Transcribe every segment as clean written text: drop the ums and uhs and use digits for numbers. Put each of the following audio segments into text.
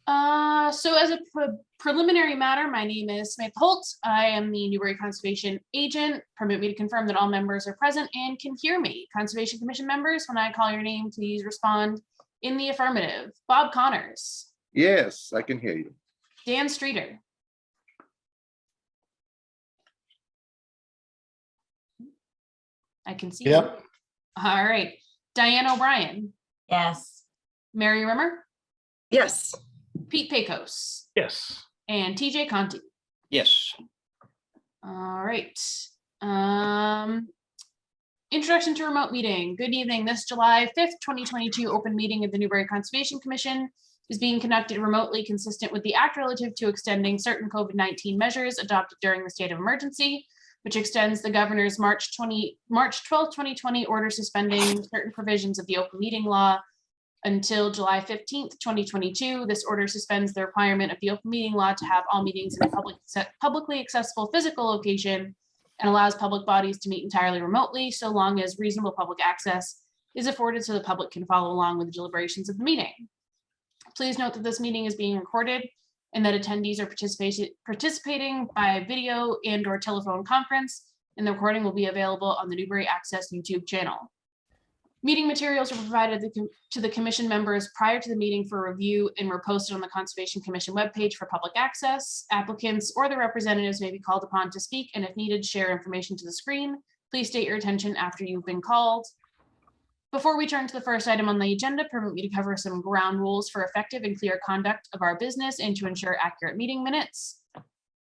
So as a preliminary matter, my name is Samantha Holt. I am the Newbury Conservation Agent. Permit me to confirm that all members are present and can hear me. Conservation Commission members, when I call your name, please respond in the affirmative. Bob Connors. Yes, I can hear you. Dan Streeter. I can see. Yep. You. All right. Diane O'Brien. Yes. Mary Rimmer. Yes. Pete Pecos. Yes. And TJ Conti. Yes. All right. Introduction to remote meeting. Good evening. This July 5th, 2022 open meeting of the Newbury Conservation Commission is being conducted remotely, consistent with the act relative to extending certain COVID-19 measures adopted during the state of emergency, which extends the governor's March 12, 2020 order suspending certain provisions of the open meeting law until July 15th, 2022. This order suspends the requirement of the open meeting law to have all meetings in a publicly accessible physical location and allows public bodies to meet entirely remotely, so long as reasonable public access is afforded so the public can follow along with the deliberations of the meeting. Please note that this meeting is being recorded and that attendees are participating by video and/or telephone conference, and the recording will be available on the Newbury Access YouTube channel. Meeting materials are provided to the commission members prior to the meeting for review and were posted on the Conservation Commission webpage for public access. Applicants or their representatives may be called upon to speak, and if needed, share information to the screen. Please state your intention after you've been called. Before we turn to the first item on the agenda, permit me to cover some ground rules for effective and clear conduct of our business and to ensure accurate meeting minutes.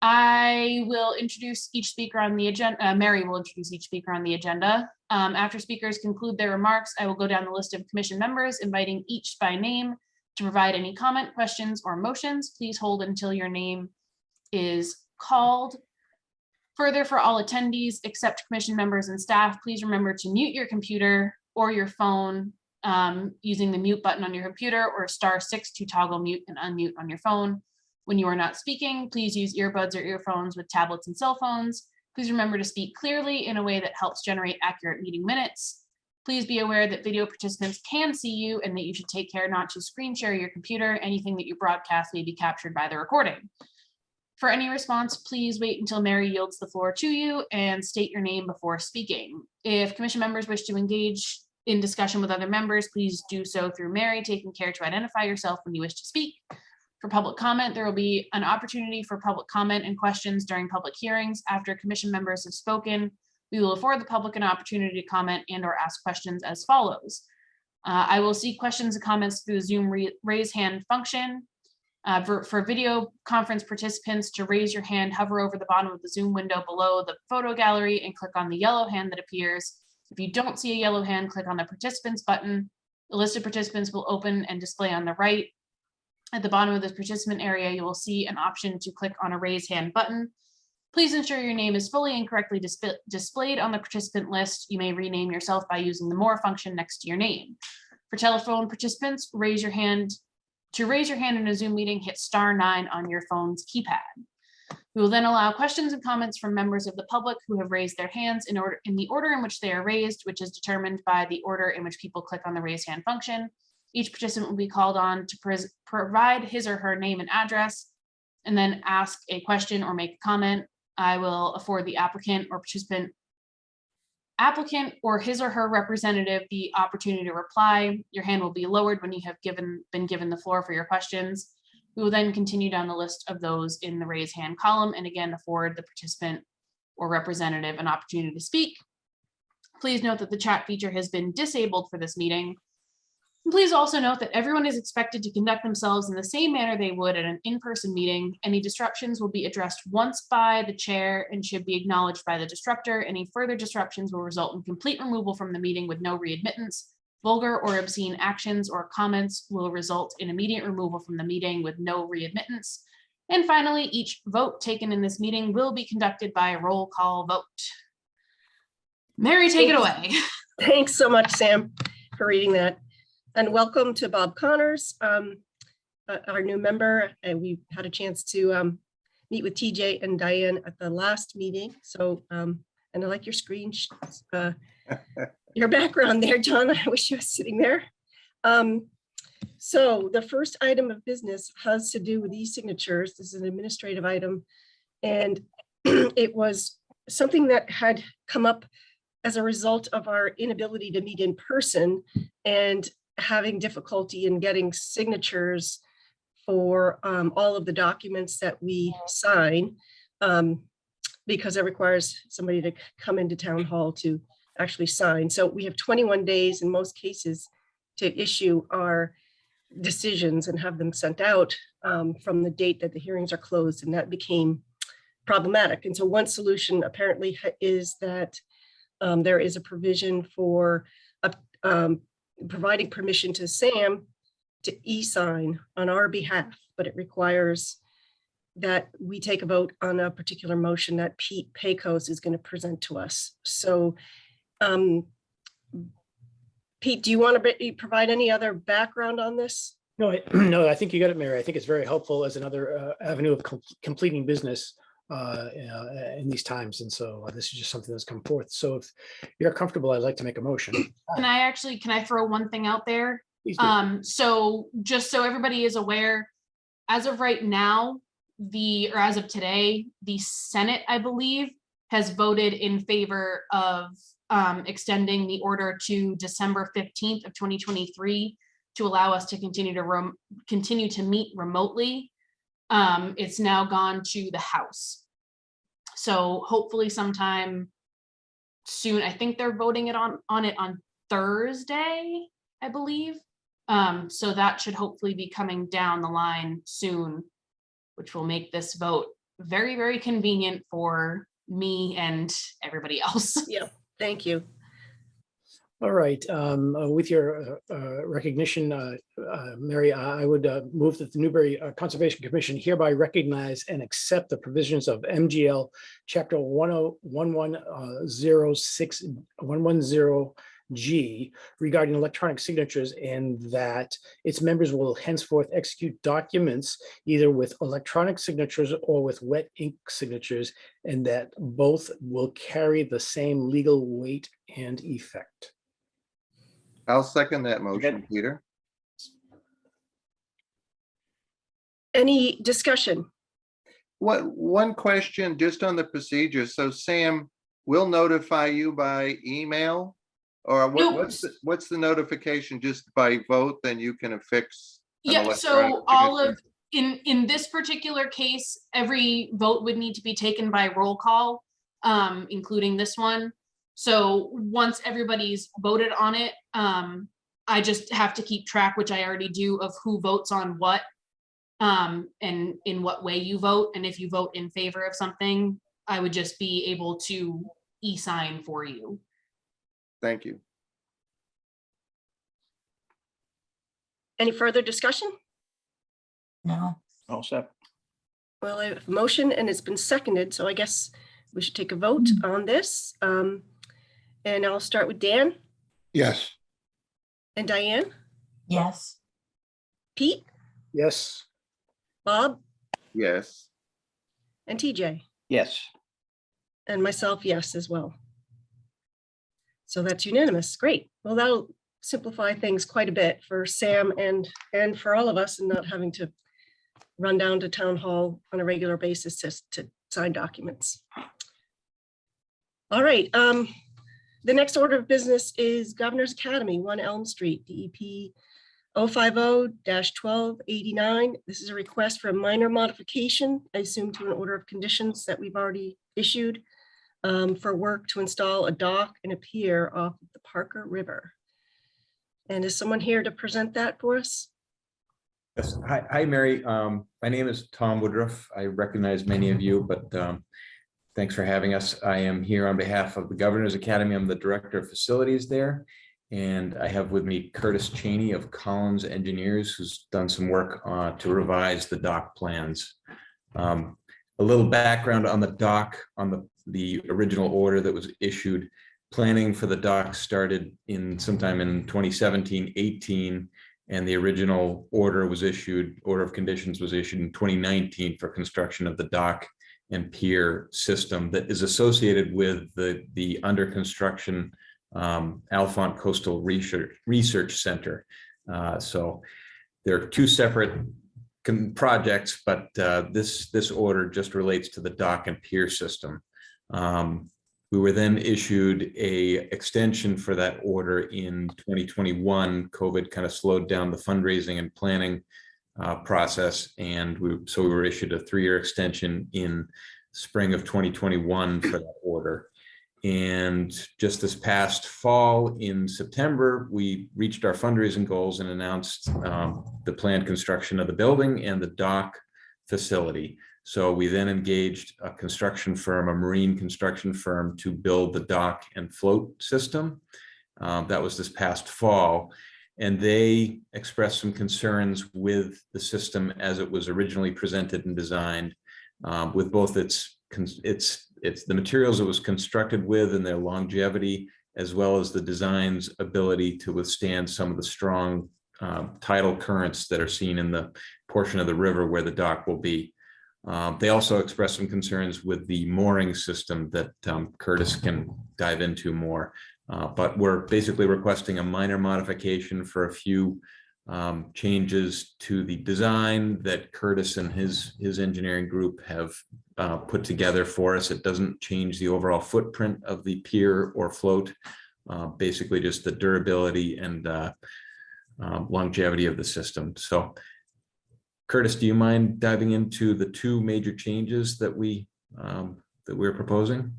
I will introduce each speaker on the agenda. Mary will introduce each speaker on the agenda. After speakers conclude their remarks, I will go down the list of commission members, inviting each by name to provide any comment, questions, or motions. Please hold until your name is called. Further, for all attendees except commission members and staff, please remember to mute your computer or your phone using the mute button on your computer or *6 to toggle mute and unmute on your phone. When you are not speaking, please use earbuds or earphones with tablets and cell phones. Please remember to speak clearly in a way that helps generate accurate meeting minutes. Please be aware that video participants can see you and that you should take care not to screen share your computer. Anything that you broadcast may be captured by the recording. For any response, please wait until Mary yields the floor to you and state your name before speaking. If commission members wish to engage in discussion with other members, please do so through Mary, taking care to identify yourself when you wish to speak. For public comment, there will be an opportunity for public comment and questions during public hearings. After commission members have spoken, we will afford the public an opportunity to comment and/or ask questions as follows. I will see questions and comments through the Zoom raise hand function. For video conference participants, to raise your hand, hover over the bottom of the Zoom window below the photo gallery and click on the yellow hand that appears. If you don't see a yellow hand, click on the participants button. The list of participants will open and display on the right. At the bottom of the participant area, you will see an option to click on a raise hand button. Please ensure your name is fully and correctly displayed on the participant list. You may rename yourself by using the more function next to your name. For telephone participants, raise your hand. To raise your hand in a Zoom meeting, hit *9 on your phone's keypad. We will then allow questions and comments from members of the public who have raised their hands in the order in which they are raised, which is determined by the order in which people click on the raise hand function. Each participant will be called on to provide his or her name and address, and then ask a question or make a comment. I will afford the applicant or his or her representative the opportunity to reply. Your hand will be lowered when you have been given the floor for your questions. We will then continue down the list of those in the raise hand column and again afford the participant or representative an opportunity to speak. Please note that the chat feature has been disabled for this meeting. And please also note that everyone is expected to conduct themselves in the same manner they would at an in-person meeting. Any disruptions will be addressed once by the chair and should be acknowledged by the disruptor. Any further disruptions will result in complete removal from the meeting with no readmittance. Vulgar or obscene actions or comments will result in immediate removal from the meeting with no readmittance. And finally, each vote taken in this meeting will be conducted by a roll call vote. Mary, take it away. Thanks so much, Sam, for reading that. And welcome to Bob Connors, our new member. And we had a chance to meet with TJ and Diane at the last meeting. So, and I like your screen, your background there, John. I wish you was sitting there. So the first item of business has to do with e-signatures. This is an administrative item. And it was something that had come up as a result of our inability to meet in person and having difficulty in getting signatures for all of the documents that we sign, because it requires somebody to come into town hall to actually sign. So we have 21 days in most cases to issue our decisions and have them sent out from the date that the hearings are closed, and that became problematic. And so one solution apparently is that there is a provision for providing permission to Sam to e-sign on our behalf, but it requires that we take a vote on a particular motion that Pete Pecos is going to present to us. So Pete, do you want to provide any other background on this? No, no, I think you got it, Mary. I think it's very helpful as another avenue of completing business in these times. And so this is just something that's come forth. So if you're comfortable, I'd like to make a motion. Can I throw one thing out there? Please do. So just so everybody is aware, as of right now, or as of today, the Senate, I believe, has voted in favor of extending the order to December 15th of 2023 to allow us to continue to meet remotely. It's now gone to the House. So hopefully sometime soon, I think they're voting it on Thursday, I believe. So that should hopefully be coming down the line soon, which will make this vote very, very convenient for me and everybody else. Yeah, thank you. All right. With your recognition, Mary, I would move that the Newbury Conservation Commission hereby recognize and accept the provisions of MGL Chapter 110G regarding electronic signatures, and that its members will henceforth execute documents either with electronic signatures or with wet ink signatures, and that both will carry the same legal weight and effect. I'll second that motion, Peter. Any discussion? One question just on the procedure. So Sam, we'll notify you by email, or what's the notification? Just by vote, then you can affix an Yeah, electronic so all signature? of, in this particular case, every vote would need to be taken by roll call, including this one. So once everybody's voted on it, I just have to keep track, which I already do, of who votes on what, and in what way you vote. And if you vote in favor of something, I would just be able to e-sign for you. Thank you. Any further discussion? No. All set. Well, I have a motion and it's been seconded, so I guess we should take a vote on this. And I'll start with Dan Yes. and Diane, Yes. Pete, Yes. Bob, Yes. and TJ, Yes. and myself, yes, as well. So that's unanimous. Great. Well, that'll simplify things quite a bit for Sam and for all of us, and not having to run down to town hall on a regular basis to sign documents. All right. The next order of business is Governor's Academy, 1 Elm Street, DEP 050-1289. This is a request for a minor modification, I assume to an order of conditions that we've already issued, for work to install a dock and a pier off of the Parker River. And is someone here to present that for us? Yes. Hi, Mary. My name is Tom Woodruff. I recognize many of you, but thanks for having us. I am here on behalf of the Governor's Academy. I'm the Director of Facilities there. And I have with me Curtis Cheney of Collins Engineers, who's done some work to revise the dock plans. A little background on the dock, on the original order that was issued. Planning for the dock started sometime in 2017-18, and the original order of conditions was issued in 2019 for construction of the dock and pier system that is associated with the under construction Alphont Coastal Research Center. So they're two separate projects, but this order just relates to the dock and pier system. We were then issued a extension for that order in 2021. COVID kind of slowed down the fundraising and planning process, and so we were issued a 3-year extension in spring of 2021 for that order. And just this past fall, in September, we reached our fundraising goals and announced the planned construction of the building and the dock facility. So we then engaged a construction firm, a marine construction firm, to build the dock and float system. That was this past fall. And they expressed some concerns with the system as it was originally presented and designed, with both the materials it was constructed with and their longevity, as well as the design's ability to withstand some of the strong tidal currents that are seen in the portion of the river where the dock will be. They also expressed some concerns with the mooring system that Curtis can dive into more. But we're basically requesting a minor modification for a few changes to the design that Curtis and his engineering group have put together for us. It doesn't change the overall footprint of the pier or float, basically just the durability and longevity of the system. So Curtis, do you mind diving into the two major changes that we're proposing?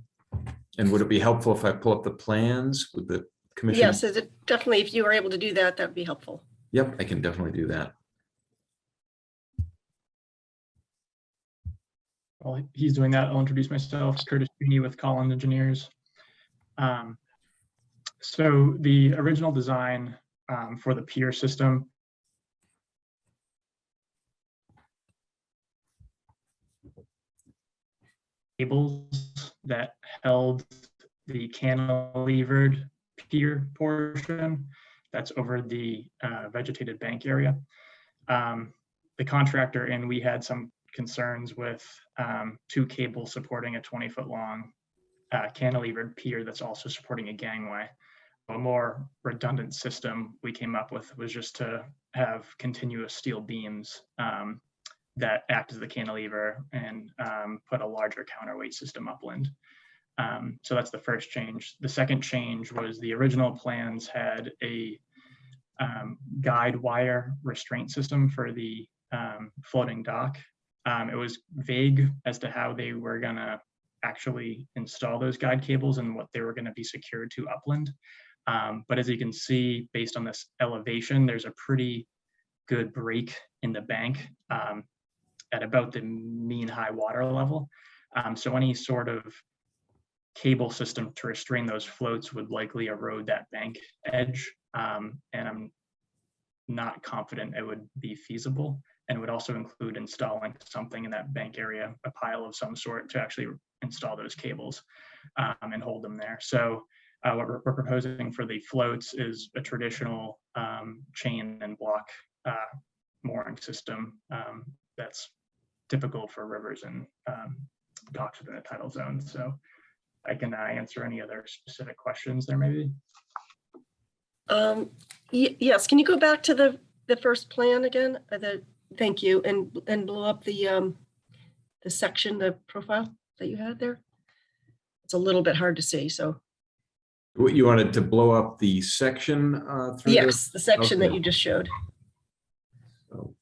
And would it be helpful if I pull up the plans with the commission? Yes, definitely, if you were able to do that, that would be helpful. Yep, I can definitely do that. While he's doing that, I'll introduce myself, Curtis Sweeney with Collins Engineers. So the original design for the pier system cables that held the cantilevered pier portion that's over the vegetated bank area. The contractor and we had some concerns with 2 cables supporting a 20-foot long cantilevered pier that's also supporting a gangway. A more redundant system we came up with was just to have continuous steel beams that act as the cantilever and put a larger counterweight system upland. So that's the first change. The second change was the original plans had a guide wire restraint system for the floating dock. It was vague as to how they were gonna actually install those guide cables and what they were gonna be secured to upland. But as you can see, based on this elevation, there's a pretty good break in the bank at about the mean high water level. So any sort of cable system to restrain those floats would likely erode that bank edge. And I'm not confident it would be feasible, and would also include installing something in that bank area, a pile of some sort, to actually install those cables and hold them there. So what we're proposing for the floats is a traditional chain and block mooring system that's typical for rivers and docks within a tidal zone. So I can answer any other specific questions there maybe. Yes, can you go back to the first plan again? Thank you, and blow up the section, the profile that you had there. It's a little bit hard to see, so. What, you wanted to blow up the section through? Yes, the section that Okay. you just showed. So,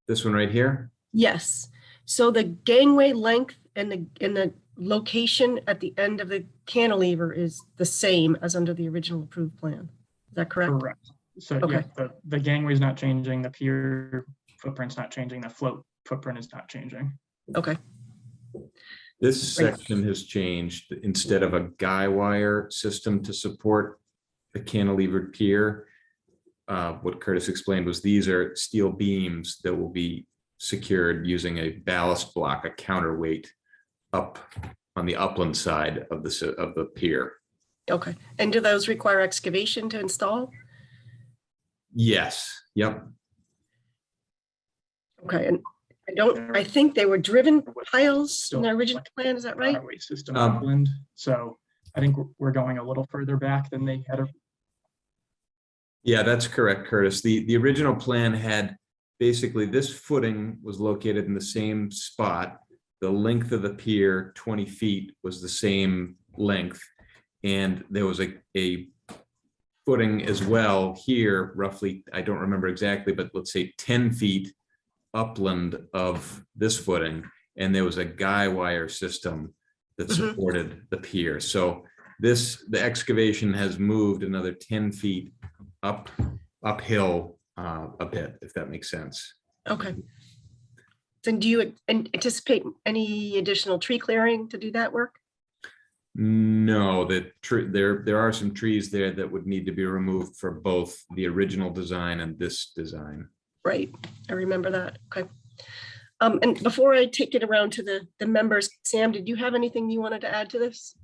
this one right here? Yes, so the gangway length and the location at the end of the cantilever is the same as under the original approved plan. Is that correct? Correct. So Okay. yeah, the gangway is not changing, the pier footprint's not changing, the float footprint is not changing. Okay, This Great. section has changed. Instead of a guy wire system to support the cantilevered pier, what Curtis explained was these are steel beams that will be secured using a ballast block, a counterweight, up on the upland side of the pier. okay. And do those require excavation to install? Yes. Yep. Okay, and I think they were driven piles in the original plan, is that right? Counterweight system upland. So I think we're going a little further back than they had. Yeah, that's correct, Curtis. The original plan had basically this footing was located in the same spot. The length of the pier, 20 feet, was the same length. And there was a footing as well here, roughly, I don't remember exactly, but let's say 10 feet upland of this footing. And there was a guy wire system that supported the pier. So the excavation has moved another 10 feet uphill a bit, if that makes sense. Okay. Then do you anticipate any additional tree clearing to do that work? No, there are some trees there that would need to be removed for both the original design and this design. Right, I remember that. Okay. And before I take it around to the members, Sam, did you have anything you wanted to add to this?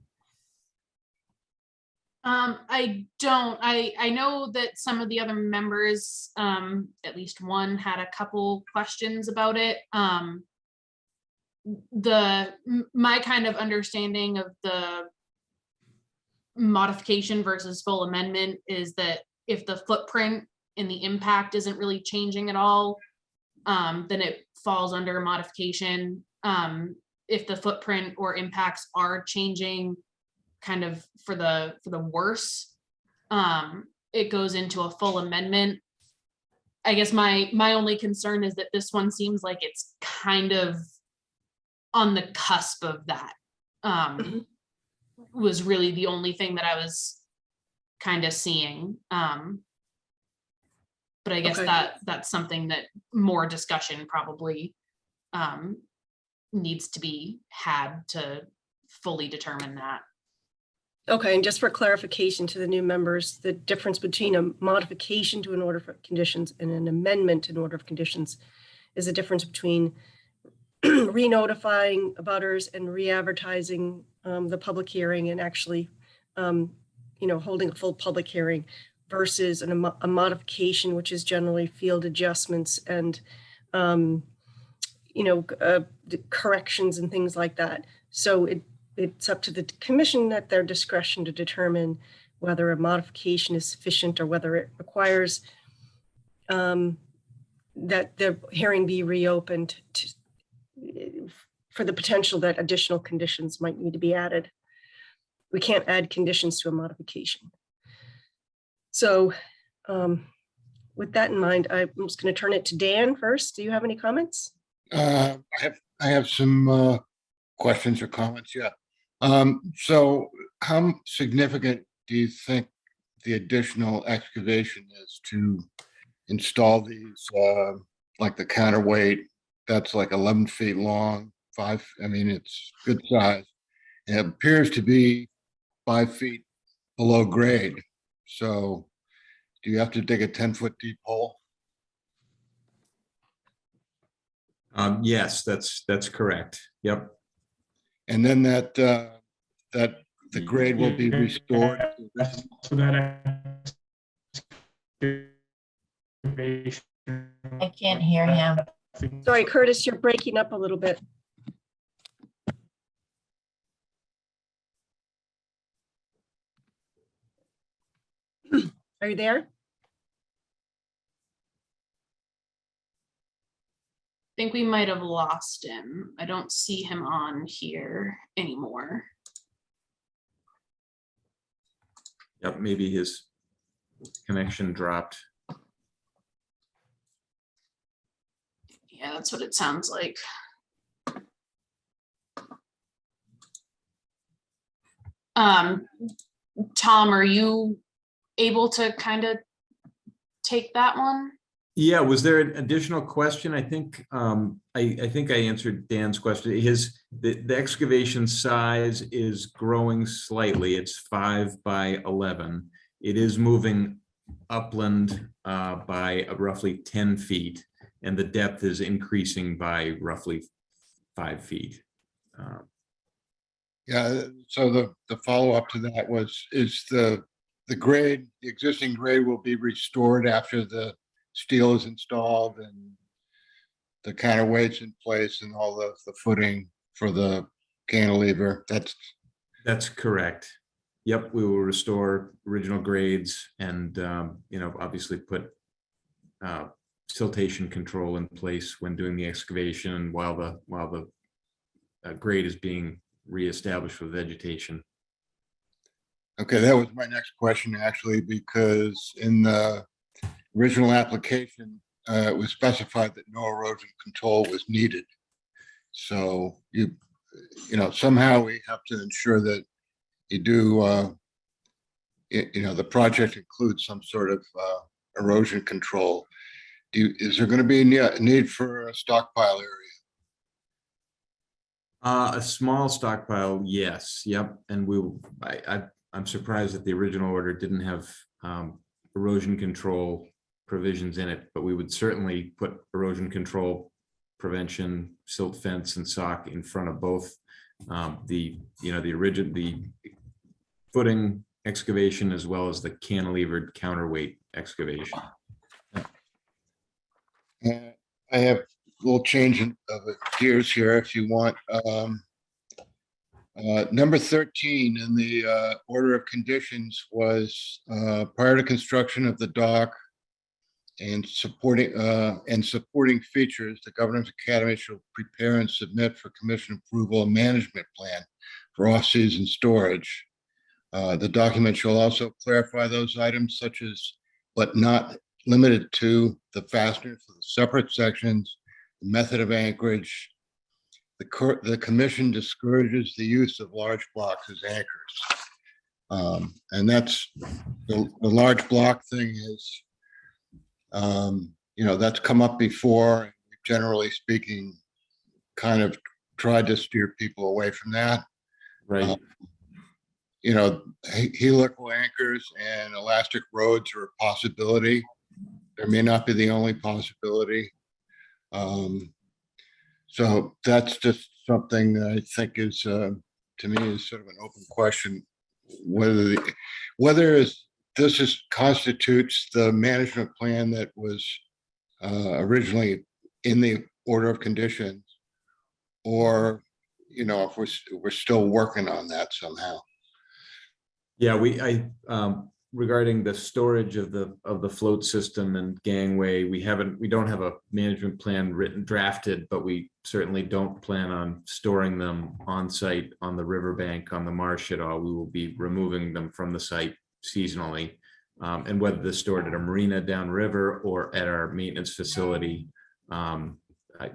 I don't. I know that some of the other members, at least one, had a couple questions about it. My kind of understanding of the modification versus full amendment is that if the footprint and the impact isn't really changing at all, then it falls under a modification. If the footprint or impacts are changing kind of for the worse, it goes into a full amendment. I guess my only concern is that this one seems like it's kind of on the cusp of that. Was really the only thing that I was kind of seeing. But I guess Okay. that's something that more discussion probably needs to be had to fully determine that. Okay, and just for clarification to the new members, the difference between a modification to an order of conditions and an amendment to an order of conditions is a difference between re-notifying abutters and re-advertising the public hearing and actually, holding a full public hearing versus a modification, which is generally field adjustments and, corrections and things like that. So it's up to the commission at their discretion to determine whether a modification is sufficient or whether it requires that the hearing be reopened for the potential that additional conditions might need to be added. We can't add conditions to a modification. So with that in mind, I'm just going to turn it to Dan first. Do you have any comments? I have some questions or comments. Yeah. So how significant do you think the additional excavation is to install these, like the counterweight that's like 11 feet long, it's good size. And it appears to be 5 feet below grade. So do you have to dig a 10-foot deep hole? Yes, that's correct. Yep. And then that the grade will be restored. So that I can't hear him. Sorry, Curtis, you're breaking up a little bit. Are you there? I think we might have lost him. I don't see him on here anymore. Yep, maybe his connection dropped. Yeah, that's what it sounds like. Tom, are you able to kind of take that one? Yeah, was there an additional question? I think I think I answered Dan's question. The excavation size is growing slightly. It's 5 by 11. It is moving upland by roughly 10 feet, and the depth is increasing by roughly 5 feet. Yeah, so the follow-up to that is the grade, the existing grade will be restored after the steel is installed and the counterweights in place and all the footing for the cantilever. That's correct. Yep, we will restore original grades and, obviously put siltation control in place when doing the excavation while the grade is being reestablished with vegetation. Okay, that was my next question, actually, because in the original application, it was specified that no erosion control was needed. So somehow we have to ensure that you do, the project includes some sort of erosion control. Is there going to be a need for a stockpile area? A small stockpile, yes, yep, and I'm surprised that the original order didn't have erosion control provisions in it, but we would certainly put erosion control prevention, silt fence and sock in front of both the footing excavation as well as the cantilevered counterweight excavation. I have a little change of gears here if you want. Number 13 in the order of conditions was prior to construction of the dock and supporting features, the Governor's Academy shall prepare and submit for commission approval a management plan for off-season storage. The document shall also clarify those items such as, but not limited to, the fasteners for the separate sections, the method of anchorage. The commission discourages the use of large blocks as anchors. And that's the large block thing is, that's come up before. Generally speaking, kind of tried to steer people away from that. Right. Helical anchors and elastic rods are a possibility. There may not be the only possibility. So that's just something that I think is, to me, is sort of an open question, whether this constitutes the management plan that was originally in the order of conditions, or if we're still working on that somehow. Yeah, regarding the storage of the float system and gangway, we don't have a management plan drafted, but we certainly don't plan on storing them on site on the riverbank on the marsh at all. We will be removing them from the site seasonally, and whether they're stored at a marina downriver or at our maintenance facility,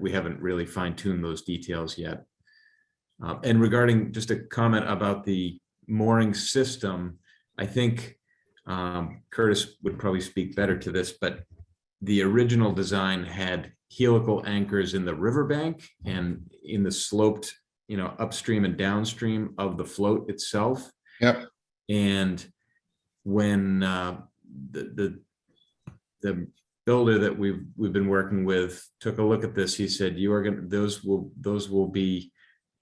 we haven't really fine-tuned those details yet. And regarding, just a comment about the mooring system, I think Curtis would probably speak better to this, but the original design had helical anchors in the riverbank and in the sloped, upstream and downstream of the float itself. Yep. And when the builder that we've been working with took a look at this, he said, those will be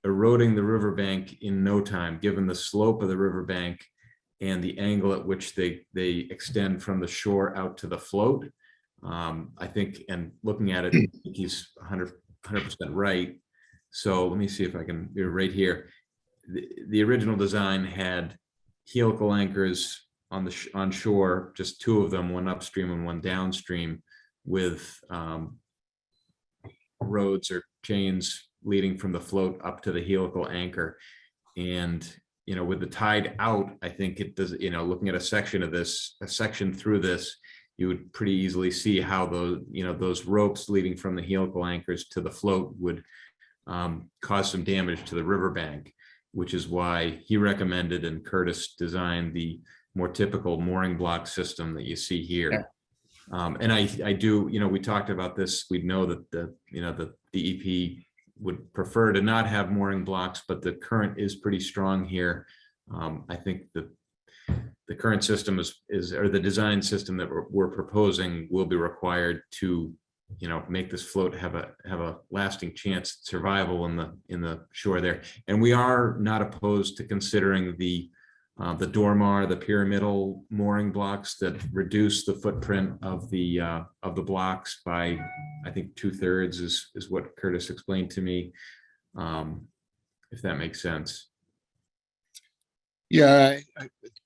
eroding the riverbank in no time, given the slope of the riverbank and the angle at which they extend from the shore out to the float. I think, and looking at it, I think he's 100% right. So let me see if I can, right here. The original design had helical anchors on shore, just two of them, one upstream and one downstream, with rods or chains leading from the float up to the helical anchor. And with the tide out, I think it does, looking at a section through this, you would pretty easily see how those ropes leading from the helical anchors to the float would cause some damage to the riverbank, which is why he recommended and Curtis designed the more typical mooring block system that you see here. Yeah. And I do, we talked about this. We know that the DEP would prefer to not have mooring blocks, but the current is pretty strong here. I think the current system or the design system that we're proposing will be required to, make this float have a lasting chance at survival in the shore there. And we are not opposed to considering the dormar, the pyramidal mooring blocks that reduce the footprint of the blocks by, I think, 2/3 is what Curtis explained to me, if that makes sense. Yeah,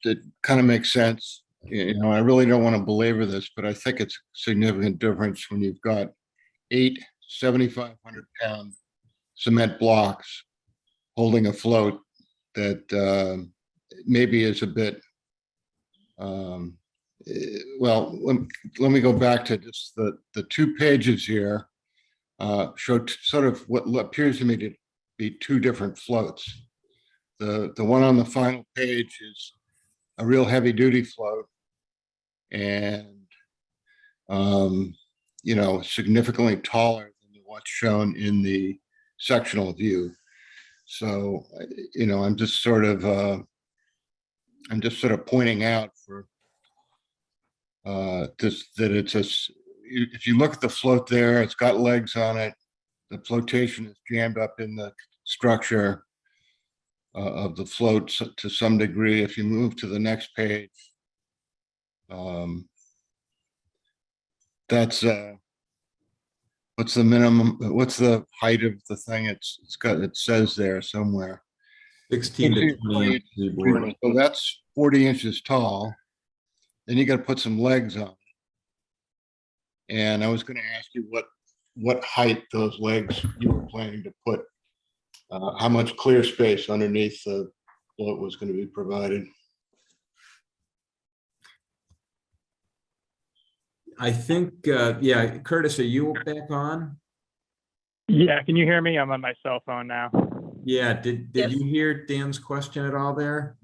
that kind of makes sense. You know, I really don't want to belabor this, but I think it's a significant difference when you've got 8 7,500-pound cement blocks holding a float that maybe is a bit, well, let me go back to just the 2 pages here show sort of what appears to me to be 2 different floats. The one on the final page is a real heavy duty float and you know, significantly taller than what's shown in the sectional view. So, you know, I'm just sort of pointing out for this that it's if you look at the float there, it's got legs on it. The flotation is jammed up in the structure of the float to some degree. If you move to the next page, that's what's the minimum, what's the height of the thing? It says there somewhere. 16 to 20 inches. So that's 40 inches tall. Then you got to put some legs on. And I was going to ask you what height those legs you were planning to put, how much clear space underneath the float was going to be provided. I think, yeah, Curtis, are you back on? Yeah, can you hear me? I'm on my cell phone now. Yeah, did Yes. you hear Dan's question at all there?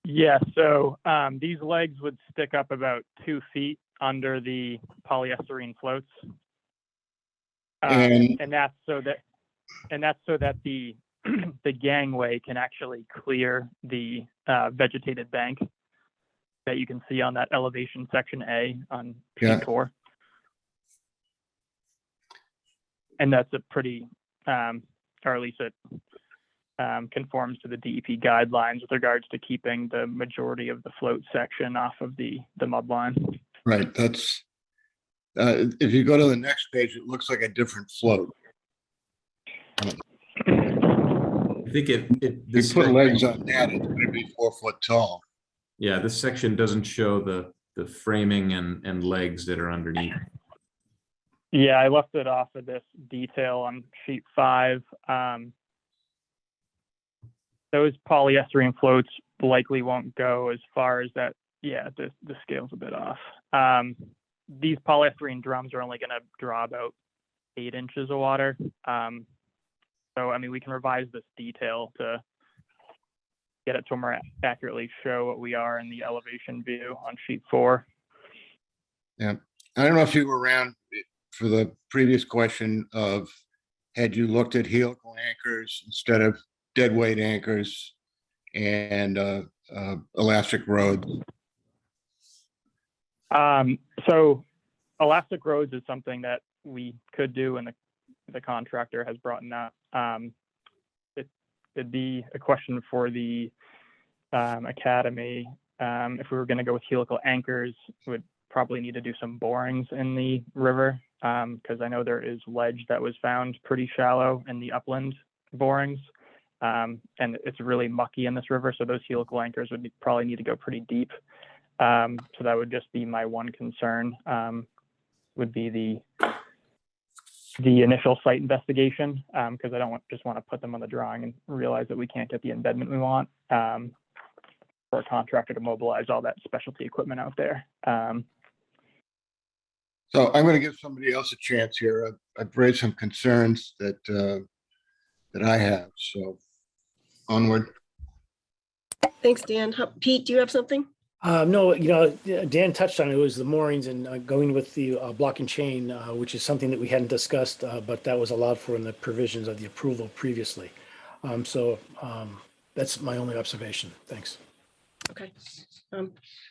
Yeah, so these legs would stick up about 2 feet under the polyester floats. And- And that's so that the the gangway can actually clear the vegetated bank that you can see on that elevation section A on sheet Yeah. 4. And that's a pretty, or at least it conforms to the DEP guidelines with regards to keeping the majority of the float section off of the mud line. Right, that's, if you go to the next page, it looks like a different float. I think If you this put legs on that, it's going to be 4 foot tall. yeah, this section doesn't show the framing and legs that are underneath. Yeah, I left it off of this detail on sheet 5. Those polyester floats likely won't go as far as that. Yeah, the scale's a bit off. These polyester drums are only going to draw about 8 inches of water. So, I mean, we can revise this detail to get it to more accurately show what we are in the elevation view on sheet 4. Yeah, I don't know if you were around for the previous question of, had you looked at helical anchors instead of dead weight anchors and elastic rods? So elastic roads is something that we could do, and the contractor has brought up. It'd be a question for the academy. If we were going to go with helical anchors, we'd probably need to do some borings in the river, because I know there is ledge that was found pretty shallow in the upland borings, and it's really mucky in this river, so those helical anchors would probably need to go pretty deep. So that would just be my one concern, would be the initial site investigation, because I don't just want to put them on the drawing and realize that we can't get the embedment we want, for a contractor to mobilize all that specialty equipment out there. So I'm going to give somebody else a chance here. I've raised some concerns that I have, so onward. Thanks, Dan. Pete, do you have something? No, you know, Dan touched on it. It was the moorings and going with the block and chain, which is something that we hadn't discussed, but that was allowed for in the provisions of the approval previously. So that's my only observation. Thanks. Okay.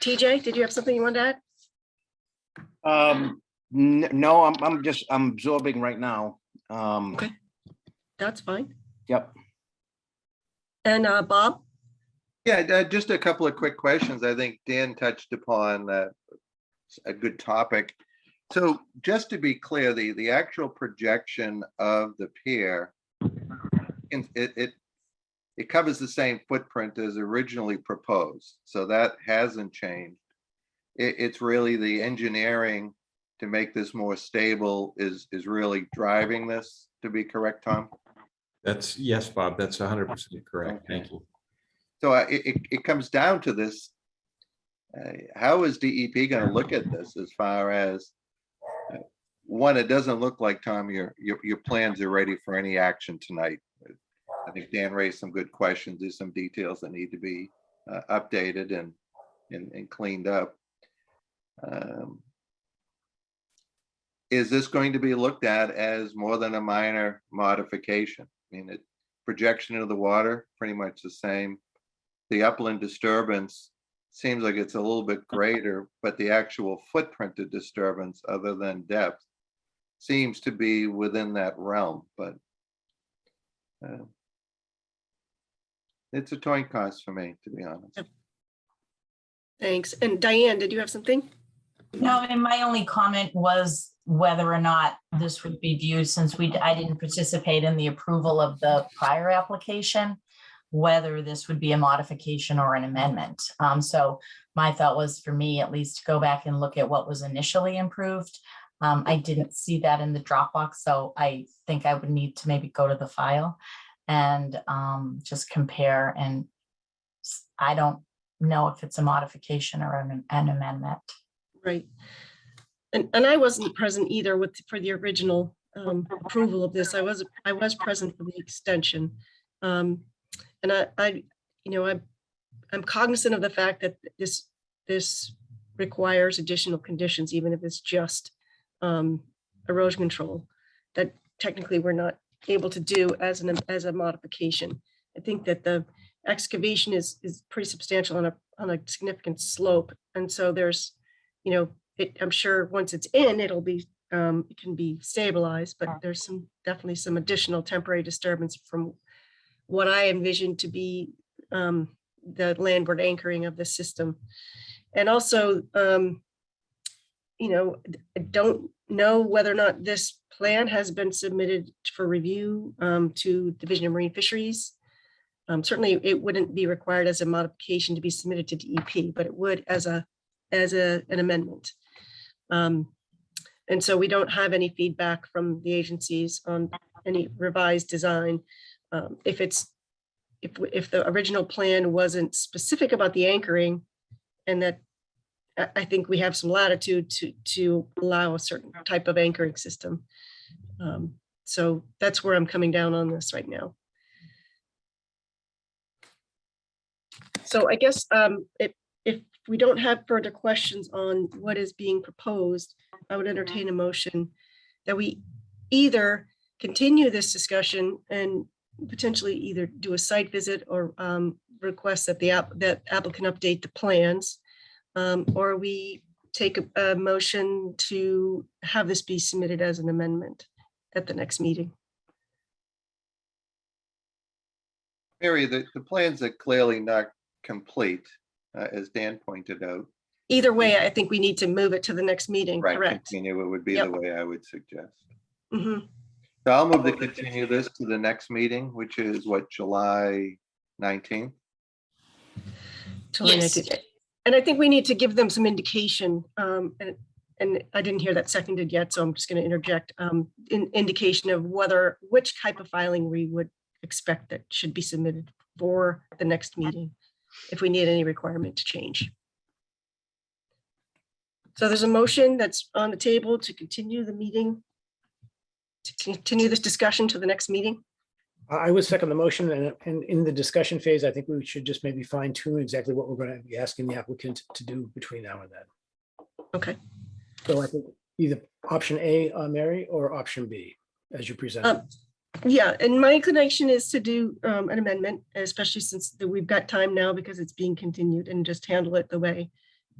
TJ, did you have something you wanted to add? No, I'm absorbing right now. Okay. That's fine. Yep. And Bob? Yeah, just a couple of quick questions. I think Dan touched upon a good topic. So just to be clear, the actual projection of the pier, it it covers the same footprint as originally proposed, so that hasn't changed. It's really the engineering to make this more stable is really driving this, to be correct, Tom? That's, yes, Bob, that's 100% correct. Okay. Thank you. So it comes down to this. How is DEP going to look at this as far as, one, it doesn't look like, Tom, your plans are ready for any action tonight. I think Dan raised some good questions. There's some details that need to be updated and cleaned up. Is this going to be looked at as more than a minor modification? I mean, projection of the water, pretty much the same. The upland disturbance seems like it's a little bit greater, but the actual footprint of disturbance, other than depth, seems to be within that realm. But it's a toy cost for me, to be honest. Thanks. And Diane, did you have something? No, and my only comment was whether or not this would be viewed, since I didn't participate in the approval of the prior application, whether this would be a modification or an amendment. So my thought was, for me at least, to go back and look at what was initially improved. I didn't see that in the Dropbox, so I think I would need to maybe go to the file and just compare. And I don't know if it's a modification or an amendment. Right. And I wasn't present either for the original approval of this. I was present for the extension. And I'm cognizant of the fact that this requires additional conditions, even if it's just erosion control, that technically we're not able to do as a modification. I think that the excavation is pretty substantial on a significant slope, and so there's, I'm sure once it's in, it can be stabilized, but there's definitely some additional temporary disturbance from what I envision to be the landward anchoring of the system. And also, I don't know whether or not this plan has been submitted for review to Division of Marine Fisheries. Certainly, it wouldn't be required as a modification to be submitted to DEP, but it would as an amendment. And so we don't have any feedback from the agencies on any revised design. If the original plan wasn't specific about the anchoring, and that I think we have some latitude to allow a certain type of anchoring system. So that's where I'm coming down on this right now. So I guess if we don't have further questions on what is being proposed, I would entertain a motion that we either continue this discussion and potentially either do a site visit or request that that applicant update the plans, or we take a motion to have this be submitted as an amendment at the next meeting. Mary, the plans are clearly not complete, as Dan pointed out. Either way, I think we need to move it to the next meeting, Right, correct? continue, it would be the way I would suggest. Mhm. So I'll move to continue this to the next meeting, which is what, July 19th? Totally. Yes. And I think we need to give them some indication, and I didn't hear that seconded yet, so I'm just going to interject, indication of which type of filing we would expect that should be submitted for the next meeting, if we need any requirement to change. So there's a motion that's on the table to continue the meeting, to continue this discussion to the next meeting. I would second the motion, and in the discussion phase, I think we should just maybe fine tune exactly what we're going to be asking the applicant to do between now and then. Okay. So I think either option A, Mary, or option B, as you presented. Yeah, and my inclination is to do an amendment, especially since we've got time now because it's being continued, and just handle it the way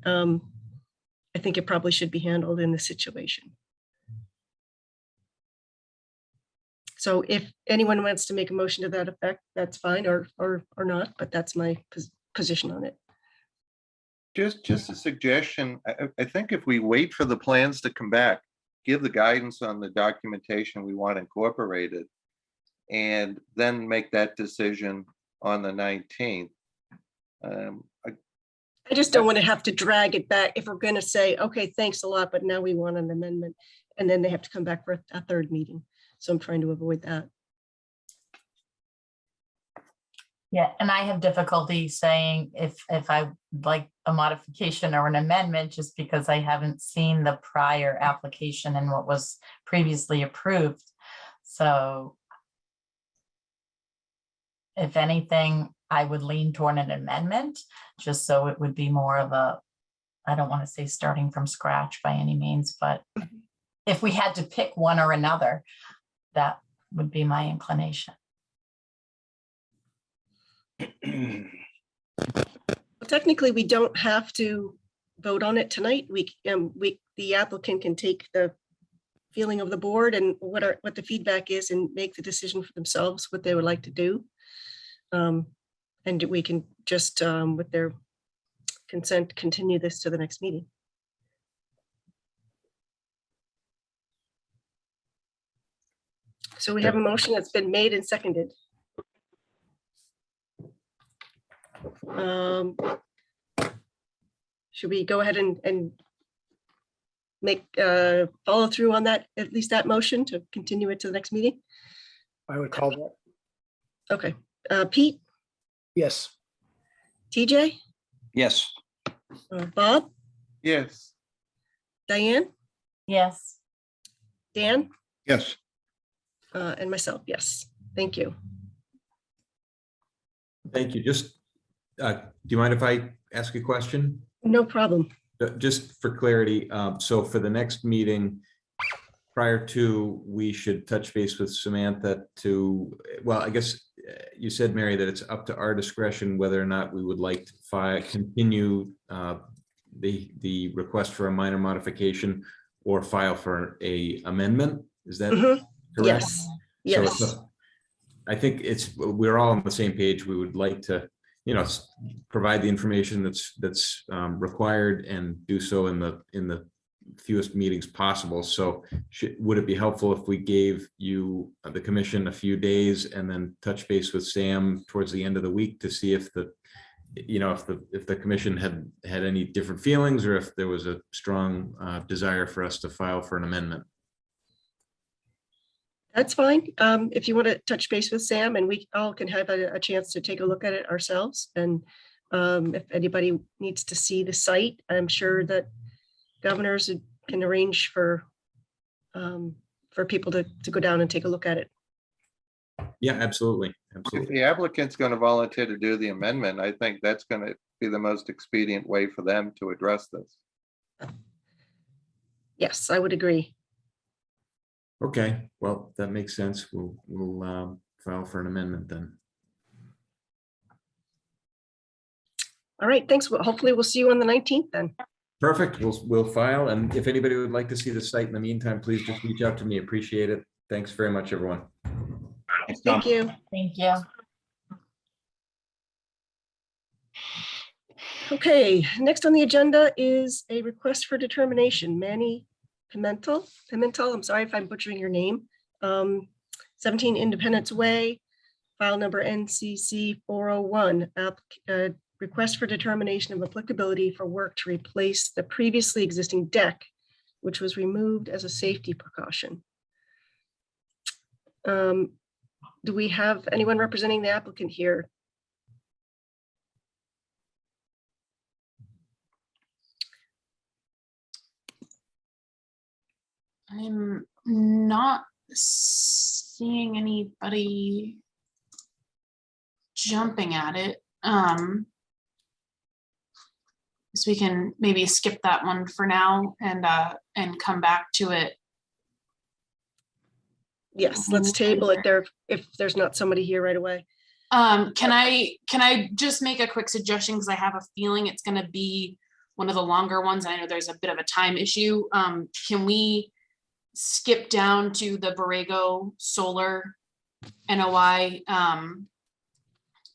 I think it probably should be handled in this situation. So if anyone wants to make a motion to that effect, that's fine, or not, but that's my position on it. Just a suggestion. I think if we wait for the plans to come back, give the guidance on the documentation we want incorporated, and then make that decision on the 19th. I just don't want to have to drag it back if we're going to say, okay, thanks a lot, but now we want an amendment, and then they have to come back for a third meeting. So I'm trying to avoid that. Yeah, and I have difficulty saying if I like a modification or an amendment, just because I haven't seen the prior application and what was previously approved. So if anything, I would lean toward an amendment, just so it would be more of a, I don't want to say starting from scratch by any means, but if we had to pick one or another, that would be my inclination. Technically, we don't have to vote on it tonight. The applicant can take the feeling of the board and what the feedback is and make the decision for themselves, what they would like to do. And we can just, with their consent, continue this to the next meeting. So we have a motion that's been made and seconded. Should we go ahead and make follow through on that, at least that motion, to continue it to the next meeting? I would call that. Okay. Pete, Yes. TJ, Yes, Bob, Yes, Diane, Yes. Dan, Yes, and myself, yes. Thank you. Thank you. Just, do you mind if I ask a question? No problem. Just for clarity, so for the next meeting, prior to, we should touch base with Samantha to, well, I guess you said, Mary, that it's up to our discretion whether or not we would like to continue the request for a minor modification or file for a amendment. Is that correct? Yes, So yes. I think we're all on the same page. We would like to, provide the information that's required and do so in the fewest meetings possible. So would it be helpful if we gave you, the commission, a few days and then touch base with Sam towards the end of the week to see if if the commission had any different feelings, or if there was a strong desire for us to file for an amendment? That's fine. If you want to touch base with Sam, and we all can have a chance to take a look at it ourselves. And if anybody needs to see the site, I'm sure that governors can arrange for people to go down and take a look at it. Yeah, absolutely. if Absolutely. the applicant's going to volunteer to do the amendment, I think that's going to be the most expedient way for them to address this. Yes, I would agree. Okay, well, that makes sense. We'll file for an amendment then. All right, thanks. Well, hopefully we'll see you on the 19th then. Perfect. We'll file. And if anybody would like to see the site in the meantime, please just reach out to me. Appreciate it. Thanks very much, everyone. thanks, Tom. Thank you. Thank you. Okay, next on the agenda is a request for determination. Manny Pimentel, I'm sorry if I'm butchering your name. 17 Independence Way, file number NCC 401. Request for determination of applicability for work to replace the previously existing deck, which was removed as a safety precaution. Do we have anyone representing the applicant here? I'm not seeing anybody jumping at it. So we can maybe skip that one for now and come back to it. Yes, let's table it there if there's not somebody here right away. Can I just make a quick suggestion, because I have a feeling it's going to be one of the longer ones. I know there's a bit of a time issue. Can we skip down to the Borrego Solar NOI?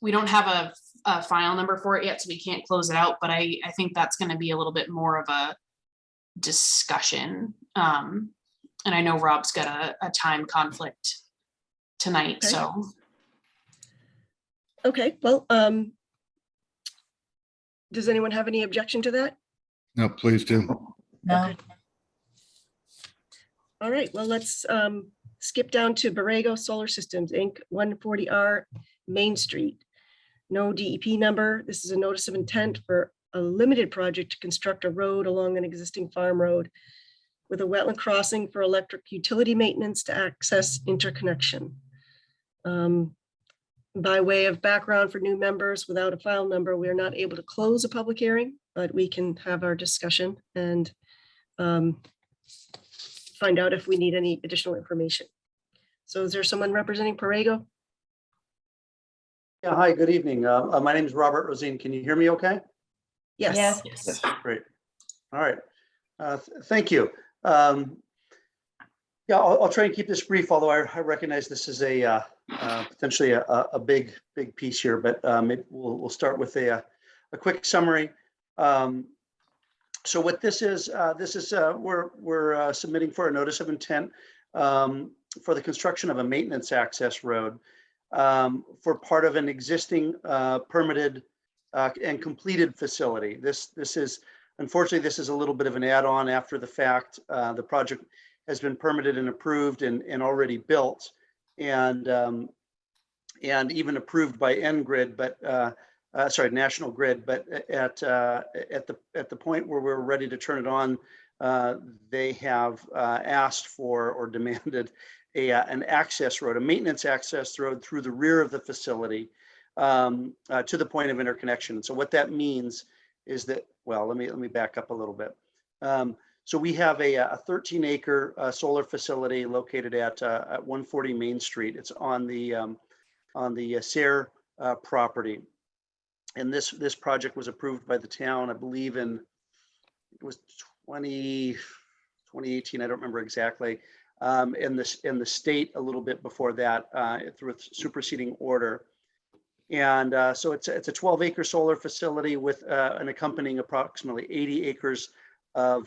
We don't have a file number for it yet, so we can't close it out, but I think that's going to be a little bit more of a discussion. And I know Rob's got a time conflict tonight, Okay. so. Okay, well, does anyone have any objection to that? No, please do. No, Okay. All right, well, let's skip down to Borrego Solar Systems, Inc., 140R Main Street. No DEP number. This is a notice of intent for a limited project to construct a road along an existing farm road with a wetland crossing for electric utility maintenance to access interconnection. By way of background for new members, without a file number, we are not able to close a public hearing, but we can have our discussion and find out if we need any additional information. So is there someone representing Borrego? Yeah, hi, good evening. My name is Robert Rosine. Can you hear me okay? Yes. yes. Great. All right. Thank you. Yeah, I'll try and keep this brief, although I recognize this is a potentially a big piece here, but maybe we'll start with a quick summary. So what this is we're submitting for a notice of intent for the construction of a maintenance access road for part of an existing permitted and completed facility. This is, unfortunately, this is a little bit of an add-on after the fact. The project has been permitted and approved and already built, and even approved by N-Grid, but sorry, National Grid. But at the point where we're ready to turn it on, they have asked for or demanded an access road, a maintenance access road through the rear of the facility to the point of interconnection. And so what that means is that, well, let me back up a little bit. So we have a 13-acre solar facility located at 140 Main Street. It's on the Sayre property, and this project was approved by the town, I believe, in it was 2018. I don't remember exactly. In the state a little bit before that through a superseding order. And so it's a 12-acre solar facility with an accompanying approximately 80 acres of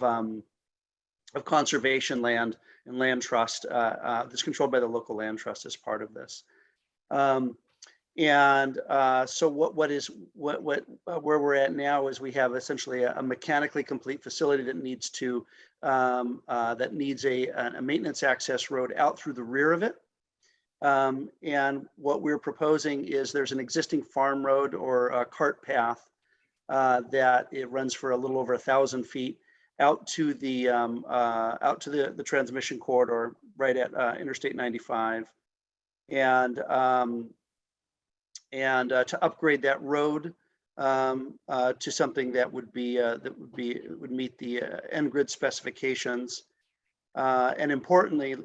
conservation land and land trust that's controlled by the local land trust as part of this. So where we're at now is we have essentially a mechanically complete facility that needs to a maintenance access road out through the rear of it. And what we're proposing is there's an existing farm road or a cart path that it runs for a little over 1,000 feet out to the transmission corridor right at Interstate 95, and to upgrade that road to something that would meet the N-Grid specifications, and importantly,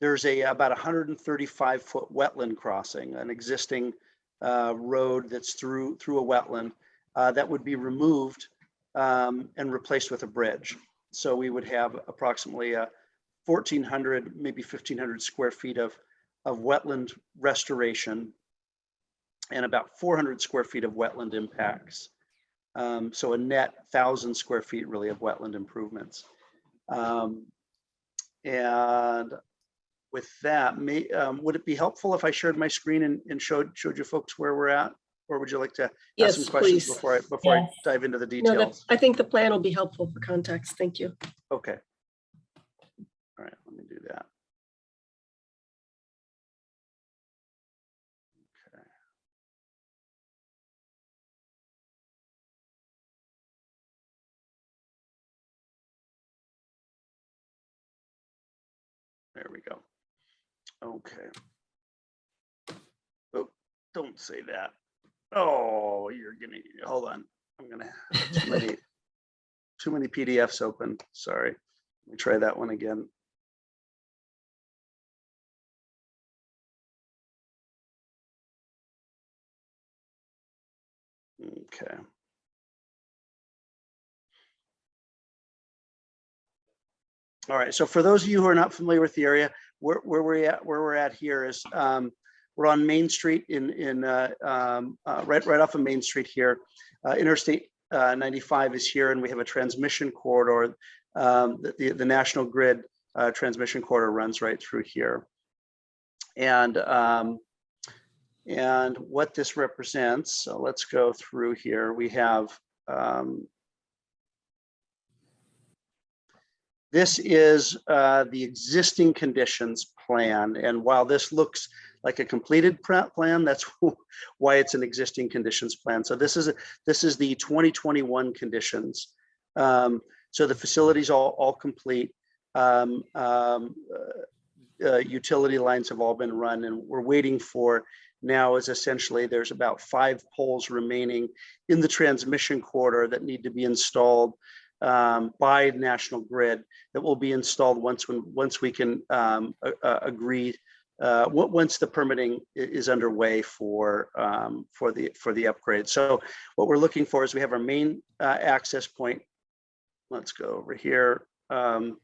there's about 135-foot wetland crossing, an existing road that's through a wetland that would be removed and replaced with a bridge. So we would have approximately 1,400, maybe 1,500 square feet of wetland restoration and about 400 square feet of wetland impacts. So a net 1,000 square feet really of wetland improvements. And with that, would it be helpful if I shared my screen and showed you folks where we're at? Or would you like to ask Yes, some questions please. before Yes. I dive into the No, details? I think the plan will be helpful for context. Thank you. Okay. All right, let me do that. Okay. There we go. Okay. Oh, don't say that. Oh, you're gonna, hold on. I'm gonna have too many PDFs open. Sorry. Let me try that one again. Okay. All right. So for those of you who are not familiar with the area, where we're at here is we're on Main Street right off of Main Street here. Interstate 95 is here, and we have a transmission corridor. The National Grid transmission corridor runs right through here. And And what this represents, so let's go through here. We have, this is the existing conditions plan. And while this looks like a completed plan, that's why it's an existing conditions plan. So this is the 2021 conditions. So the facility's all complete. Utility lines have all been run, and we're waiting for now is essentially there's about 5 poles remaining in the transmission corridor that need to be installed by National Grid, that will be installed once we can agree, once the permitting is underway for the upgrade. So what we're looking for is we have our main access point. Let's go over here. So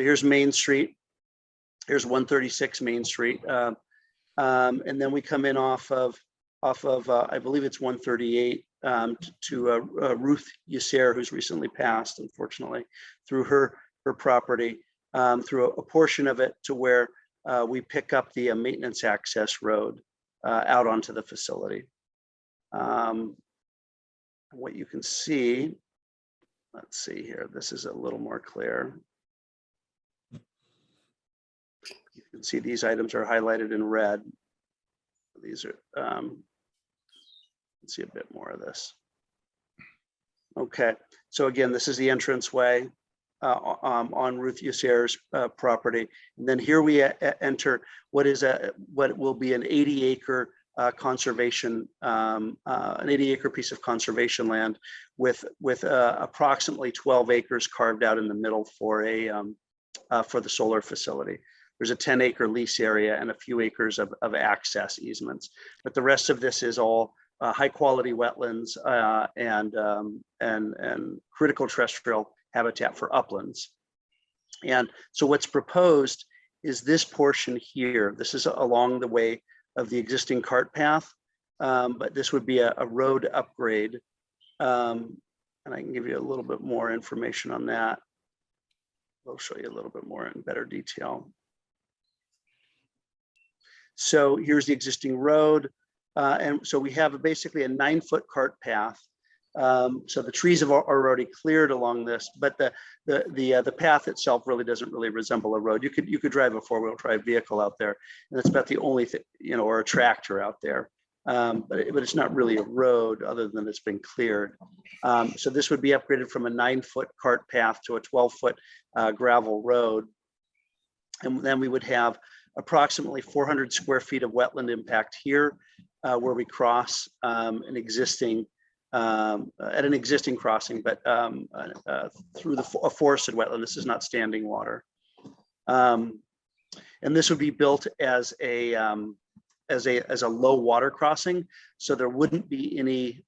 here's Main Street. Here's 136 Main Street. And then we come in off of I believe it's 138 to Ruth Yasser, who's recently passed, unfortunately, through her property, through a portion of it to where we pick up the maintenance access road out onto the facility. What you can see, let's see here, this is a little more clear. You can see these items are highlighted in red. These are, let's see a bit more of this. Okay, so again, this is the entranceway on Ruth Yasser's property. And then here we enter what will be an 80-acre conservation, an 80-acre piece of conservation land with approximately 12 acres carved out in the middle for the solar facility. There's a 10-acre lease area and a few acres of access easements, but the rest of this is all high-quality wetlands and critical terrestrial habitat for uplands. And so what's proposed is this portion here. This is along the way of the existing cart path, but this would be a road upgrade. And I can give you a little bit more information on that. I'll show you a little bit more in better detail. So here's the existing road. And so we have basically a 9-foot cart path. So the trees are already cleared along this, but the path itself really doesn't resemble a road. You could drive a 4-wheel drive vehicle out there, and that's about the only thing, or a tractor out there. But it's not really a road other than it's been cleared. So this would be upgraded from a 9-foot cart path to a 12-foot gravel road. And then we would have approximately 400 square feet of wetland impact here, where we cross an existing crossing, but through a forested wetland. This is not standing water. And this would be built as a low water crossing, so there wouldn't be any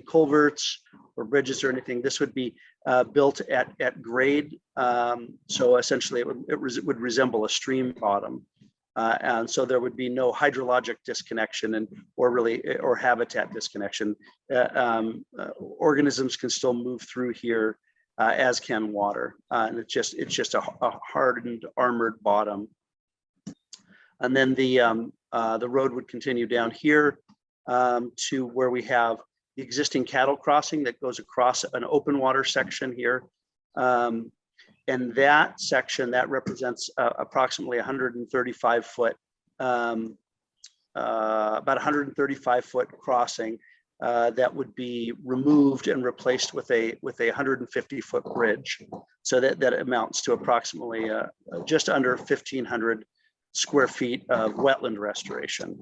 culverts or bridges or anything. This would be built at grade, so essentially it would resemble a stream bottom, and so there would be no hydrologic disconnection or habitat disconnection. Organisms can still move through here, as can water, and it's just a hardened armored bottom. And then the road would continue down here to where we have the existing cattle crossing that goes across an open water section here. And that section, that represents approximately 135 foot, about 135 foot crossing that would be removed and replaced with a 150 foot bridge. So that amounts to approximately just under 1,500 square feet of wetland restoration.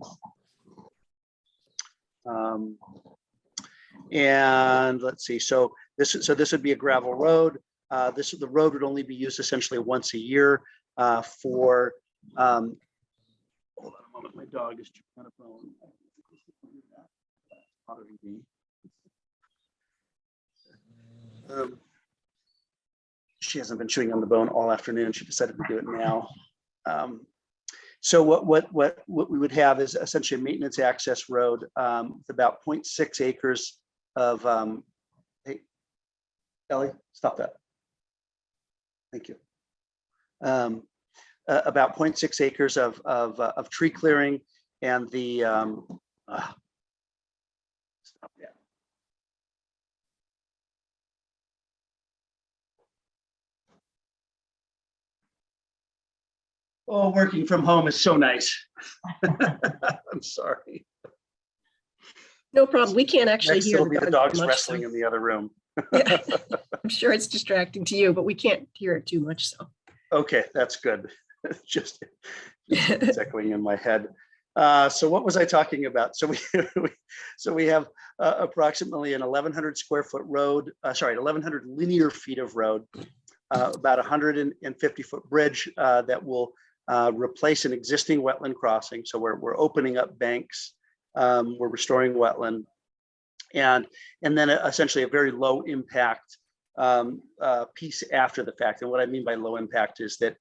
And let's see, so this would be a gravel road. The road would only be used essentially once a year for, hold on a moment, my dog is trying to bone. She hasn't been chewing on the bone all afternoon. She decided to do it now. So what we would have is essentially a maintenance access road with about 0.6 acres of, hey, Ellie, stop that. Thank you. about 0.6 acres of tree clearing, and the stop that. Oh, working from home is so nice. I'm sorry. No problem. We can't actually Next, hear it'll be the dogs much, wrestling so- in the other room. Yeah. I'm sure it's distracting to you, but we can't hear it too much, so. Okay, that's good. just it's echoing in my head. So what was I talking about? So we have approximately an 1,100 square foot road, 1,100 linear feet of road, about 150 foot bridge that will replace an existing wetland crossing. So we're opening up banks, we're restoring wetland, and then essentially a very low impact piece after the fact. And what I mean by low impact is that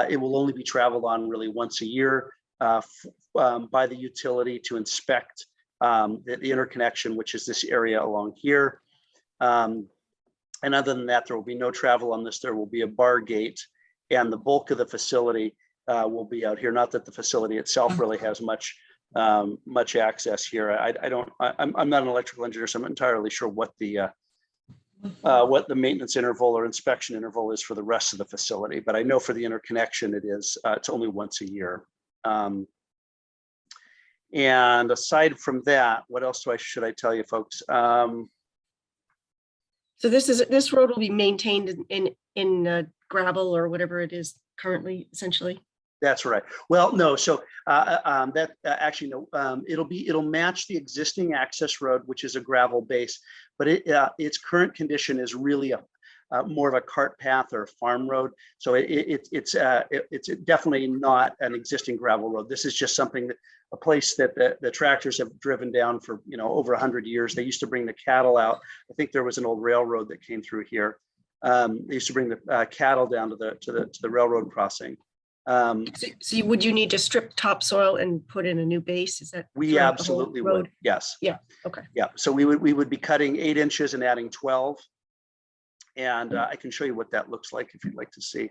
it will only be traveled on really once a year by the utility to inspect the interconnection, which is this area along here. And other than that, there will be no travel on this. There will be a bar gate, and the bulk of the facility will be out here. Not that the facility itself really has much access here. I'm not an electrical engineer, so I'm not entirely sure what the maintenance interval or inspection interval is for the rest of the facility, but I know for the interconnection, it's only once a year. And aside from that, what else should I tell you, folks? So this road will be maintained in gravel or whatever it is currently, essentially. That's right. Well, no. So actually no. It'll match the existing access road, which is a gravel base, but its current condition is really more of a cart path or a farm road. So it's definitely not an existing gravel road. This is just something a place that the tractors have driven down for over 100 years. They used to bring the cattle out. I think there was an old railroad that came through here. They used to bring the cattle down to the railroad crossing. So would you need to strip topsoil and put in a new base? Is that we throughout the whole absolutely road? would? Yes. Yeah. Okay. Yeah. So we would be cutting 8 inches and adding 12, and I can show you what that looks like if you'd like to see.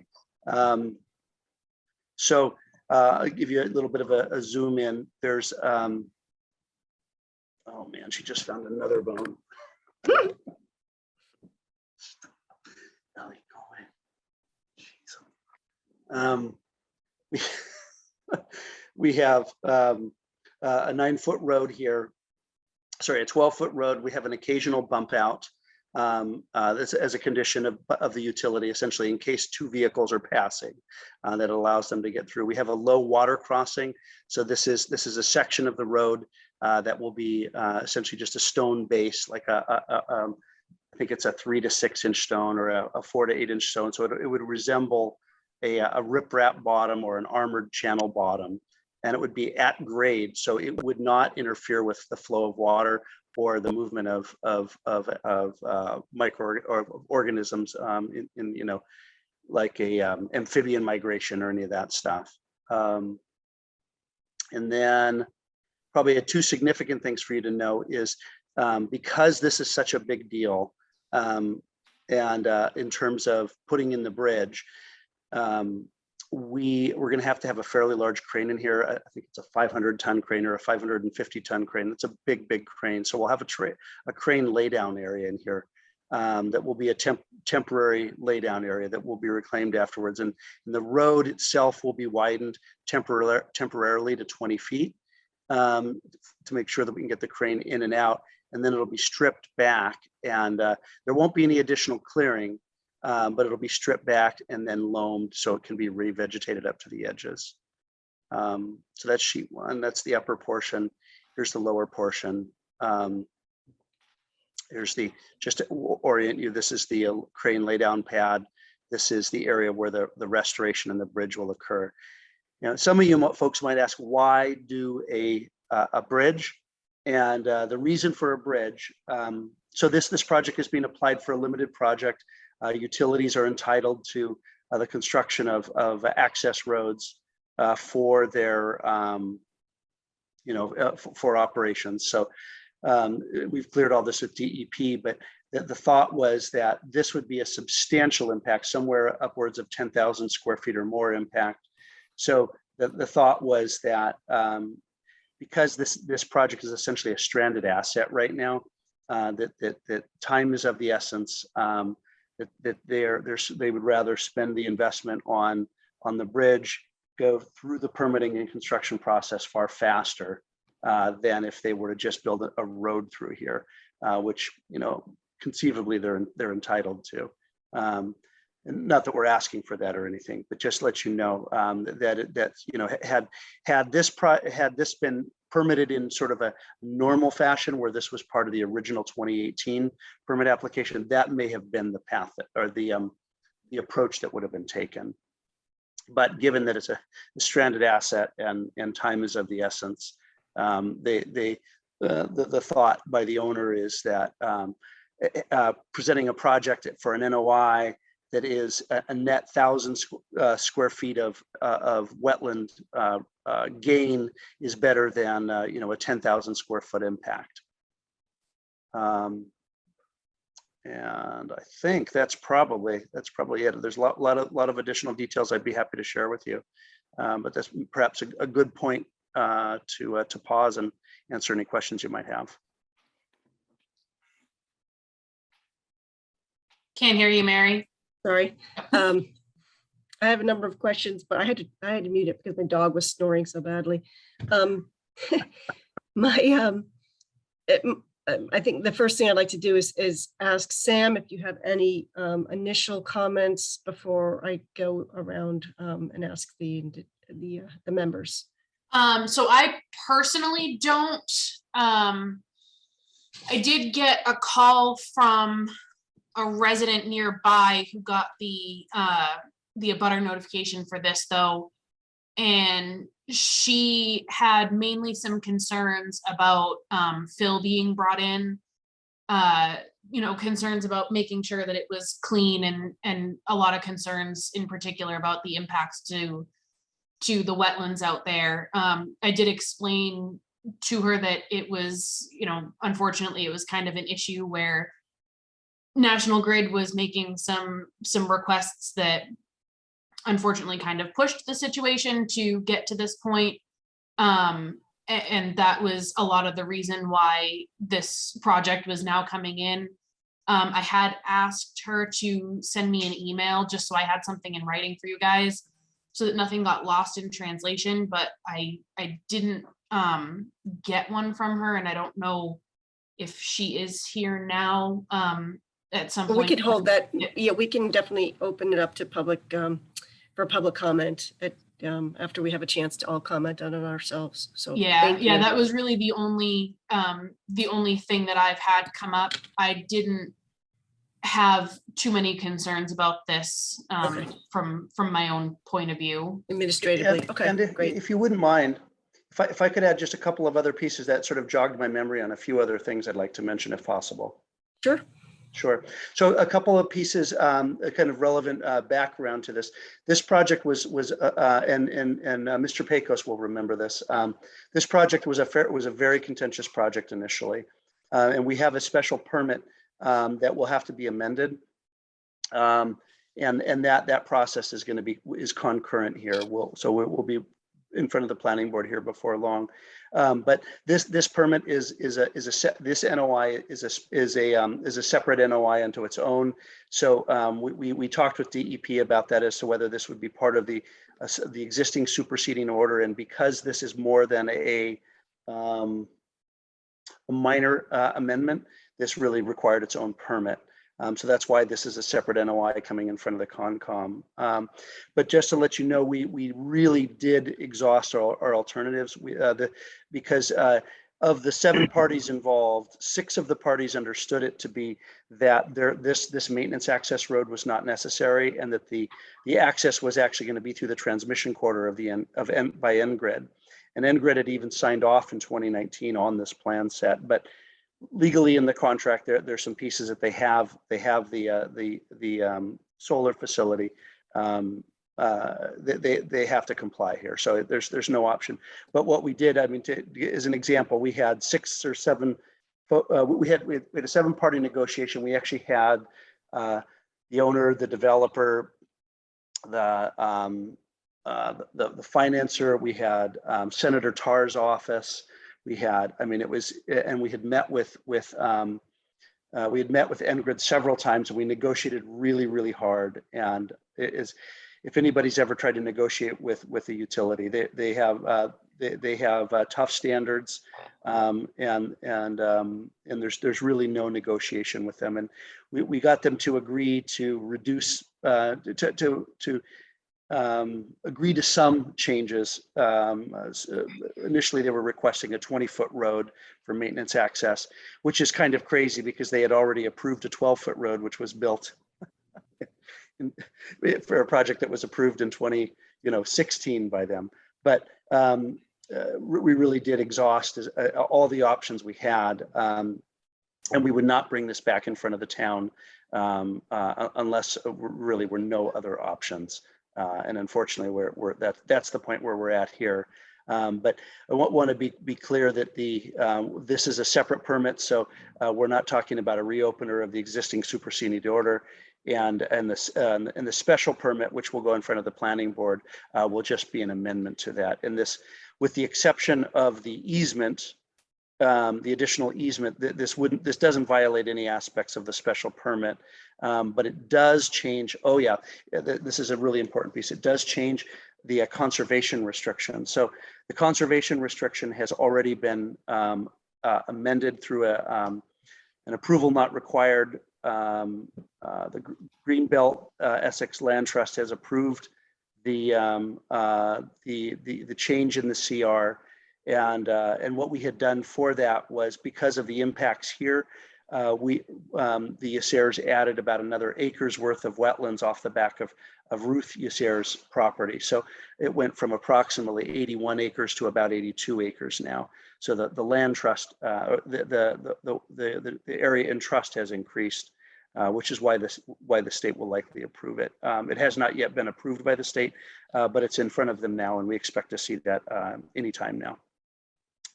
So I'll give you a little bit of a zoom in. There's oh man, she just found another bone. Ellie, go away. We have a 9-foot road here. Sorry, a 12-foot road. We have an occasional bump out as a condition of the utility, essentially in case 2 vehicles are passing, that allows them to get through. We have a low water crossing. So this is a section of the road that will be essentially just a stone base, like I think it's a 3 to 6 inch stone or a 4 to 8 inch stone. So it would resemble a riprap bottom or an armored channel bottom, and it would be at grade, so it would not interfere with the flow of water or the movement of microorganisms in like a amphibian migration or any of that stuff. And then probably 2 significant things for you to know is because this is such a big deal, and in terms of putting in the bridge, we're going to have a fairly large crane in here. I think it's a 500-ton crane or a 550-ton crane. It's a big crane. So we'll have a crane laydown area in here that will be a temporary laydown area that will be reclaimed afterwards. And the road itself will be widened temporarily to 20 feet to make sure that we can get the crane in and out. And then it'll be stripped back, and there won't be any additional clearing. But it'll be stripped back and then loamed so it can be revegetated up to the edges. So that's sheet 1. That's the upper portion. Here's the lower portion. Here's just to orient you, this is the crane laydown pad. This is the area where the restoration and the bridge will occur. Some of you folks might ask, why do a bridge? And the reason for a bridge, so this project is being applied for a limited project. Utilities are entitled to the construction of access roads for their, for operations. So we've cleared all this with DEP, but the thought was that this would be a substantial impact, somewhere upwards of 10,000 square feet or more impact So the thought was that because this project is essentially a stranded asset right now, that time is of the essence. That they would rather spend the investment on the bridge, go through the permitting and construction process far faster than if they were to just build a road through here, which, you know, conceivably they're entitled to. And not that we're asking for that or anything, but just let you know that you know, had this been permitted in sort of a normal fashion, where this was part of the original 2018 permit application, that may have been the path or the approach that would have been taken. But given that it's a stranded asset and time is of the essence, the thought by the owner is that presenting a project for an NOI that is a net 1,000 square feet of wetland gain is better than you know, a 10,000 square foot impact. And I think that's probably it. There's a lot of additional details I'd be happy to share with you, but that's perhaps a good point to pause and answer any questions you might have. Can't hear you, Mary. Sorry. I have a number of questions, but I had to mute it because my dog was snoring so badly. I think the first thing I'd like to do is ask Sam if you have any initial comments before I go around and ask the members. So I personally don't. I did get a call from a resident nearby who got the abutter notification for this, though, and she had mainly some concerns about fill being brought in, you know, concerns about making sure that it was clean, and a lot of concerns in particular about the impacts to the wetlands out there. I did explain to her that it was, you know, unfortunately it was kind of an issue where National Grid was making some requests that unfortunately kind of pushed the situation to get to this point. And that was a lot of the reason why this project was now coming in. I had asked her to send me an email just so I had something in writing for you guys, so that nothing got lost in translation, but I didn't get one from her, and I don't know if she is here now. At some point we could hold that. Yeah, we can definitely open it up to public for public comment after we have a chance to all comment on it ourselves. So yeah, that was really the only thing that I've had come up. I didn't have too many concerns about this okay. from my own point of view. Administratively, okay, and great. If you wouldn't mind, if I could add just a couple of other pieces that sort of jogged my memory on a few other things I'd like to mention, if possible. Sure. Sure. So a couple of pieces, a kind of relevant background to this. This project was and Mr. Pecos will remember this. This project was a very contentious project initially, and we have a special permit that will have to be amended, and that process is going to be concurrent here. We'll be in front of the planning board here before long. But this permit this NOI is a separate NOI unto its own. So we talked with DEP about that as to whether this would be part of the existing superseding order, and because this is more than a minor amendment, this really required its own permit. So that's why this is a separate NOI coming in front of the Concom. But just to let you know, we really did exhaust our alternatives. Because of the 7 parties involved, 6 of the parties understood it to be that this maintenance access road was not necessary, and that the access was actually going to be through the transmission quarter by NGrid. And NGrid had even signed off in 2019 on this plan set, but legally in the contract, there's some pieces that they have the solar facility. They have to comply here, so there's no option. But what we did, I mean, as an example, we had 6 or 7. We had a 7-party negotiation. We actually had the owner, the developer, the the financer, we had Senator Tarr's office. We had, I mean, it was, and we had met with NGRID several times, and we negotiated really, really hard. And it is, if anybody's ever tried to negotiate with a utility, they have tough standards, and there's really no negotiation with them. And we got them to agree to reduce agree to some changes. Initially, they were requesting a 20-foot road for maintenance access, which is kind of crazy because they had already approved a 12-foot road, which was built for a project that was approved in 2016 by them. But we really did exhaust all the options we had, and we would not bring this back in front of the town unless really were no other options. And unfortunately, that's the point where we're at here. But I want to be clear that this is a separate permit, so we're not talking about a reopener of the existing superseding order, and the special permit, which will go in front of the planning board, will just be an amendment to that. And this, with the exception of the easement, the additional easement, this doesn't violate any aspects of the special permit, but it does change. Oh yeah, this is a really important piece. It does change the conservation restriction. So the conservation restriction has already been amended through an approval not required. The Greenbelt Essex Land Trust has approved the change in the CR. And what we had done for that was, because of the impacts here, the Yasser's added about another acre's worth of wetlands off the back of Ruth Yasser's property. So it went from approximately 81 acres to about 82 acres now. So the land trust, the area in trust has increased, which is why the state will likely approve it. It has not yet been approved by the state, but it's in front of them now, and we expect to see that anytime now.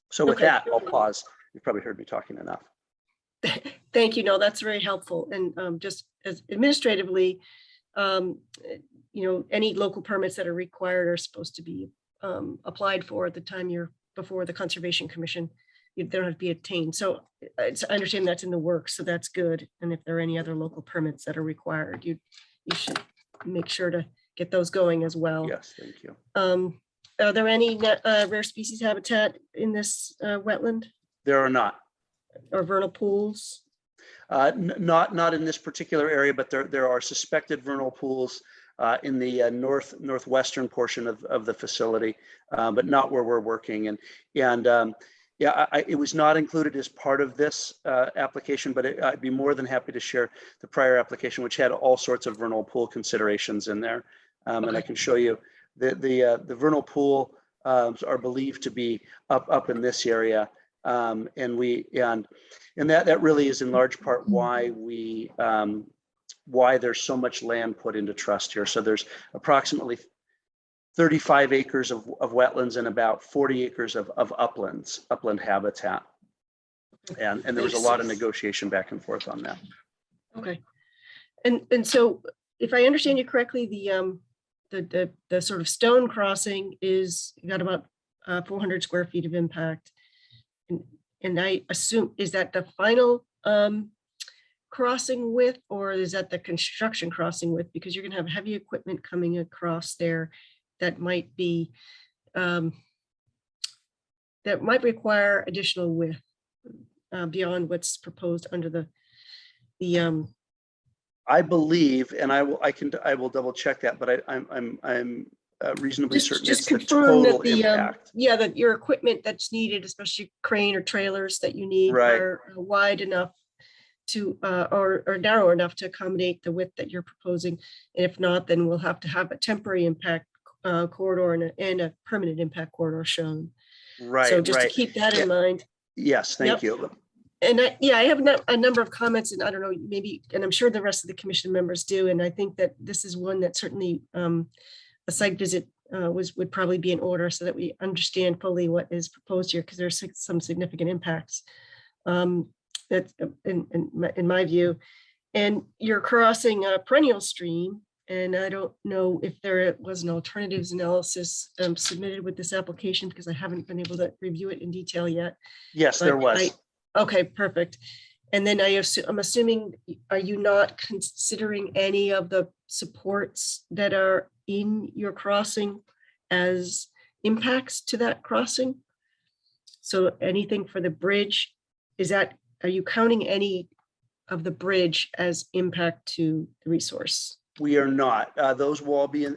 So with that, I'll pause. You've probably heard me talking enough. Thank you. No, that's very helpful. And just as administratively, any local permits that are required are supposed to be applied for at the time you're before the Conservation Commission. They don't have to be obtained. So I understand that's in the works, so that's good. And if there are any other local permits that are required, you should make sure to get those going as well. Yes, thank you. Are there any rare species habitat in this wetland? There are not. Or vernal pools? Not in this particular area, but there are suspected vernal pools in the northwestern portion of the facility, but not where we're working. And yeah, it was not included as part of this application, but I'd be more than happy to share the prior application, which had all sorts of vernal pool considerations in there. And I can show you the vernal pool are believed to be up in this area. And that really is in large part why why there's so much land put into trust here. So there's approximately 35 acres of wetlands and about 40 acres of upland habitat. And there was a lot of negotiation back and forth on that. Okay. And so if I understand you correctly, the sort of stone crossing is got about 400 square feet of impact. And I assume, is that the final crossing width, or is that the construction crossing width? Because you're going to have heavy equipment coming across there that might be that might require additional width beyond what's proposed under the I believe, and I will double check that, but I'm reasonably certain just it's the confirm total that the impact. that your equipment that's needed, especially crane or trailers that you need, Right. are wide enough to or narrow enough to accommodate the width that you're proposing. And if not, then we'll have to have a temporary impact corridor and a permanent impact corridor shown. Right. So just right. to keep that in mind. Yes, thank Yep. you. And I have a number of comments, and I don't know, maybe, and I'm sure the rest of the commission members do. And I think that this is one that certainly a site visit would probably be in order, so that we understand fully what is proposed here, because there's some significant impacts that in my view. And you're crossing a perennial stream, and I don't know if there was an alternatives analysis submitted with this application because I haven't been able to review it in detail yet. Yes, there But was. Okay, perfect. And then I'm assuming, are you not considering any of the supports that are in your crossing as impacts to that crossing? So anything for the bridge, are you counting any of the bridge as impact to the resource? We are not. Those will all be in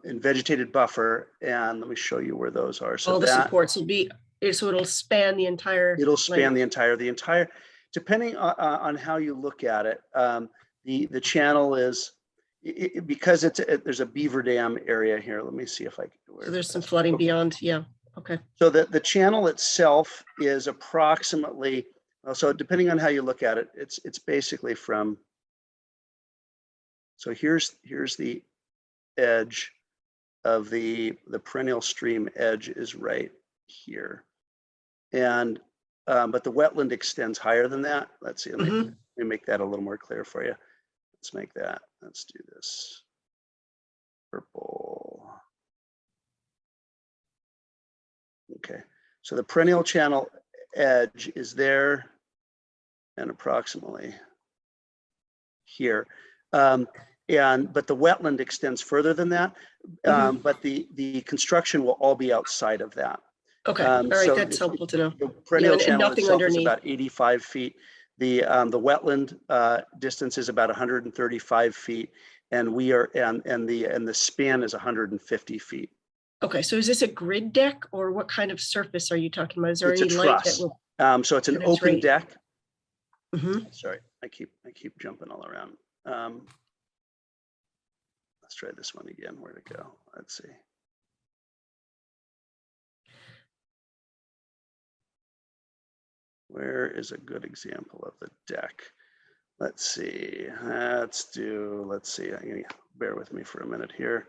vegetated buffer, and let me show you where those are. So All the that supports will be, so it'll span the entire. it'll span length. the entire, depending on how you look at it. The channel is because there's a beaver dam area here. Let me see if I can. So there's some flooding beyond, yeah, okay. So the channel itself is approximately, so depending on how you look at it, it's basically from. So here's the edge of the perennial stream edge is right here. And, but the wetland extends higher than that. Let's see, let me make that a little more clear for you. Let's make that, let's do this. Purple. Okay, so the perennial channel edge is there and approximately here. But the wetland extends further than that, but the construction will all be outside of that. Okay, all right, that's helpful to know. The perennial and channel nothing itself is underneath. about 85 feet. The wetland distance is about 135 feet, and the span is 150 feet. Okay, so is this a grid deck or what kind of surface are you talking about? Is there It's a any light that truss. will? So it's an And it's open right- deck. Mhm. Sorry, I keep jumping all around. Let's try this one again. Where'd it go? Let's see. Where is a good example of the deck? Let's see. Let's see. Bear with me for a minute here.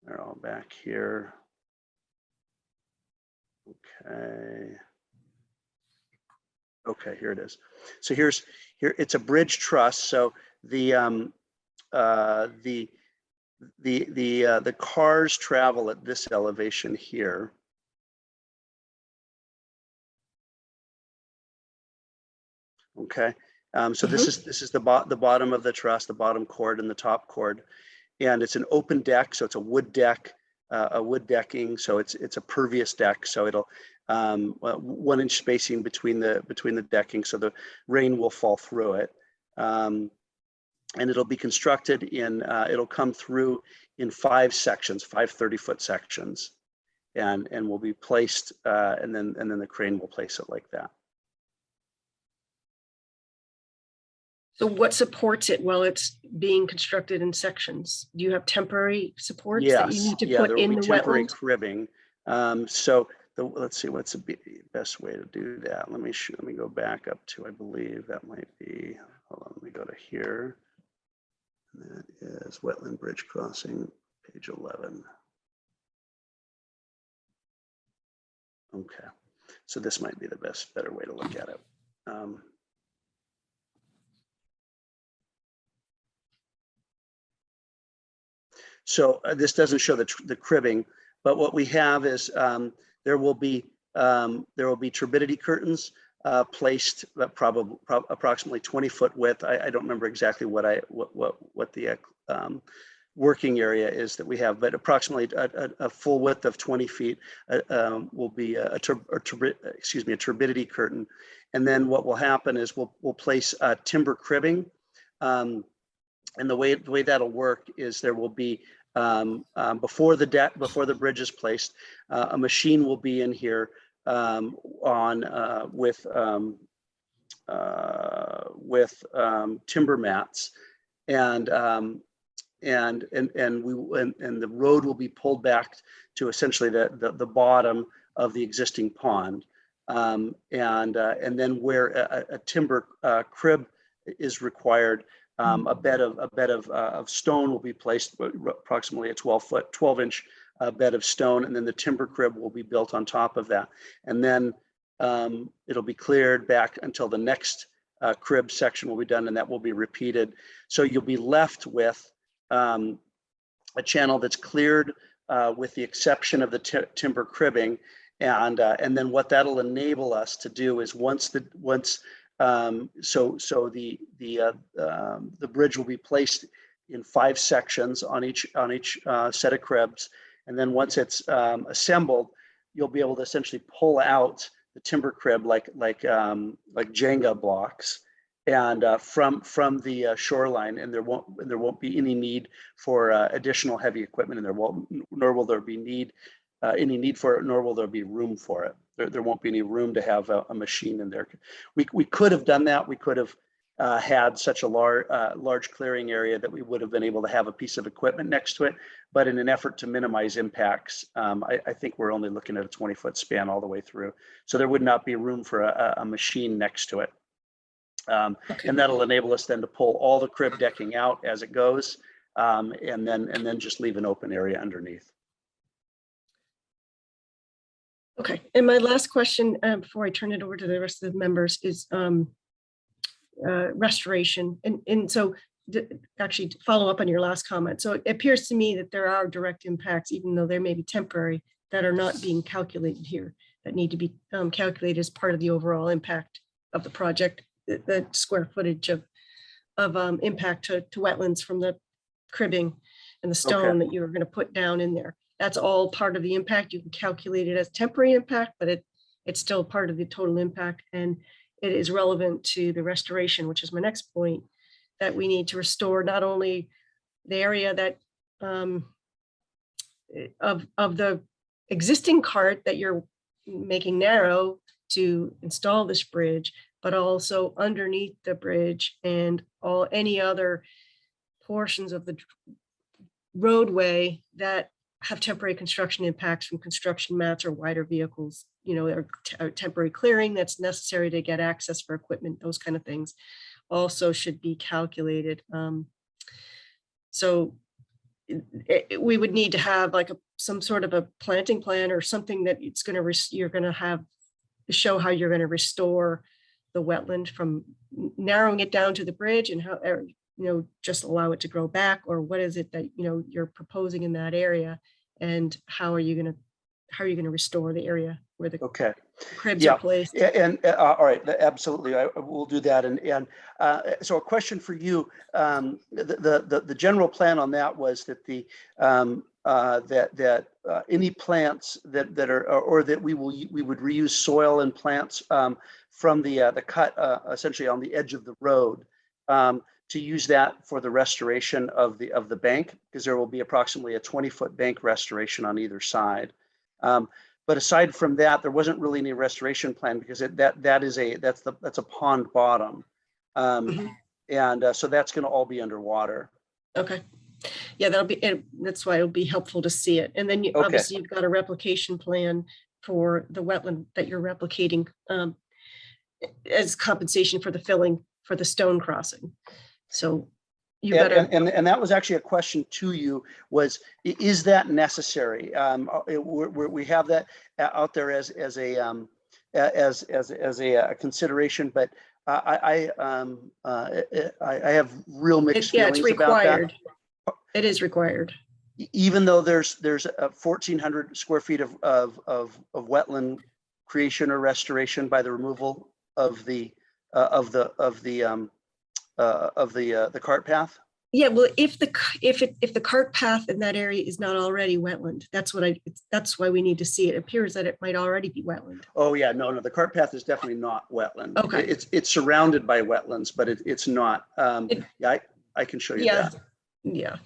They're all back here. Okay. Okay, here it is. So here it's a bridge truss. So the cars travel at this elevation here. Okay, so this is the bottom of the truss, the bottom cord and the top cord, and it's an open deck, so it's a wood deck, wood decking, so it's a pervious deck, so it'll 1 inch spacing between the decking, so the rain will fall through it, and it'll be constructed in it'll come through in 5 sections, 5 30-foot sections, and will be placed, and then the crane will place it like that. So what supports it while it's being constructed in sections? Do you have temporary supports that you need to put there will in be the temporary wetland? cribbing. Let's see, what's the best way to do that? Let me go back up to, I believe that might be, hold on, let me go to here. And that is wetland bridge crossing, page 11. Okay, so this might be the better way to look at it. So this doesn't show the cribbing, but what we have is there will be turbidity curtains placed probably approximately 20-foot width. I don't remember exactly what the working area is that we have, but approximately a full width of 20 feet will be a turbidity curtain. And then what will happen is we'll place timber cribbing. And the way that'll work is there will be before the bridge is placed, a machine will be in here with timber mats, and the road will be pulled back to essentially the bottom of the existing pond, and then where a timber crib is required. A bed of stone will be placed, approximately a 12-inch bed of stone, and then the timber crib will be built on top of that. And then it'll be cleared back until the next crib section will be done, and that will be repeated. So you'll be left with a channel that's cleared with the exception of the timber cribbing. And then what that'll enable us to do is the bridge will be placed in 5 sections on each set of cribs. And then once it's assembled, you'll be able to essentially pull out the timber crib like Jenga blocks, and from the shoreline, and there won't be any need for additional heavy equipment, and nor will there be any need for it, nor will there be room for it. There won't be any room to have a machine in there. We could have done that. We could have had such a large clearing area that we would have been able to have a piece of equipment next to it. But in an effort to minimize impacts, I think we're only looking at a 20-foot span all the way through. So there would not be room for a machine next to it. Okay. And that'll enable us then to pull all the crib decking out as it goes, and then just leave an open area underneath. Okay, and my last question before I turn it over to the rest of the members is restoration. And so actually to follow up on your last comment. So it appears to me that there are direct impacts, even though they may be temporary, that are not being calculated here, that need to be calculated as part of the overall impact of the project, the square footage of impact to wetlands from the cribbing and the stone that you're going to put down in there. That's all part of the impact. You can calculate it as temporary impact, but it's still part of the total impact. And it is relevant to the restoration, which is my next point, that we need to restore not only the area that of the existing cart that you're making narrow to install this bridge, but also underneath the bridge and any other portions of the roadway that have temporary construction impacts from construction mats or wider vehicles, or temporary clearing that's necessary to get access for equipment, those kind of things also should be calculated. So we would need to have like some sort of a planting plan or something that you're going to have to show how you're going to restore the wetland from narrowing it down to the bridge, and how, just allow it to grow back, or what is it that, you're proposing in that area, and how are you going to restore the area where the cribs are placed? And all right, absolutely, I will do that. And so a question for you, the general plan on that was that that any plants that are, or that we would reuse soil and plants from the cut essentially on the edge of the road, to use that for the restoration of the bank, because there will be approximately a 20-foot bank restoration on either side. But aside from that, there wasn't really any restoration plan, because that's a pond bottom, and so that's going to all be underwater. Okay, yeah, that's why it'll be helpful to see it. And then obviously you've got a replication plan for the wetland that you're replicating as compensation for the filling for the stone crossing. So you better. And that was actually a question to you, was, is that necessary? We have that out there as a consideration, but I have real mixed feelings it's required. about that. It is required. Even though there's 1,400 square feet of wetland creation or restoration by the removal of the cart path. Yeah, well, if the cart path in that area is not already wetland, that's why we need to see it. It appears that it might already be wetland. Oh yeah, no, the cart path is definitely not wetland. Okay, it's surrounded by wetlands, but it's not. Yeah, I can show you that. Yeah.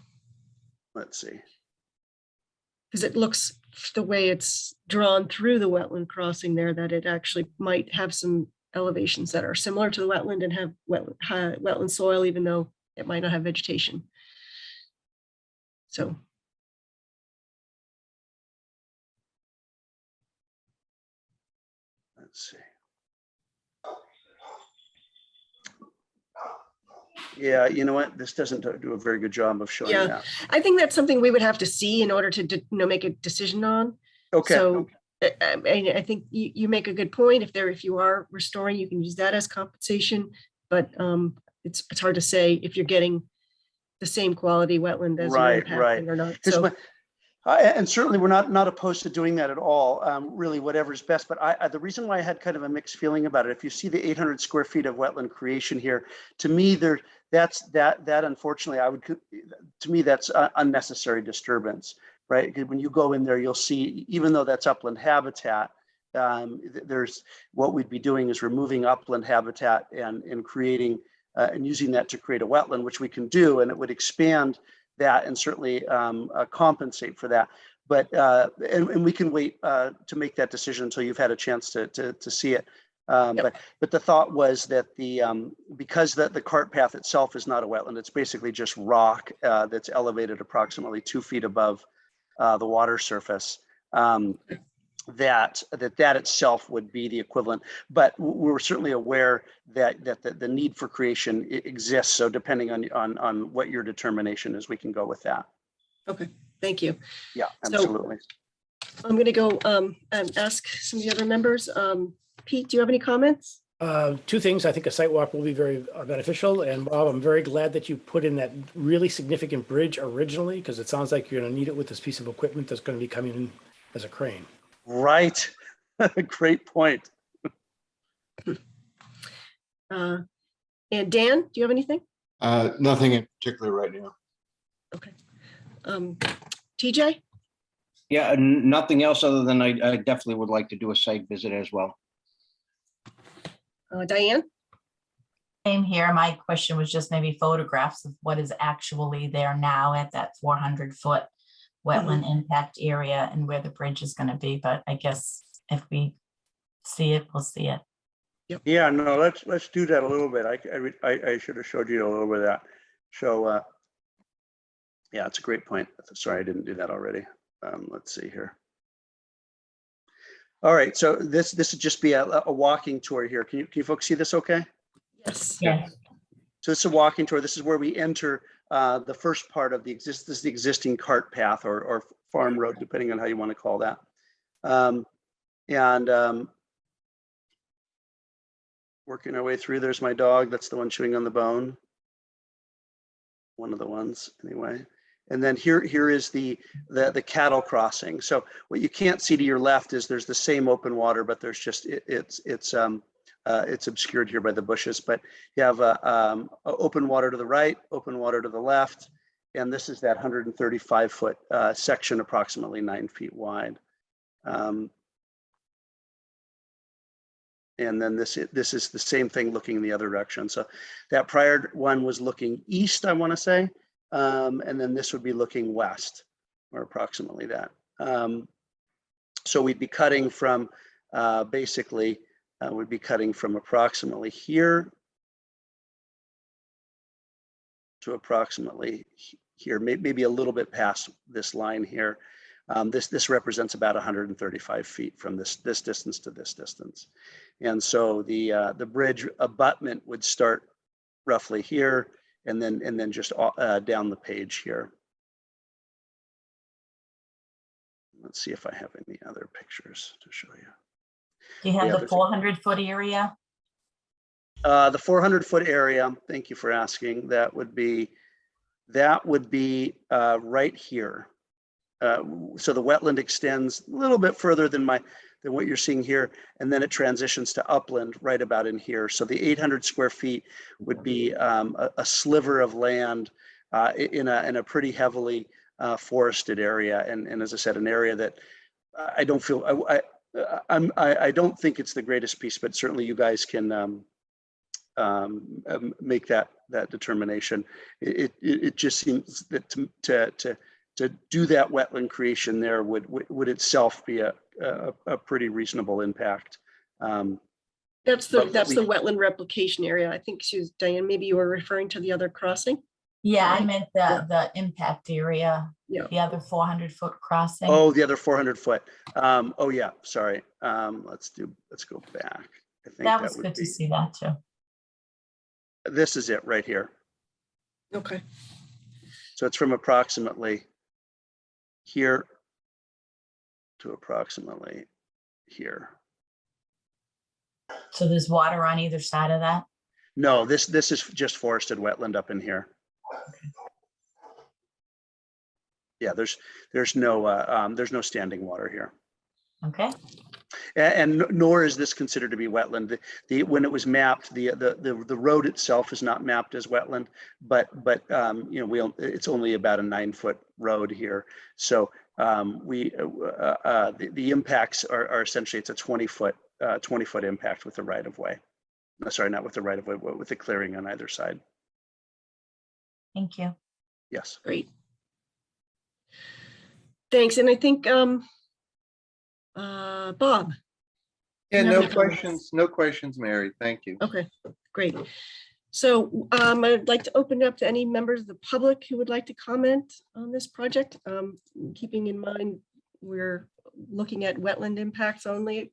Let's see. Because it looks, the way it's drawn through the wetland crossing there, that it actually might have some elevations that are similar to the wetland and have wetland soil, even though it might not have vegetation. So. Let's see. Yeah, you know what? This doesn't do a very good job of showing that. I think that's something we would have to see in order to make a decision on. Okay. So I think you make a good point. If you are restoring, you can use that as compensation. but it's hard to say if you're getting the same quality wetland as you're Right, impacting or not. Here's So, and certainly we're not opposed to doing that at all, really whatever's best. But the reason why I had kind of a mixed feeling about it, if you see the 800 square feet of wetland creation here, to me, that unfortunately, to me, that's unnecessary disturbance, right? Because when you go in there, you'll see, even though that's upland habitat, there's what we'd be doing is removing upland habitat and creating and using that to create a wetland, which we can do, and it would expand that and certainly compensate for that. But and we can wait to make that decision until you've had a chance to see it. But the thought was that because the cart path itself is not a wetland, it's basically just rock that's elevated approximately 2 feet above the water surface. That itself would be the equivalent, but we're certainly aware that the need for creation exists. So depending on what your determination is, we can go with that. okay, thank you. Yeah, absolutely. So I'm going to go and ask some of the other members. Pete, do you have any comments? Two things. I think a site walk will be very beneficial. And Bob, I'm very glad that you put in that really significant bridge originally, because it sounds like you're going to need it with this piece of equipment that's going to be coming in as a crane. Right. Great point. And Dan, do you have anything? Nothing in particular right now. Okay. TJ? Yeah, nothing else other than I definitely would like to do a site visit as well. Diane? Same here. My question was just maybe photographs of what is actually there now at that 400-foot wetland impact area and where the bridge is going to be. But I guess if we see it, we'll see it. Yep. Yeah, no, let's do that a little bit. I should have showed you a little bit of that. So yeah, it's a great point. Sorry, I didn't do that already. Let's see here. All right, so this would just be a walking tour here. Can you folks see this okay? Yes. Yes. So this is a walking tour. This is where we enter the first part of this is the existing cart path or farm road, depending on how you want to call that. Working our way through, there's my dog. That's the one chewing on the bone. One of the ones anyway. And then here is the cattle crossing. So what you can't see to your left is there's the same open water, but there's just it's obscured here by the bushes. But you have open water to the right, open water to the left, and this is that 135-foot section, approximately 9 feet wide. And then this is the same thing looking in the other direction. So that prior one was looking east, I want to say. And then this would be looking west, or approximately that. So we'd be cutting from basically, we'd be cutting from approximately here to approximately here, maybe a little bit past this line here. This represents about 135 feet from this distance to this distance. And so the bridge abutment would start roughly here, and then just down the page here. Let's see if I have any other pictures to show you. Do you have the 400-foot area? The 400-foot area, thank you for asking. That would be right here. So the wetland extends a little bit further than what you're seeing here, and then it transitions to upland right about in here. So the 800 square feet would be a sliver of land in a pretty heavily forested area, and as I said, an area that I don't feel I don't think it's the greatest piece, but certainly you guys can make that determination. It just seems that to do that wetland creation there would itself be a pretty reasonable impact. That's the wetland replication area. I think Diane, maybe you were referring to the other crossing. Yeah, I meant the impact area. Yeah. The other 400-foot crossing. Oh, the other 400-foot. Oh yeah, sorry. Let's go back. I think that was good to see that too. This is it right here. Okay. So it's from approximately here to approximately here. So there's water on either side of that? No, this is just forested wetland up in here. Yeah, there's no standing water here. Okay, And nor is this considered to be wetland. When it was mapped, the road itself is not mapped as wetland, but you know, it's only about a 9-foot road here. So the impacts are essentially, it's a 20-foot impact with the right of way. Sorry, not with the right of way, but with the clearing on either side. thank you. Yes. Great. Thanks. And I think Bob. Yeah, You no have any comments? no questions, Mary. Thank you. Okay, great. So I'd like to open it up to any members of the public who would like to comment on this project. Keeping in mind, we're looking at wetland impacts only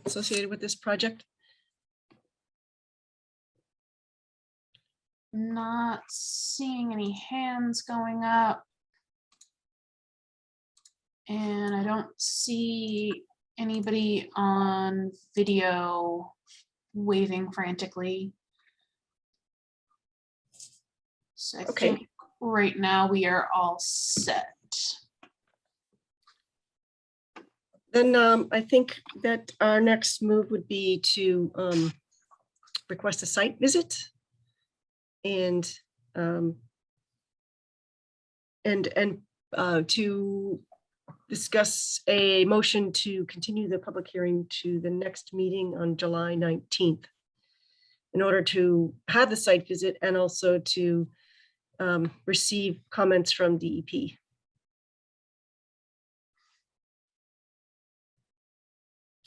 associated with this project. Not seeing any hands going up. And I don't see anybody on video waving frantically. So I Okay. think right now we are all set. Then I think that our next move would be to request a site visit and to discuss a motion to continue the public hearing to the next meeting on July 19th in order to have the site visit and also to receive comments from DEP.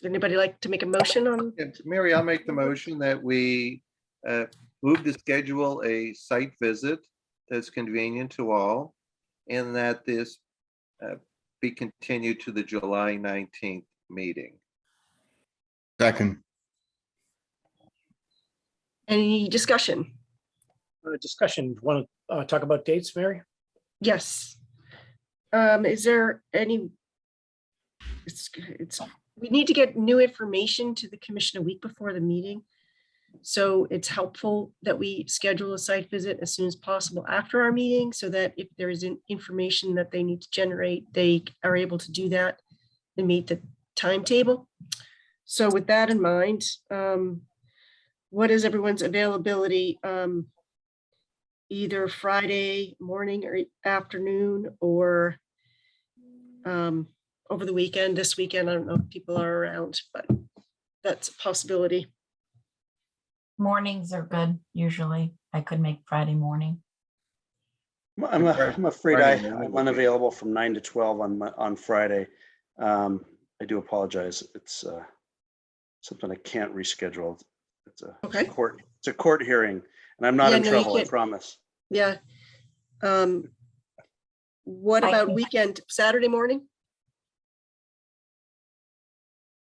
Would anybody like to make a motion on? Yeah, Mary, I'll make the motion that we move to schedule a site visit that's convenient to all, and that this be continued to the July 19th meeting. Second. Any discussion? Discussion, want to talk about dates, Mary? Yes. Is there any? We need to get new information to the commission a week before the meeting. So it's helpful that we schedule a site visit as soon as possible after our meeting so that if there is information that they need to generate, they are able to do that and meet the timetable. So with that in mind, what is everyone's availability? Either Friday morning or afternoon or over the weekend, this weekend. I don't know if people are around, but that's a possibility. Mornings are good, usually. I could make Friday morning. I'm afraid I'm unavailable from 9 to 12 on Friday. I do apologize. It's something I can't reschedule. It's a court hearing, and I'm not in trouble, I promise. Yeah. What about weekend, Saturday morning?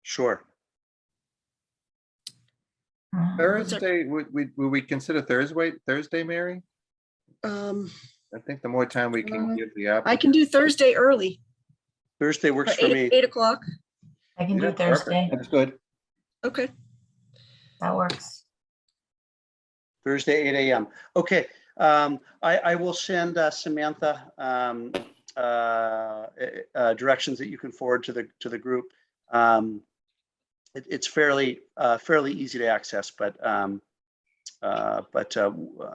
Sure. Thursday, would we consider Thursday, Mary? I I think the more time we can give the applicant. can do Thursday early. Thursday works for me. 8 o'clock. I can do Yeah, Thursday. That's good. Okay. That works. Thursday, 8 a.m. Okay. I will send Samantha directions that you can forward to the group. It's fairly easy to access, but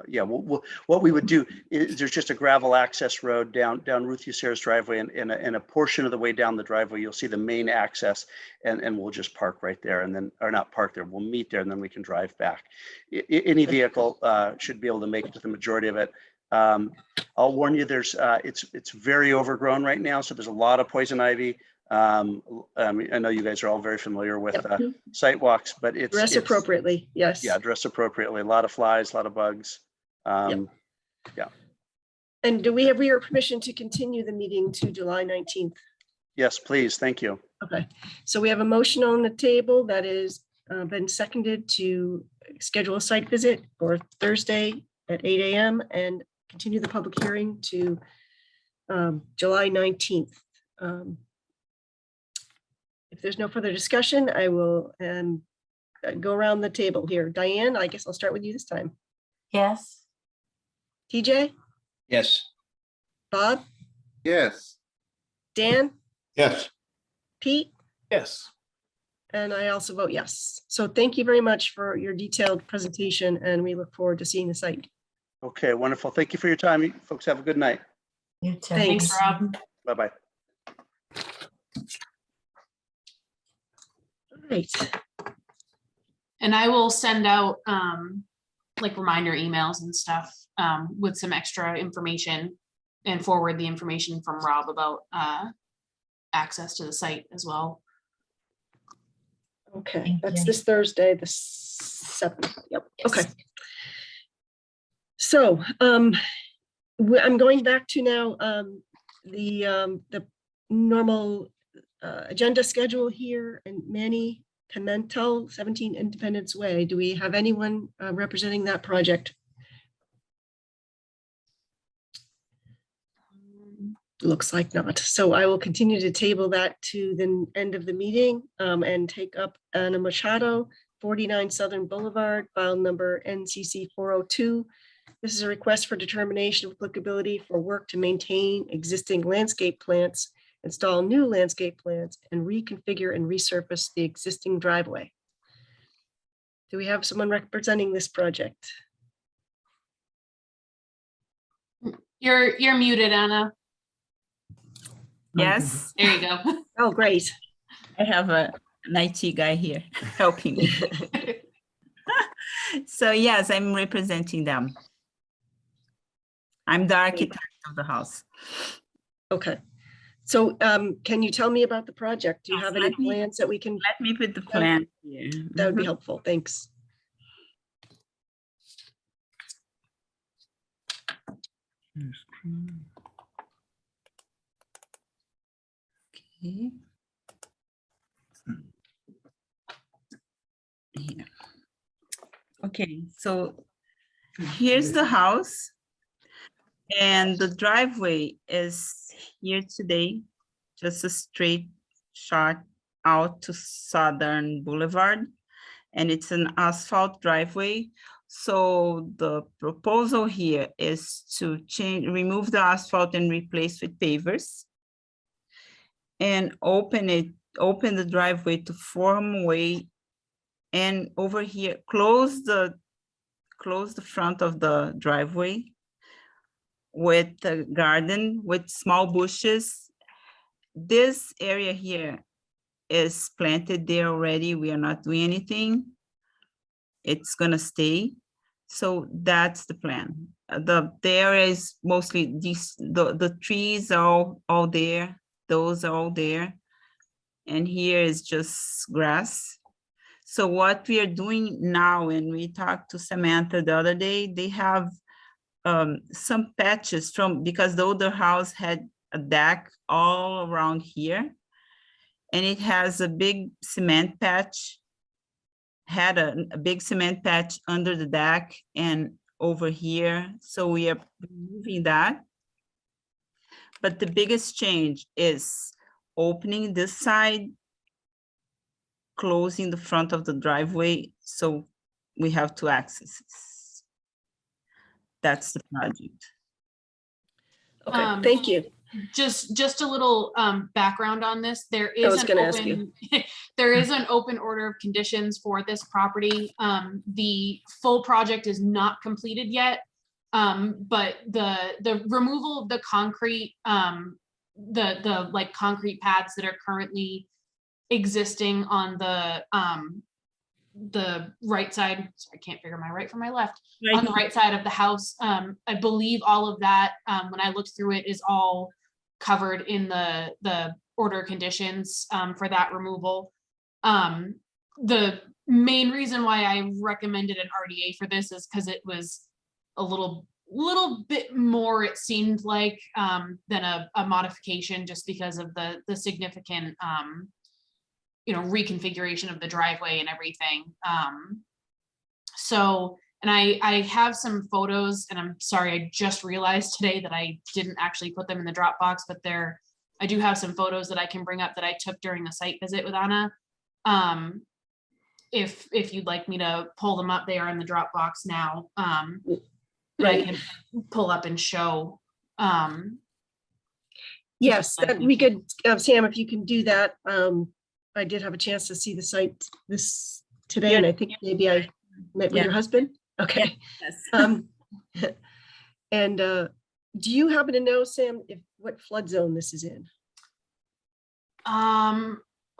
yeah, what we would do is there's just a gravel access road down Ruth Useras driveway, and a portion of the way down the driveway you'll see the main access, and we'll just park right there, and then, or not park there, we'll meet there, and then we can drive back. Any vehicle should be able to make it to the majority of it. I'll warn you, there's it's very overgrown right now, so there's a lot of poison ivy. I know you guys are all very familiar with site walks, but Dress appropriately. Yes. Yeah, dress appropriately. A lot of flies, a lot of bugs. Yeah. And do we have your permission to continue the meeting to July 19th? Yes, please. Thank you. Okay. So we have a motion on the table that is been seconded to schedule a site visit for Thursday at 8 a.m. and continue the public hearing to July 19th. If there's no further discussion, I will go around the table here. Diane, I guess I'll start with you this time. Yes. TJ, Yes. Bob, Yes. Dan, Yes. Pete, Yes. and I also vote yes. So thank you very much for your detailed presentation, and we look forward to seeing the site. Okay, wonderful. Thank you for your time. You folks have a good night. You too. Thanks. Rob. Bye-bye. All right. And I will send out like reminder emails and stuff with some extra information and forward the information from Rob about access to the site as well. Okay, Thank that's you. this Thursday, the 7th. Yep. Okay. So I'm going back to now the normal agenda schedule here, and Manny Pimentel, 17 Independence Way. Do we have anyone representing that project? Looks like not. So I will continue to table that to the end of the meeting and take up Ana Machado, 49 Southern Boulevard, file number NCC 402. This is a request for determination of applicability for work to maintain existing landscape plants, install new landscape plants, and reconfigure and resurface the existing driveway. Do we have someone representing this project? You're muted, Anna. Yes, There you go. Oh, great. I have an IT guy here helping me. So yes, I'm representing them. I'm the architect of the house. Okay. So can you tell me about the project? Do you Yes, have any let me- plans that we can, Let me put the plan here. that would be helpful. Thanks. Okay. Here. Okay, so here's the house. And the driveway is here today, just a straight shot out to Southern Boulevard. And it's an asphalt driveway. So the proposal here is to remove the asphalt and replace with pavers. And open the driveway to form way. And over here, close the front of the driveway with the garden with small bushes. This area here is planted there already. We are not doing anything. It's gonna stay. So that's the plan. The area is mostly the trees are all there. Those are all there. And here is just grass. So what we are doing now, and we talked to Samantha the other day, they have some patches because the older house had a deck all around here. And it has a big cement patch, had a big cement patch under the deck and over here. So we are removing that. But the biggest change is opening this side, closing the front of the driveway, so we have two accesses. That's the project. Okay, thank you. Just a little background on this. There I is was an gonna ask you. open there is an open order of conditions for this property. The full project is not completed yet. But the removal of the concrete, the like concrete pads that are currently existing on the right side, I can't figure my right from my left, on the right side of the house. I believe all of that, when I looked through it, is all covered in the order conditions for that removal. The main reason why I recommended an RDA for this is because it was a little bit more, it seemed like, than a modification, just because of the significant reconfiguration of the driveway and everything. So, and I have some photos, and I'm sorry, I just realized today that I didn't actually put them in the Dropbox, but I do have some photos that I can bring up that I took during the site visit with Anna. if you'd like me to pull them up, they are in the Dropbox now. But I Right. can pull up and show. Yes, that we could, Sam, if you can do that. I did have a chance to see the site this today, and I think maybe I met with Yeah. your husband. Okay. Yes. And do you happen to know, Sam, what flood zone this is in?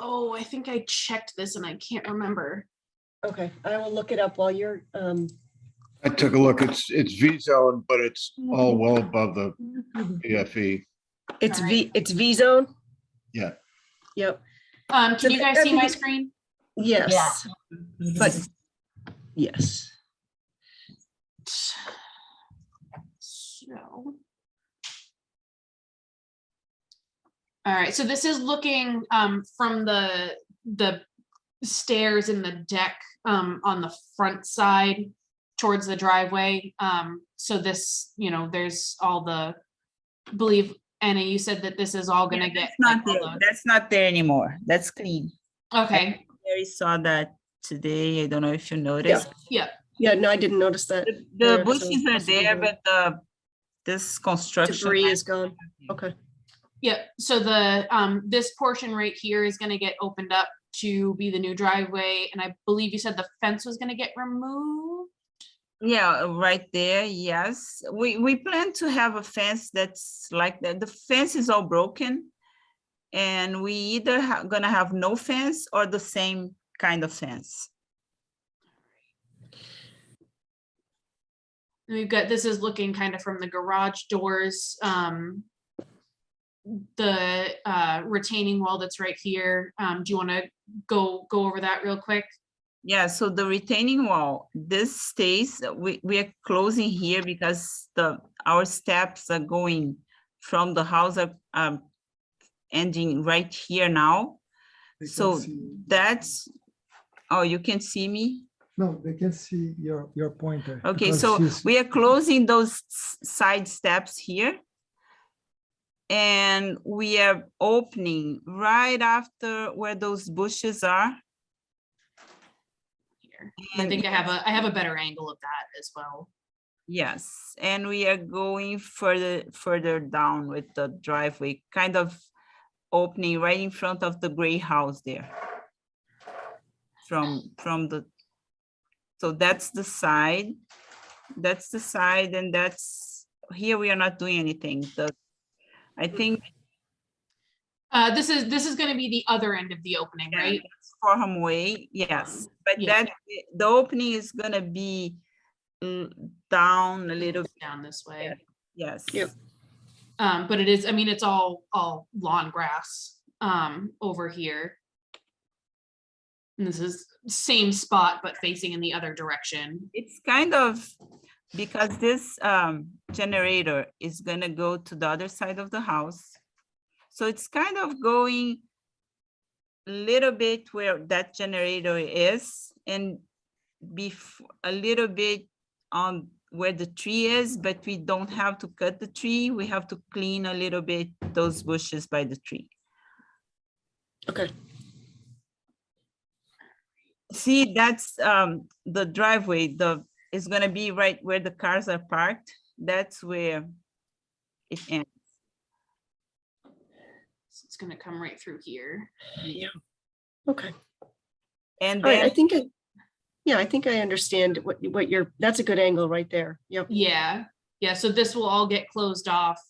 Oh, I think I checked this and I can't remember. Okay, I will look it up while you're, I took a look. It's V zone, but it's all well above the BFE. it's All right. it's V zone? Yeah. Yep, Can you guys see my screen? yes, but, yes. So. All right, so this is looking from the stairs in the deck on the front side towards the driveway. So this, there's all the, I believe, Anna, you said that this is all gonna get. That's not like, there. That's not there anymore. That's clean. Okay, Mary saw that today. I don't know if you noticed. yeah, Yeah, no, I didn't notice that. The there, so bushes are possibly there, the but this construction. Debris is gone. Okay, yeah. So the this portion right here is gonna get opened up to be the new driveway, and I believe you said the fence was gonna get removed. Yeah, right there, yes. We plan to have a fence that's like that. The fence is all broken. And we either gonna have no fence or the same kind of fence. We've got, this is looking kind of from the garage doors, the retaining wall that's right here. Do you want to go over that real quick? Yeah, so the retaining wall, this stays, we are closing here because our steps are going from the house are ending right here now. So that's, oh, you can see me? No, they can see your pointer. Okay, because so she's- we are closing those side steps here. And we are opening right after where those bushes are. Here. I think I have a better angle of that as well. Yes, and we are going further down with the driveway, kind of opening right in front of the gray house there. From the, so that's the side, and that's, here we are not doing anything. I think. This is going to be the other end of the opening, right? Farham Way, yes, but Yeah. that, the opening is gonna be down a little. Down this way. Yes. Yep. But it is, I mean, it's all lawn grass over here. And this is same spot, but facing in the other direction. It's kind of, because this generator is gonna go to the other side of the house. So it's kind of going a little bit where that generator is and a little bit on where the tree is, but we don't have to cut the tree. We have to clean a little bit those bushes by the tree. okay. See, that's the driveway, is gonna be right where the cars are parked. That's where it ends. So it's going to come right through here. Yeah. Okay. And All right, then, I think I understand what you're, that's a good angle right there. Yep. Yeah. Yeah. So this will all get closed off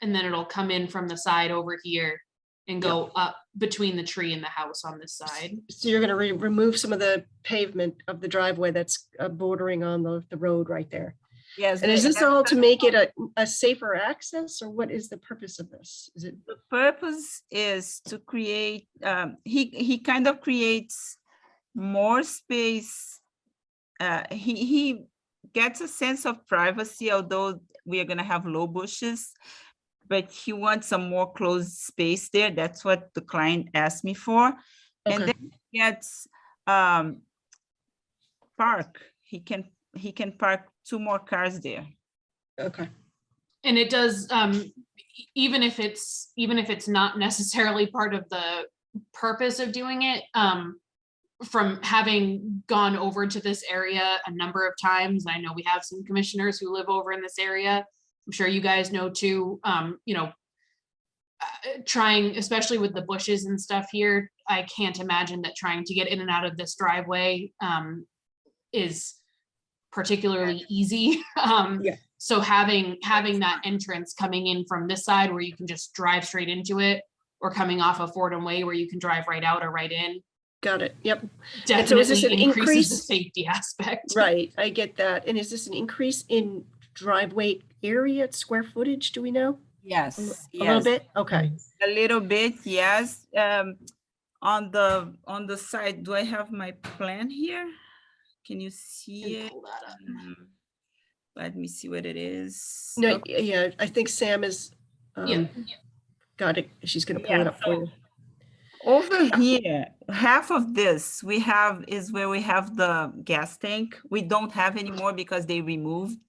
and then it'll come in from the side over here and go up between the tree and the house on this side. So you're going to remove some of the pavement of the driveway that's bordering on the road right there. yes. And is this all to make it a safer access, or what is the purpose of this? Is it? The purpose is to create, he kind of creates more space. He gets a sense of privacy, although we are gonna have low bushes, but he wants a more closed space there. That's what the client asked me for. And Okay. then he gets park. He can park 2 more cars there. Okay. And it does, even if it's not necessarily part of the purpose of doing it, from having gone over to this area a number of times, I know we have some commissioners who live over in this area. I'm sure you guys know too, you know, trying, especially with the bushes and stuff here, I can't imagine that trying to get in and out of this driveway is particularly easy. Yeah. So having that entrance coming in from this side where you can just drive straight into it, or coming off of Fordham Way where you can drive right out or right in, Got it. Yep. And so is this definitely an increases the increase? safety aspect. Right, I get that. And is this an increase in driveway area, square footage? Do we know? Yes, A little yes, bit? Okay. a little bit, yes. On the side, do I have my plan here? Can you see And it? pull that up. Let me see what it is. No, Okay. yeah, I think Sam is, Yeah. got it. She's gonna pull it Yeah, up for you. Over here, half of this we have is where we have the gas tank. We don't have anymore because they removed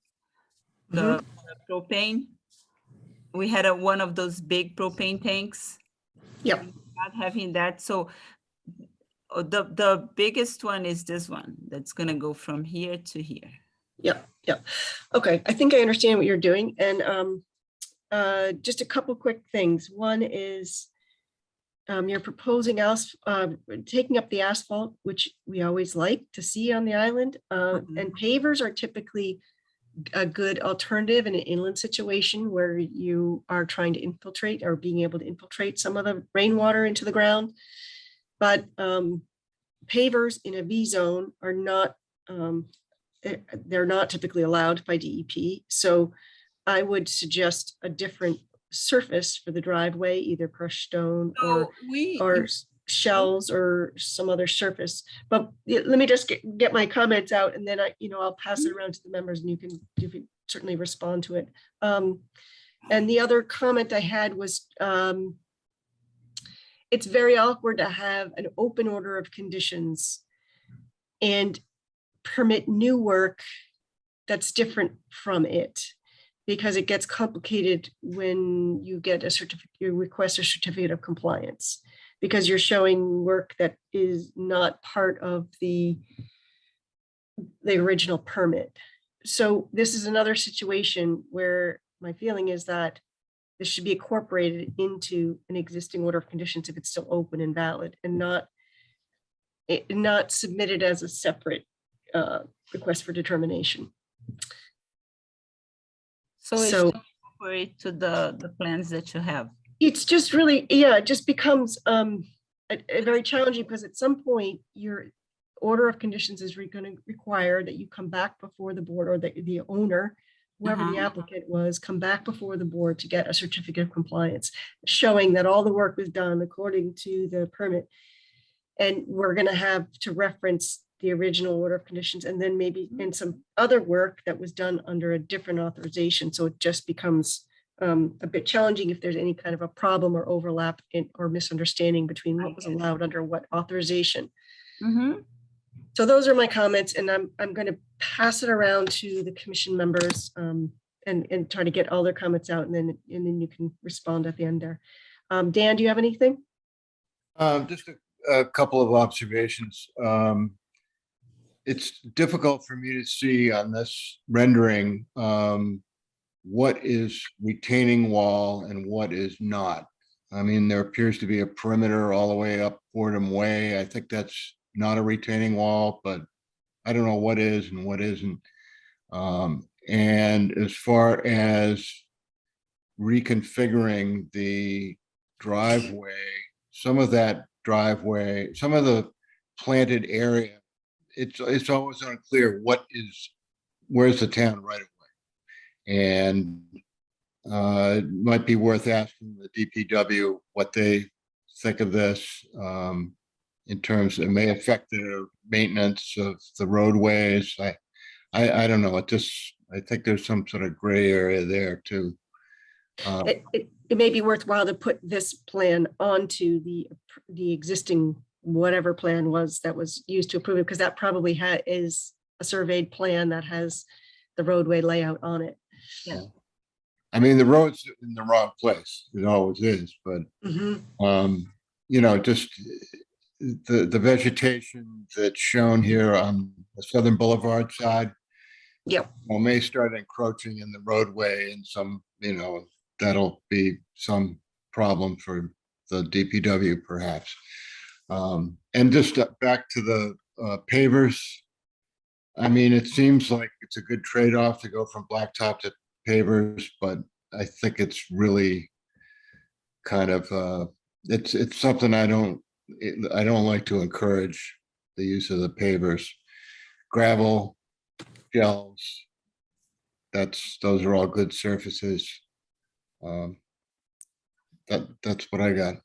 the propane. We had one of those big propane tanks. Yep. Not having that, so the biggest one is this one that's gonna go from here to here. Yep, yep. Okay, I think I understand what you're doing. And just a couple quick things. One is you're proposing taking up the asphalt, which we always like to see on the island. And pavers are typically a good alternative in an inland situation where you are trying to infiltrate or being able to infiltrate some of the rainwater into the ground. But pavers in a V zone are not, they're not typically allowed by DEP. So I would suggest a different surface for the driveway, either crushed stone or shells or some other surface. But let me just get my comments out, and then I'll pass it around to the members, and you can certainly respond to it. And the other comment I had was, it's very awkward to have an open order of conditions and permit new work that's different from it, because it gets complicated when you get a certificate, you request a certificate of compliance, because you're showing work that is not part of the original permit. So this is another situation where my feeling is that this should be incorporated into an existing order of conditions if it's still open and valid, and not submitted as a separate request for determination. So it's incorporate to the plans that you have. It's just really, yeah, it just becomes very challenging, because at some point your order of conditions is going to require that you come back before the board, or the owner, whoever the applicant was, come back before the board to get a certificate of compliance, showing that all the work was done according to the permit. And we're going to have to reference the original order of conditions, and then maybe in some other work that was done under a different authorization. So it just becomes a bit challenging if there's any kind of a problem or overlap or misunderstanding between what was allowed under what authorization. So those are my comments, and I'm going to pass it around to the commission members and try to get all their comments out, and then you can respond at the end there. Dan, do you have anything? Just a couple of observations. It's difficult for me to see on this rendering what is retaining wall and what is not. I mean, there appears to be a perimeter all the way up Fordham Way. I think that's not a retaining wall, but I don't know what is and what isn't. And as far as reconfiguring the driveway, some of that driveway, some of the planted area, it's always unclear where's the town right of way. And it might be worth asking the DPW what they think of this in terms it may affect their maintenance of the roadways. I don't know. I think there's some sort of gray area there too. It may be worthwhile to put this plan onto the existing whatever plan was that was used to approve it, because that probably is a surveyed plan that has the roadway layout on it. Yeah. I mean, the road's in the wrong place. It always is, but just the vegetation that's shown here on the Southern Boulevard side, Yep. may start encroaching in the roadway and some, that'll be some problem for the DPW perhaps. And just back to the pavers. I mean, it seems like it's a good trade-off to go from blacktop to pavers, but I think it's really kind of, it's something I don't like to encourage the use of the pavers. Gravel, shells, those are all good surfaces. That's what I got.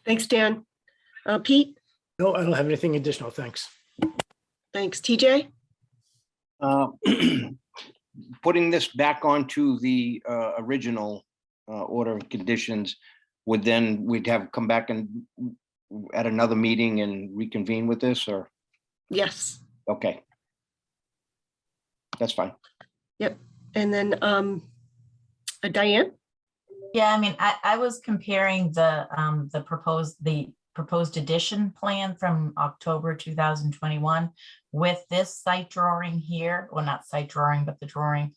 Thanks, Dan. Pete, No, I don't have anything additional. Thanks. thanks. TJ? Putting this back onto the original order of conditions we'd have come back and at another meeting and reconvene with this, or? Yes. Okay. That's fine. Yep. And then Diane? Yeah, I mean, I was comparing the proposed addition plan from October 2021 with this site drawing here, well, not site drawing, but the drawing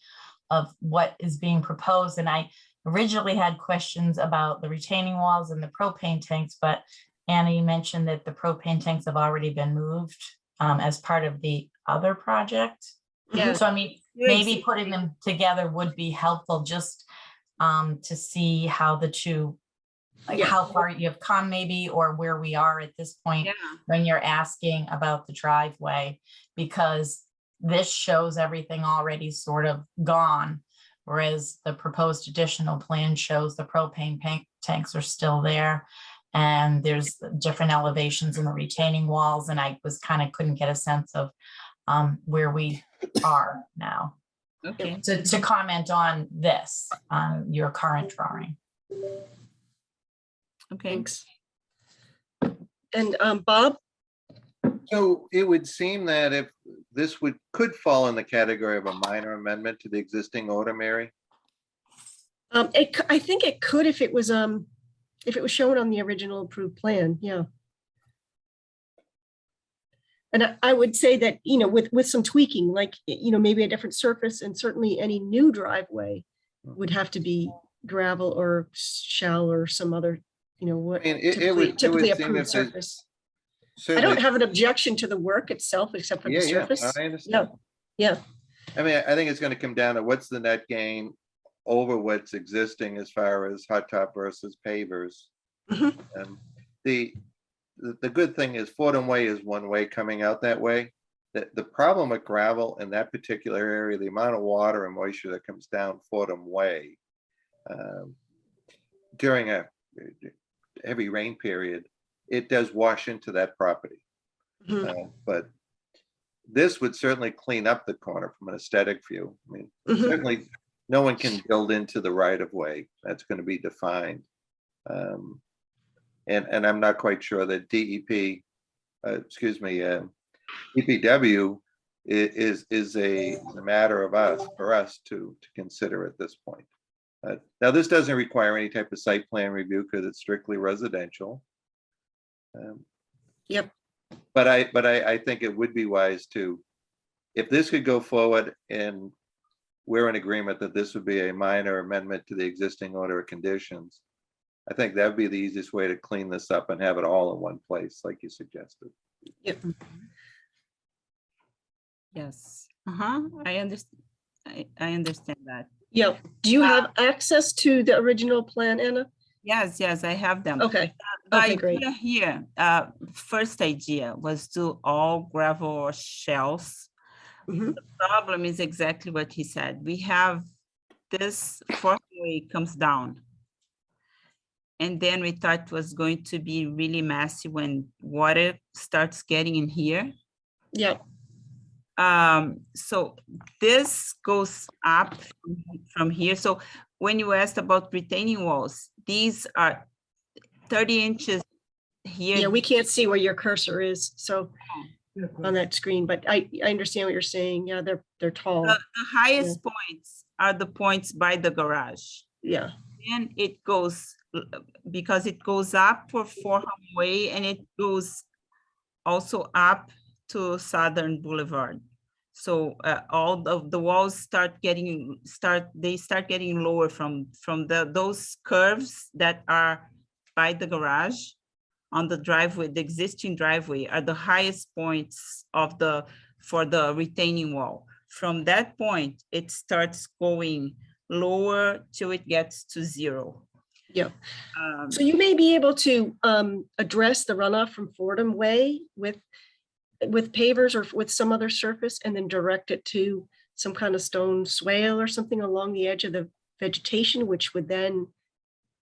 of what is being proposed. And I originally had questions about the retaining walls and the propane tanks, but Annie mentioned that the propane tanks have already been moved as part of the other project. Yeah. So I mean, maybe putting them together would be helpful, just to see how the two, like how far you have come maybe, or where we are at this point when you're asking about the driveway, because this shows everything already sort of gone, whereas the proposed additional plan shows the propane tanks are still there, and there's different elevations in the retaining walls, and I was couldn't get a sense of where we are now. Okay. To comment on this, your current drawing. Okay. Thanks. And Bob? So it would seem that if this could fall in the category of a minor amendment to the existing order, Mary? I think it could if it was shown on the original approved plan, yeah. And I would say that, with some tweaking, like, maybe a different surface, and certainly any new driveway would have to be gravel or shell or some other, what I mean, it would typically seem approved if there's surface. I certainly- don't have an objection to the work itself, except for the surface. I understand. Yeah. I mean, I think it's going to come down to what's the net gain over what's existing as far as hot top versus pavers. Mhm. The good thing is Fordham Way is one way coming out that way. The problem with gravel in that particular area, the amount of water and moisture that comes down Fordham Way during a heavy rain period, it does wash into that property. But this would certainly clean up the corner from an aesthetic view. I mean, certainly no one can build into the right of way. That's going to be defined. And I'm not quite sure that DPW is a matter for us to consider at this point. Now, this doesn't require any type of site plan review because it's strictly residential. Yep. But I think it would be wise to, if this could go forward and we're in agreement that this would be a minor amendment to the existing order of conditions, I think that would be the easiest way to clean this up and have it all in one place, like you suggested. Yep. Yes. I understand. I understand that. Yeah. Do you have access to the original plan, Anna? Yes, I have them. Okay. The Okay, great. idea here, first idea was to all gravel or shells. Mhm. The problem is exactly what he said. We have this fourth way comes down. And then we thought it was going to be really messy when water starts getting in here. Yeah. So this goes up from here. So when you asked about retaining walls, these are 30 inches here. Yeah, we can't see where your cursor is, so on that screen, but I understand what you're saying. Yeah, they're tall. The highest points are the points by the garage. Yeah. And it goes, because it goes up for Fordham Way and it goes also up to Southern Boulevard. So all of the walls start getting lower from those curves that are by the garage on the driveway. The existing driveway are the highest points for the retaining wall. From that point, it starts going lower till it gets to zero. Yeah. So you may be able to address the runoff from Fordham Way with pavers or with some other surface, and then direct it to some kind of stone swale or something along the edge of the vegetation, which would then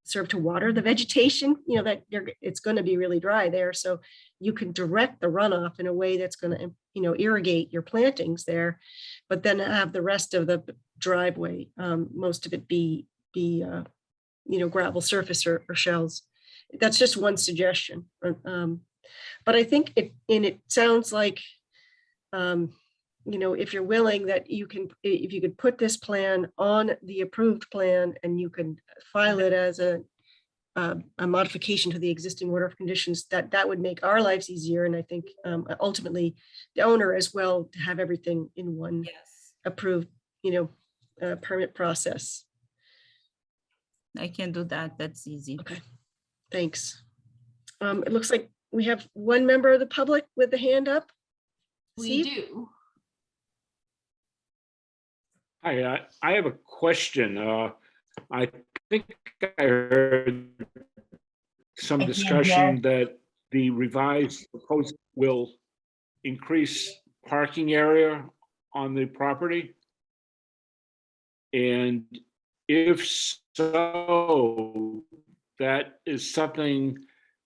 serve to water the vegetation. You know, that it's going to be really dry there. So you can direct the runoff in a way that's going to, you know, irrigate your plantings there, but then have the rest of the driveway, most of it be you know, gravel surface or shells. That's just one suggestion. But I think it sounds like, you know, if you're willing, that you can, if you could put this plan on the approved plan and you can file it as a modification to the existing order of conditions, that would make our lives easier. And I think ultimately the owner as well, to have everything in one approved, you know, permit process. I can do that. That's easy. Okay, thanks. It looks like we have one member of the public with a hand up. We Steve? do. Hi, I have a question. I think I heard some discussion that the revised proposal will increase parking area on the property. And if so, that is something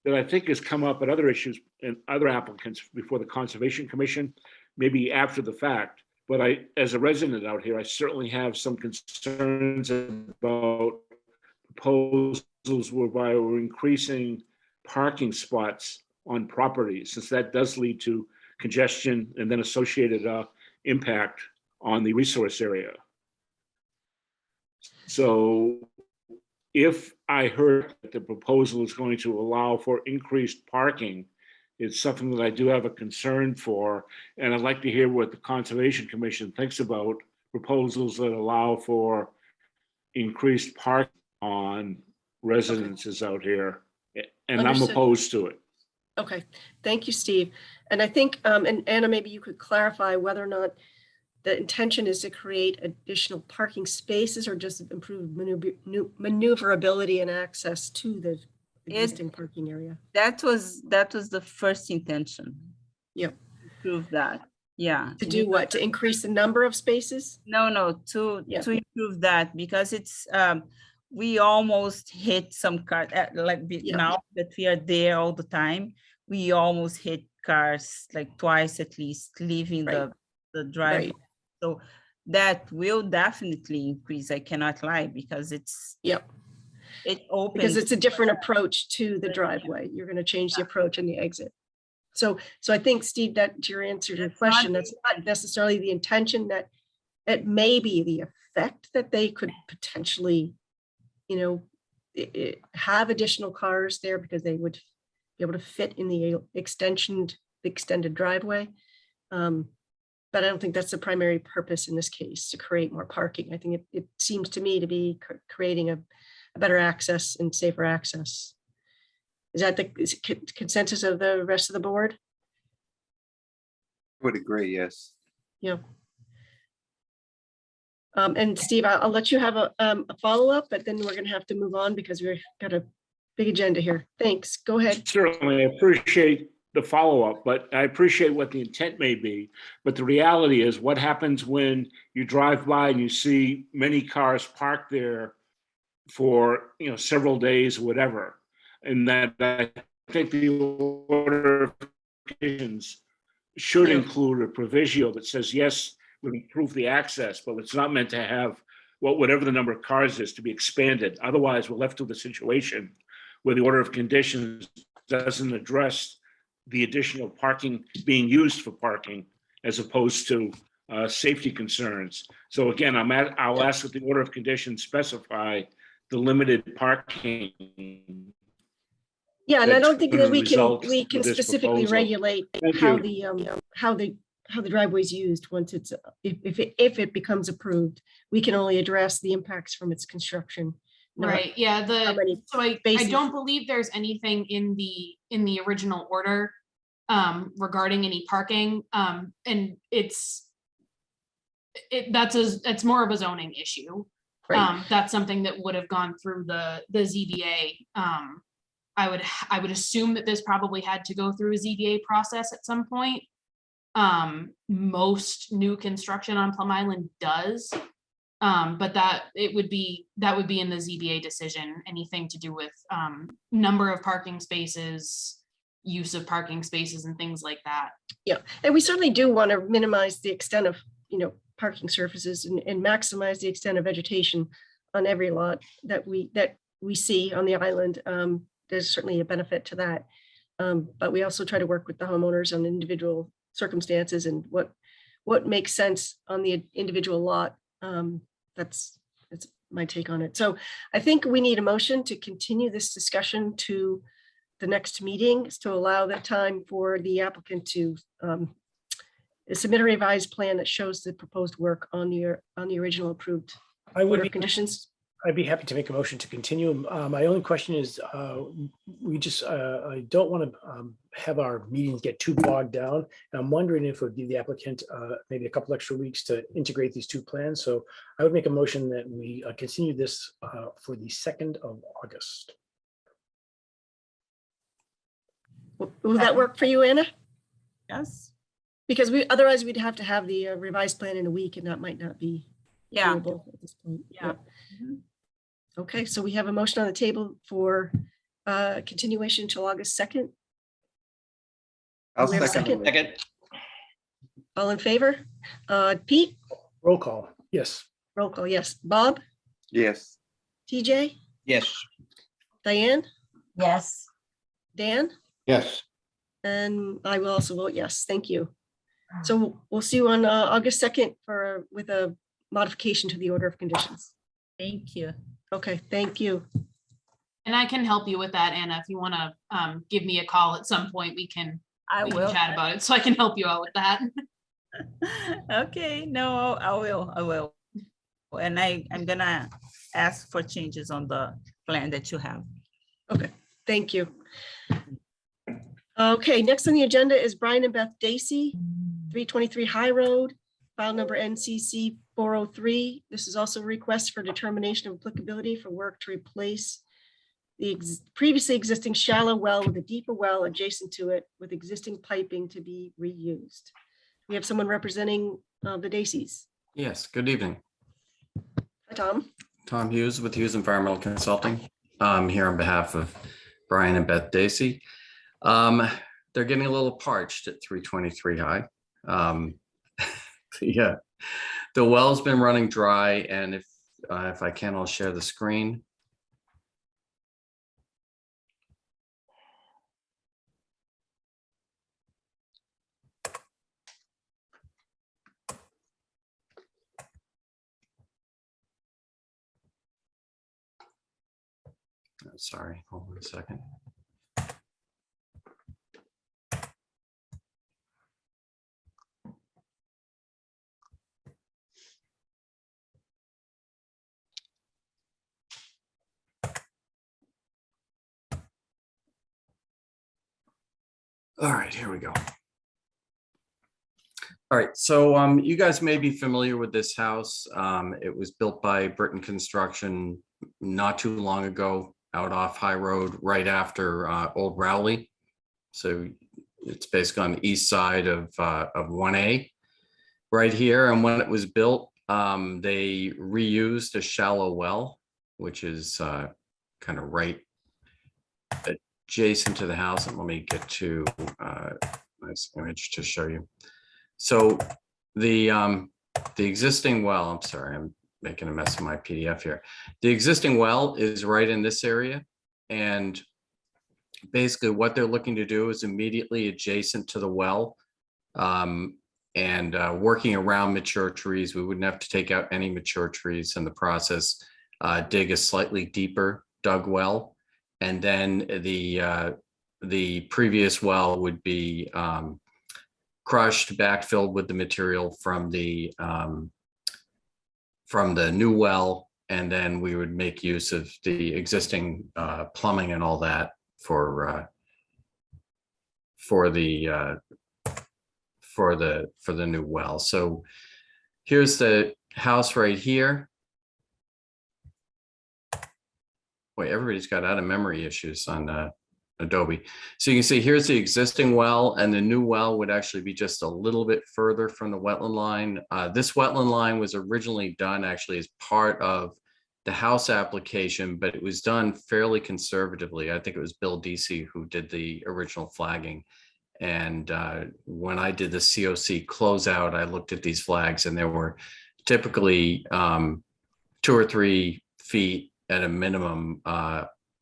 that I think has come up at other issues and other applicants before the Conservation Commission, maybe after the fact. But I, as a resident out here, I certainly have some concerns about proposals whereby we're increasing parking spots on properties, since that does lead to congestion and then associated impact on the resource area. So if I heard that the proposal is going to allow for increased parking, it's something that I do have a concern for. And I'd like to hear what the Conservation Commission thinks about proposals that allow for increased parking on residences out here. And Understood. I'm opposed to it. Okay, thank you, Steve. And I think, and Anna, maybe you could clarify whether or not the intention is to create additional parking spaces or just improve maneuverability and access to the existing parking area. That was the first intention. Yep. Prove that. Yeah. To do what? To increase the number of spaces? No, to improve that, because it's we almost hit some cars now that we are there all the time. We almost hit cars like twice at least leaving the drive. Right. So that will definitely increase. I cannot lie, because it's it opens, because it's a different approach to the driveway. You're going to change the approach and the exit. So I think, Steve, that to your answer to your question, that's not necessarily the intention. That it may be the effect that they could potentially, you know, have additional cars there because they would be able to fit in the extended driveway. But I don't think that's the primary purpose in this case, to create more parking. I think it seems to me to be creating a better access and safer access. Is that the consensus of the rest of the board? I would agree, yes. Yeah. And Steve, I'll let you have a follow-up, but then we're going to have to move on because we've got a big agenda here. Thanks. Go ahead. Certainly, I appreciate the follow-up, but I appreciate what the intent may be. But the reality is, what happens when you drive by and you see many cars parked there for, you know, several days or whatever? And that I think the order of conditions should include a proviso that says, yes, we improve the access, but it's not meant to have whatever the number of cars is to be expanded. Otherwise, we're left with a situation where the order of conditions doesn't address the additional parking being used for parking as opposed to safety concerns. So again, I'll ask that the order of conditions specify the limited parking. Yeah, and I that's don't think gonna that we result can with this specifically proposal. regulate Thank how you. the driveway is used once it's, if it becomes approved. We can only address the impacts from its construction. not Right, yeah, how many so I spaces. don't believe there's anything in the original order regarding any parking, and it's more of a zoning issue. Right. That's something that would have gone through the ZBA. I would assume that this probably had to go through a ZBA process at some point. Most new construction on Plum Island does. But that would be in the ZBA decision, anything to do with number of parking spaces, use of parking spaces and things like that. Yeah, and we certainly do want to minimize the extent of, parking surfaces and maximize the extent of vegetation on every lot that we see on the island. There's certainly a benefit to that. But we also try to work with the homeowners on individual circumstances and what makes sense on the individual lot. That's my take on it. So I think we need a motion to continue this discussion to the next meeting, is to allow that time for the applicant to submit a revised plan that shows the proposed work on the original approved I would order be of conditions. I'd be happy to make a motion to continue. My only question is, I don't want to have our meetings get too bogged down. And I'm wondering if it would give the applicant maybe a couple extra weeks to integrate these two plans. So I would make a motion that we continue this for the 2nd of August. Will that work for you, Anna? Yes. Because otherwise we'd have to have the revised plan in a week, and that might not be Yeah. doable at this point. Yeah. Mhm. Okay, so we have a motion on the table for continuation until August 2nd. I'll We have a second. Second, All in favor? Pete, Roll call, yes. roll call, yes. Bob, Yes. TJ, yes. Diane, Yes. Dan, Yes, and I will also vote yes. Thank you. So we'll see you on August 2nd with a modification to the order of conditions. Thank you. Okay, thank you. And I can help you with that, Anna, if you want to give me a call at some point, we can I will. chat about it, so I can help you out with that. Okay, no, I will. And I'm gonna ask for changes on the plan that you have. Okay, thank you. Okay, next on the agenda is Brian and Beth Dacey, 323 High Road, file number NCC 403. This is also a request for determination of applicability for work to replace the previously existing shallow well with a deeper well adjacent to it with existing piping to be reused. We have someone representing the Daceys. Yes, good evening. Hi, Tom. Tom Hughes with Hughes Environmental Consulting. I'm here on behalf of Brian and Beth Dacey. They're getting a little parched at 323 High. Yeah, the well's been running dry, and if I can, I'll share the screen. Sorry, hold on a second. All right, here we go. All right, so you guys may be familiar with this house. It was built by Britain Construction not too long ago out off High Road right after Old Rowley. So it's basically on the east side of 1A right here. And when it was built, they reused a shallow well, which is kind of right adjacent to the house. And let me get to nice image to show you. So the existing well, I'm sorry, I'm making a mess of my PDF here. The existing well is right in this area. And basically what they're looking to do is immediately adjacent to the well and working around mature trees. We wouldn't have to take out any mature trees in the process. dig a slightly deeper dug well. And then the previous well would be crushed, backfilled with the material from the new well. And then we would make use of the existing plumbing and all that for the new well. So here's the house right here. Wait, everybody's got out of memory issues on Adobe. So you can see here's the existing well, and the new well would actually be just a little bit further from the wetland line. This wetland line was originally done actually as part of the house application, but it was done fairly conservatively. I think it was Bill Deasy who did the original flagging. And when I did the COC closeout, I looked at these flags, and there were typically 2 or 3 feet at a minimum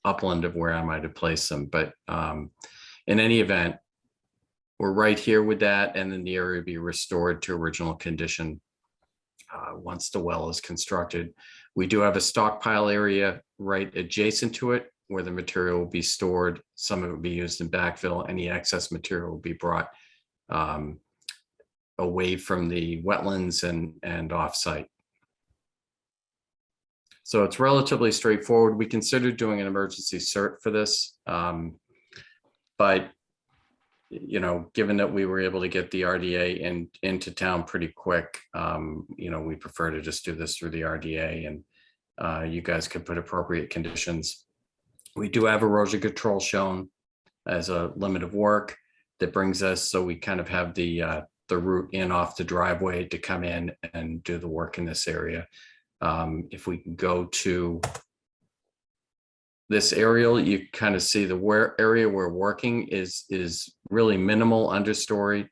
upland of where I might have placed them. But in any event, we're right here with that, and then the area will be restored to original condition once the well is constructed. We do have a stockpile area right adjacent to it where the material will be stored. Some of it will be used in backfill. Any excess material will be brought away from the wetlands and off-site. So it's relatively straightforward. We considered doing an emergency cert for this, but you know, given that we were able to get the RDA into town pretty quick, you know, we prefer to just do this through the RDA, and you guys could put appropriate conditions. We do have erosion control shown as a limit of work that brings us, so we kind of have the route in off the driveway to come in and do the work in this area. If we can go to this aerial, you kind of see the area we're working is really minimal understory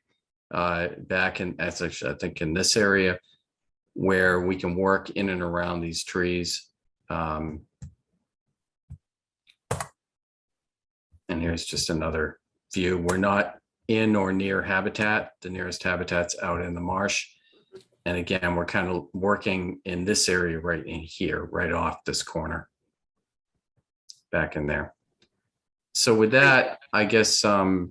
back in, as I think in this area where we can work in and around these trees. And here's just another view. We're not in or near habitat. The nearest habitat's out in the marsh. And again, we're kind of working in this area right in here, right off this corner, back in there. So with that, I guess I'd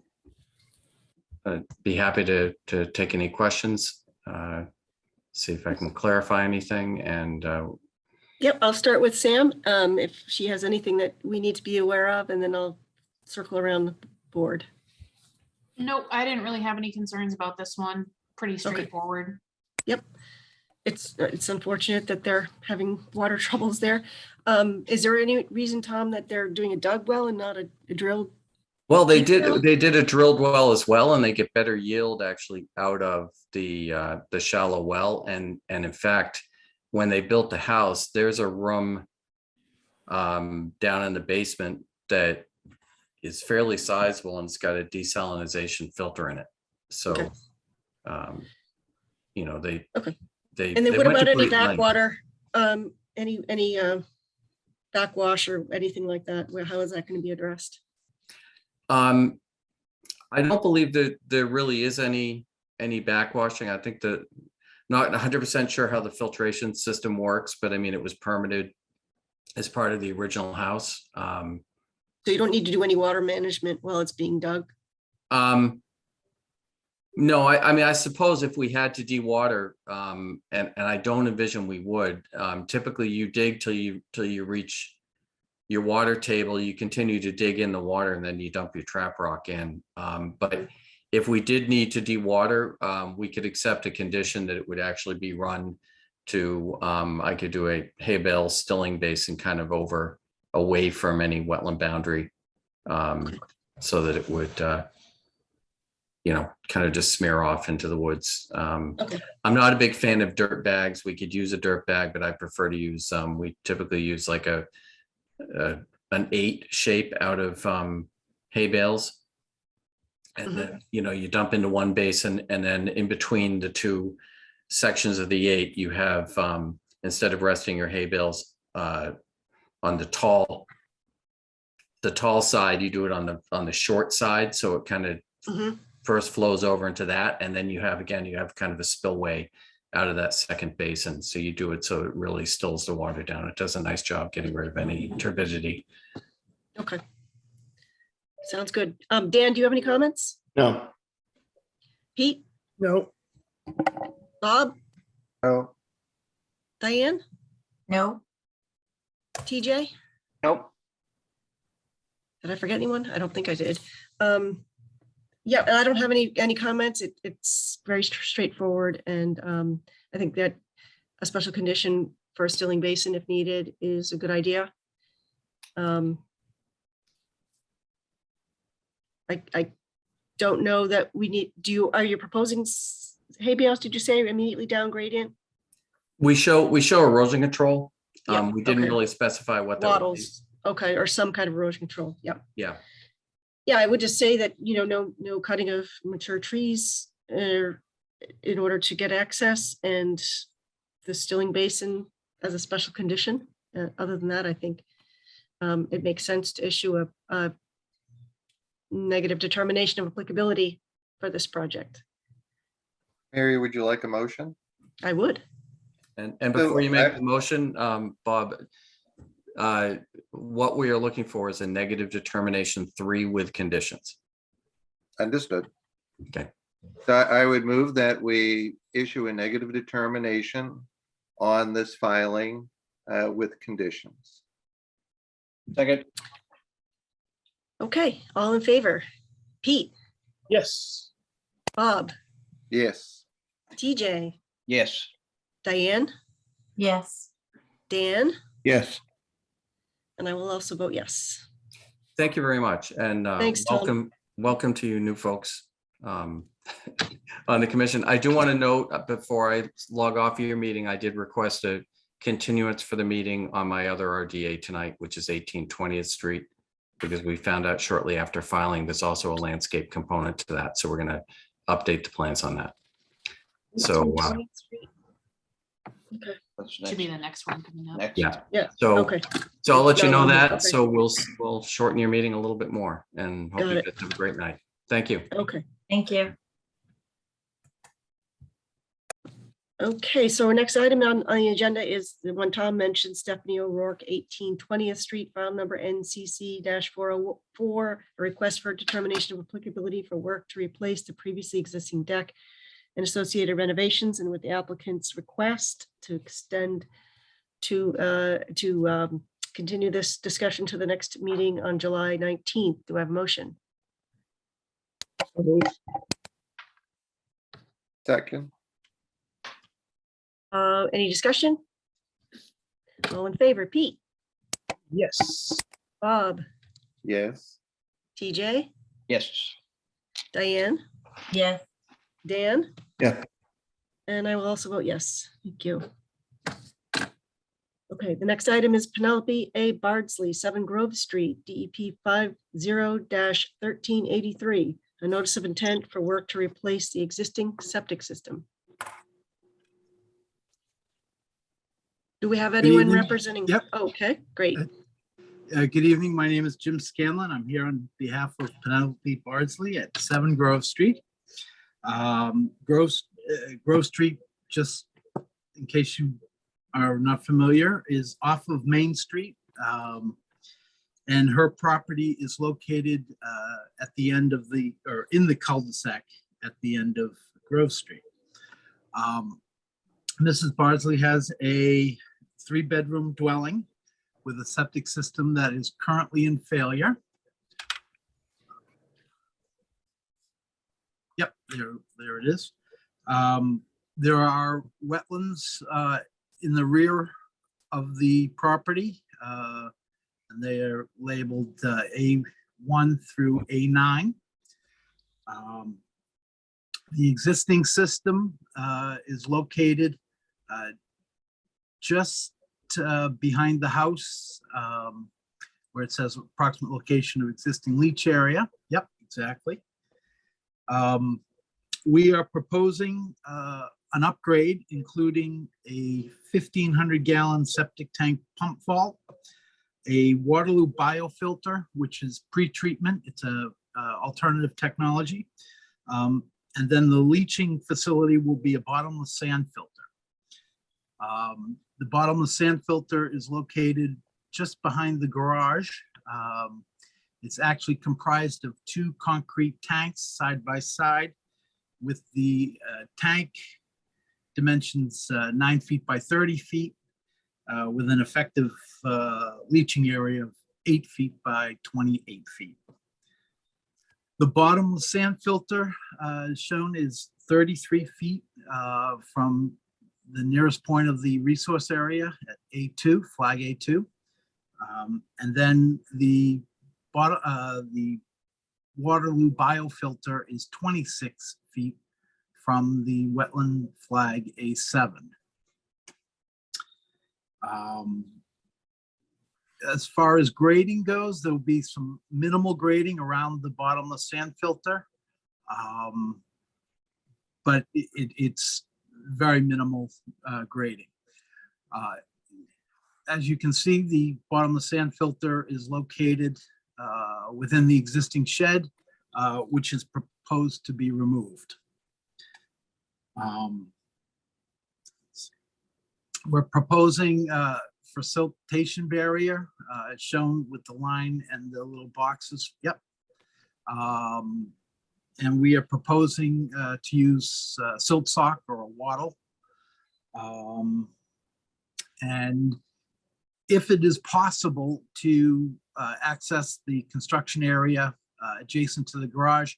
be happy to take any questions, see if I can clarify anything. And Yep, I'll start with Sam, if she has anything that we need to be aware of, and then I'll circle around the board. Nope, I didn't really have any concerns about this one. Pretty straightforward. Yep. It's unfortunate that they're having water troubles there. Is there any reason, Tom, that they're doing a dug well and not a drilled? Well, they did a drilled well as well, and they get better yield actually out of the shallow well. And in fact, when they built the house, there's a room down in the basement that is fairly sizable, and it's got a desalinization filter in it. So, you know, they and then what about any backwater? Any backwash or anything like that? How is that going to be addressed? I don't believe that there really is any backwashing. I think that not 100% sure how the filtration system works, but I mean, it was permitted as part of the original house. So you don't need to do any water management while it's being dug? No, I mean, I suppose if we had to dewater, and I don't envision we would, typically you dig till you reach your water table, you continue to dig in the water, and then you dump your trap rock in. But if we did need to dewater, we could accept a condition that it would actually be run to, I could do a hay bale stilling basin kind of away from any wetland boundary, so that it would, you know, kind of just smear off into the woods. I'm not a big fan of dirt bags. We could use a dirt bag, but I prefer to use, we typically use like an 8 shape out of hay bales. And then, you know, you dump into one basin, and then in between the 2 sections of the 8, you have, instead of resting your hay bales on the tall side, you do it on the short side. So it kind of first flows over into that, and then you have kind of a spillway out of that second basin. So you do it so it really stills the water down. It does a nice job getting rid of any turbidity. Okay. Sounds good. Dan, do you have any comments? No. Pete, No, Bob, Oh, Diane, No, TJ? Nope. Did I forget anyone? I don't think I did. Yeah, and I don't have any comments. It's very straightforward, and I think that a special condition for a stilling basin, if needed, is a good idea. I don't know that we need. Are you proposing habeas? Did you say immediately down gradient? We show erosion control. Yeah, We didn't okay. really specify what that would be. Wattles, okay, or some kind of erosion control. Yeah. Yeah. Yeah, I would just say that, no cutting of mature trees in order to get access, and the stilling basin as a special condition. Other than that, I think it makes sense to issue a negative determination of applicability for this project. Mary, would you like a motion? I would. And before you make the motion, Bob, what we are looking for is a negative determination 3 with conditions. Understood. Okay. So I would move that we issue a negative determination on this filing with conditions. Second. Okay, all in favor? Pete, yes. Bob, Yes. TJ, Yes. Diane, yes. Dan, Yes. and I will also vote yes. Thank you very much. And Thanks, Tom. welcome to you new folks on the commission. I do want to note before I log off your meeting, I did request a continuance for the meeting on my other RDA tonight, which is 18 20th Street, because we found out shortly after filing, there's also a landscape component to that. So we're going to update the plans on that. So Okay. Should be the next one coming up. yeah. Yeah. So, Okay. so I'll let you know No, that. okay. So we'll shorten your meeting a little bit more, and hope Got you it. guys have a great night. Thank you. Okay. Thank you. Okay, so our next item on the agenda is the one Tom mentioned, Stephanie O'Rourke, 18 20th Street, file number NCC-404, a request for determination of applicability for work to replace the previously existing deck and associated renovations, and with the applicant's request to extend to continue this discussion to the next meeting on July 19th. Do I have a motion? Second. Any discussion? All in favor, Pete, Yes. Bob, Yes. TJ, Yes. Diane, Yes. Dan? Yeah. And I will also vote yes. Thank you. Okay, the next item is Penelope A. Bardsley, 7 Grove Street, DEP 50-1383, a notice of intent for work to replace the existing septic system. Do we have anyone evening. representing? Yep. Okay, great. Good evening. My name is Jim Scanlon. I'm here on behalf of Penelope Bardsley at 7 Grove Street. Grove Street, just in case you are not familiar, is off of Main Street. And her property is located at the end of or in the cul-de-sac at the end of Grove Street. Mrs. Bardsley has a 3-bedroom dwelling with a septic system that is currently in failure. Yep, there it is. There are wetlands in the rear of the property, and they are labeled A1 through A9. The existing system is located just behind the house, where it says approximate location of existing leach area. Yep, exactly. We are proposing an upgrade, including a 1,500-gallon septic tank pump vault, a Waterloo biofilter, which is pre-treatment. It's a alternative technology. And then the leaching facility will be a bottomless sand filter. The bottomless sand filter is located just behind the garage. It's actually comprised of 2 concrete tanks side by side, with the tank dimensions 9 feet by 30 feet, with an effective leaching area of 8 feet by 28 feet. The bottomless sand filter shown is 33 feet from the nearest point of the resource area at A2, flag A2. And then the Waterloo biofilter is 26 feet from the wetland flag A7. As far as grading goes, there'll be some minimal grading around the bottomless sand filter. But it's very minimal grading. As you can see, the bottomless sand filter is located within the existing shed, which is proposed to be removed. We're proposing for siltation barrier, it's shown with the line and the little boxes. Yep. And we are proposing to use silt sock or a wattle. And if it is possible to access the construction area adjacent to the garage,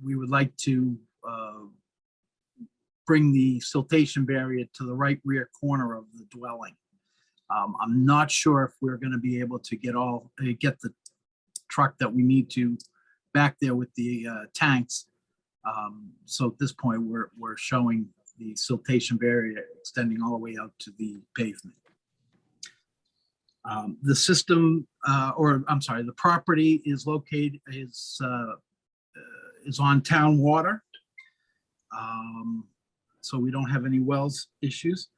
we would like to bring the siltation barrier to the right rear corner of the dwelling. I'm not sure if we're going to be able to get the truck that we need to back there with the tanks. So at this point, we're showing the siltation barrier extending all the way out to the pavement. The system, the property is located, is on town water. So we don't have any wells issues.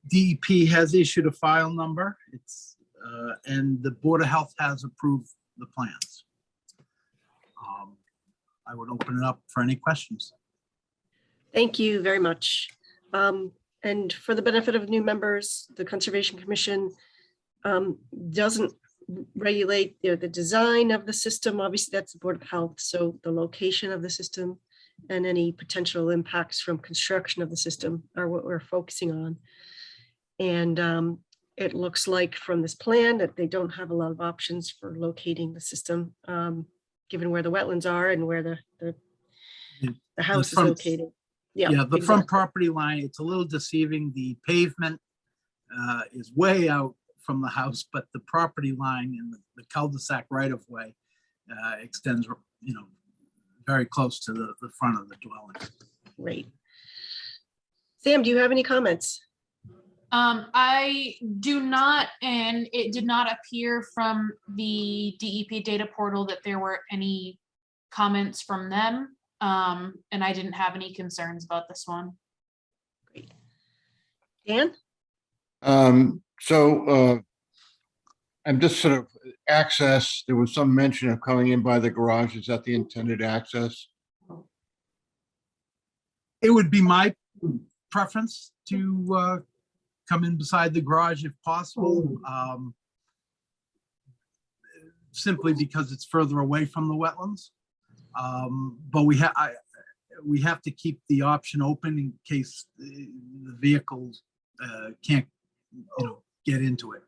DEP has issued a file number. And the Board of Health has approved the plans. I would open it up for any questions. Thank you very much. And for the benefit of new members, the Conservation Commission doesn't regulate the design of the system. Obviously, that's the Board of Health. So the location of the system and any potential impacts from construction of the system are what we're focusing on. And it looks like from this plan that they don't have a lot of options for locating the system, given where the wetlands are and where the house is located. Yeah, the front property line, it's a little deceiving. The pavement is way out from the house, but the property line and the cul-de-sac right of way extends, very close to the front of the dwelling. Great. Sam, do you have any comments? I do not, and it did not appear from the DEP data portal that there were any comments from them. And I didn't have any concerns about this one. Great. Dan? I'm just sort of access, there was some mention of coming in by the garage. Is that the intended access? It would be my preference to come in beside the garage if possible, simply because it's further away from the wetlands. But we have to keep the option open in case the vehicles can't, get into it.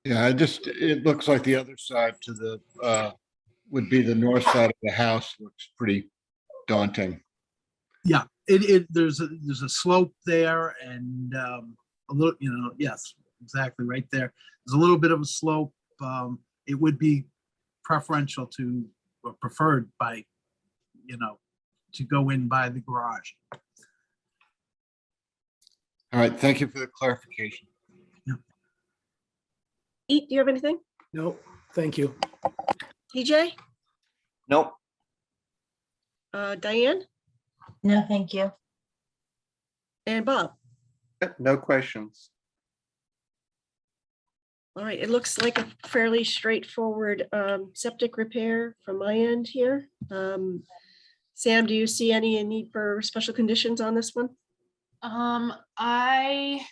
Yeah, it looks like the other side to the, would be the north side of the house. Looks pretty daunting. Yeah, there's a slope there and a little, yes, exactly right there. There's a little bit of a slope. It would be preferential to, or preferred by, to go in by the garage. All right, thank you for the clarification. Eat, do you have anything? No, thank you. TJ? Nope. Diane? No, thank you. And Bob? No questions. All right, it looks like a fairly straightforward septic repair from my end here. Sam, do you see any need for special conditions on this one? I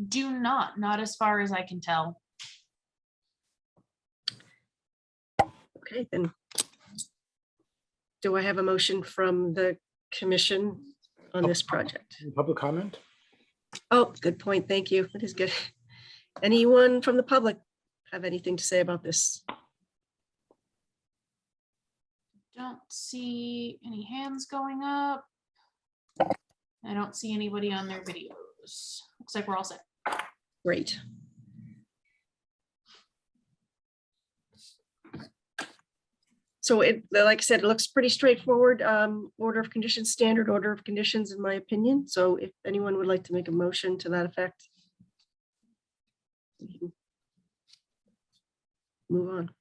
do not as far as I can tell. Okay, then. Do I have a motion from the commission on this project? Public comment? Oh, good point. Thank you. That is good. Anyone from the public have anything to say about this? Don't see any hands going up. I don't see anybody on their videos. Looks like we're all set. Great. So it, like I said, it looks pretty straightforward. Order of conditions, standard order of conditions, in my opinion. So if anyone would like to make a motion to that effect. we can Move on.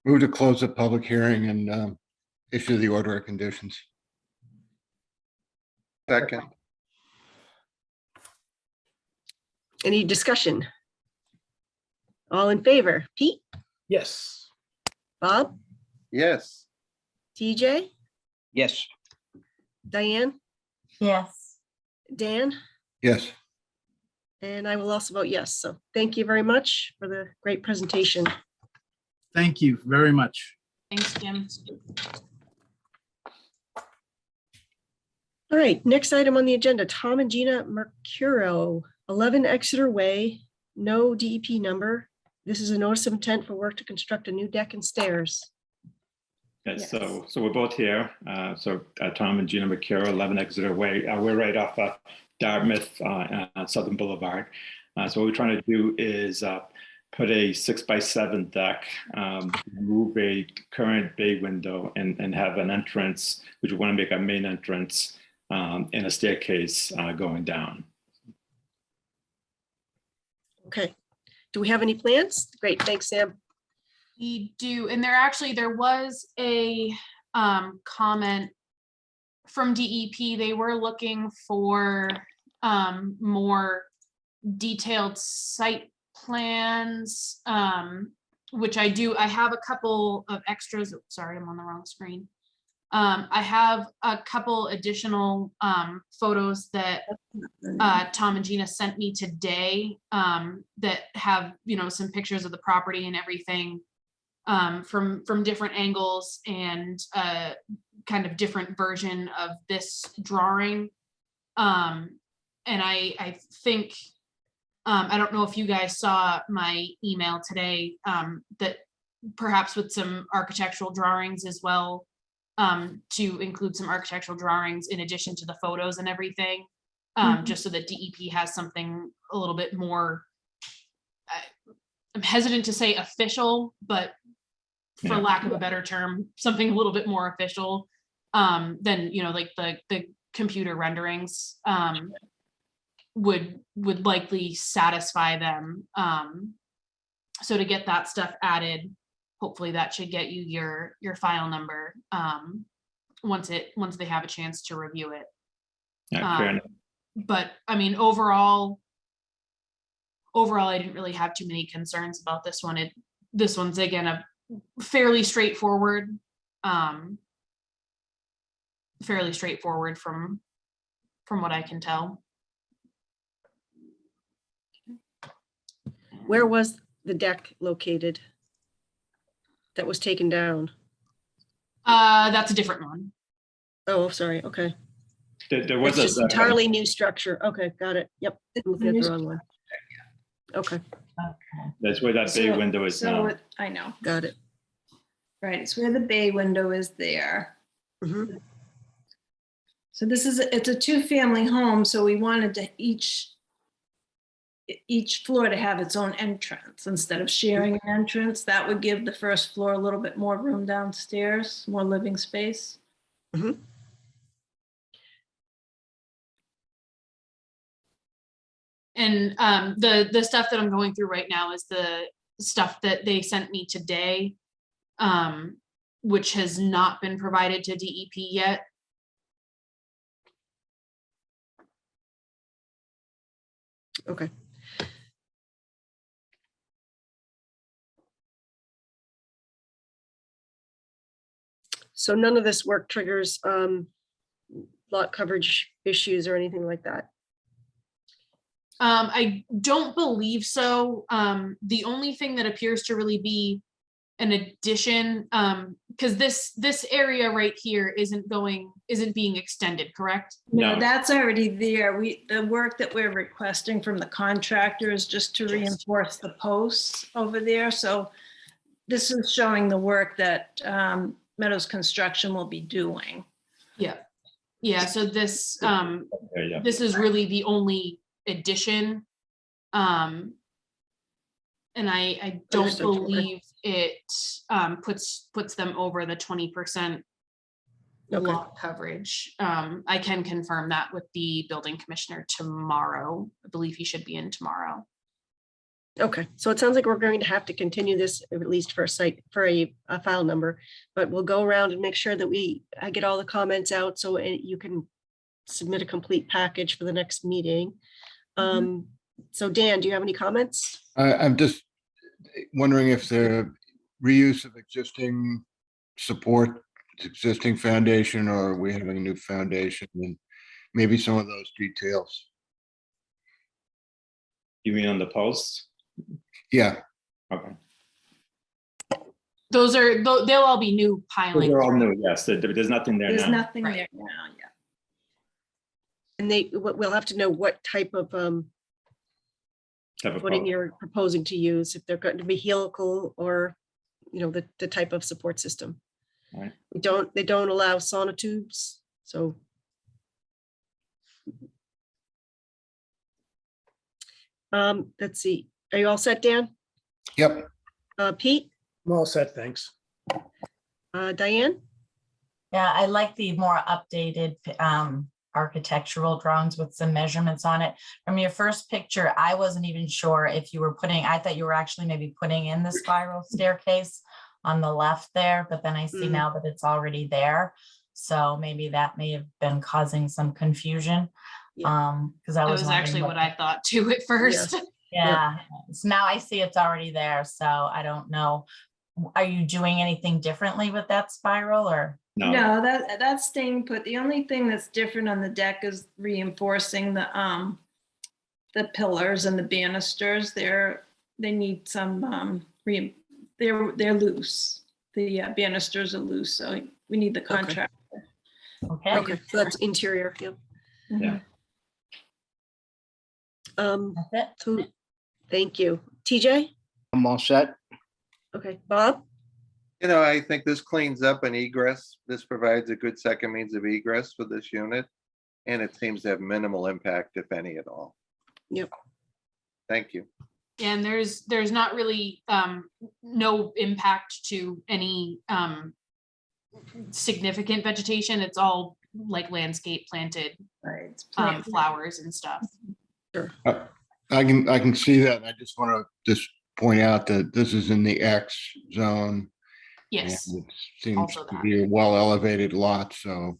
Move to close the public hearing and issue the order of conditions. Second. Any discussion? All in favor? Pete, Yes. Bob, Yes. TJ, Yes. Diane, Yes. Dan, Yes. and I will also vote yes. So thank you very much for the great presentation. Thank you very much. Thanks, Jim. All right, next item on the agenda, Tom and Gina Mercuro, 11 Exeter Way, no DEP number. This is a notice of intent for work to construct a new deck and stairs. Yes, so we're both here. Tom and Gina McCura, 11 Exeter Way. We're right off Dartmouth on Southern Boulevard. So what we're trying to do is put a 6x7 deck, move a current bay window, and have an entrance, which we want to make our main entrance, and a staircase going down. Okay, do we have any plans? Great, thanks, Sam. We do, and there was a comment from DEP. They were looking for more detailed site plans, which I do. I have a couple of extras. Sorry, I'm on the wrong screen. I have a couple additional photos that Tom and Gina sent me today that have, some pictures of the property and everything from different angles and kind of different version of this drawing. And I think, I don't know if you guys saw my email today, that perhaps with some architectural drawings as well, to include some architectural drawings in addition to the photos and everything, just so that DEP has something a little bit more, I'm hesitant to say official, but for lack of a better term, something a little bit more official than, like the computer renderings would likely satisfy them. So to get that stuff added, hopefully that should get you your file number once they have a chance to review it. Fair enough. But I mean, overall, I didn't really have too many concerns about this one. This one's again a fairly straightforward from what I can tell. Where was the deck located that was taken down? That's a different one. Oh, sorry. Okay. There was It's just entirely new structure. Okay, got it. Yep. I'm looking at the wrong one. Okay, That's where that bay window is now. I know. got it. Right, it's where the bay window is there. Mhm. So it's a two-family home, so we wanted to each floor to have its own entrance instead of sharing an entrance. That would give the first floor a little bit more room downstairs, more living space. Mhm. And the stuff that I'm going through right now is the stuff that they sent me today, which has not been provided to DEP yet. Okay. So none of this work triggers lot coverage issues or anything like that? I don't believe so. The only thing that appears to really be an addition, because this area right here isn't being extended, correct? No, that's already there. The work that we're requesting from the contractor is just to reinforce the posts over there. So this is showing the work that Meadows Construction will be doing. Yeah. Yeah, so this Yeah. this is really the only addition. And I don't Understood. Okay. believe it puts them over the 20% Okay. lot coverage. I can confirm that with the building commissioner tomorrow. I believe he should be in tomorrow. Okay, so it sounds like we're going to have to continue this at least for a file number, but we'll go around and make sure that I get all the comments out so you can submit a complete package for the next meeting. So Dan, do you have any comments? I'm just wondering if the reuse of existing support, existing foundation, or are we having a new foundation, and maybe some of those details. You mean on the posts? Yeah. Okay. They'll all be new Those pilings. are all new, yes. There's nothing there There's now. nothing there now, yeah. And we'll have to know what type of footing you're proposing to use, if they're going to be helical or, the type of support system. Right. They don't allow sonotubes, so. Let's see, are you all set, Dan? Yep. Pete? I'm all set, thanks. Diane? Yeah, I like the more updated architectural drawings with some measurements on it. From your first picture, I wasn't even sure if you were I thought you were actually maybe putting in the spiral staircase on the left there, but then I see now that it's already there. So maybe that may have been causing some confusion. Because I was actually what I thought too at first. Yeah. So now I see it's already there. So I don't know. Are you doing anything differently with that spiral or? No, that's staying put. The only thing that's different on the deck is reinforcing the pillars and the banisters. They need some they're loose. The banisters are loose, so we need the contractor. Okay, so that's interior. Yeah. So thank you. TJ? I'm all set. Okay, Bob? I think this cleans up an egress. This provides a good second means of egress for this unit. And it seems to have minimal impact, if any at all. Yep. Thank you. And there's not really no impact to any significant vegetation. It's all like landscape planted flowers and stuff. Sure. I can see that. I just want to point out that this is in the X zone. Yes. And it seems Also to that. be a well-elevated lot, so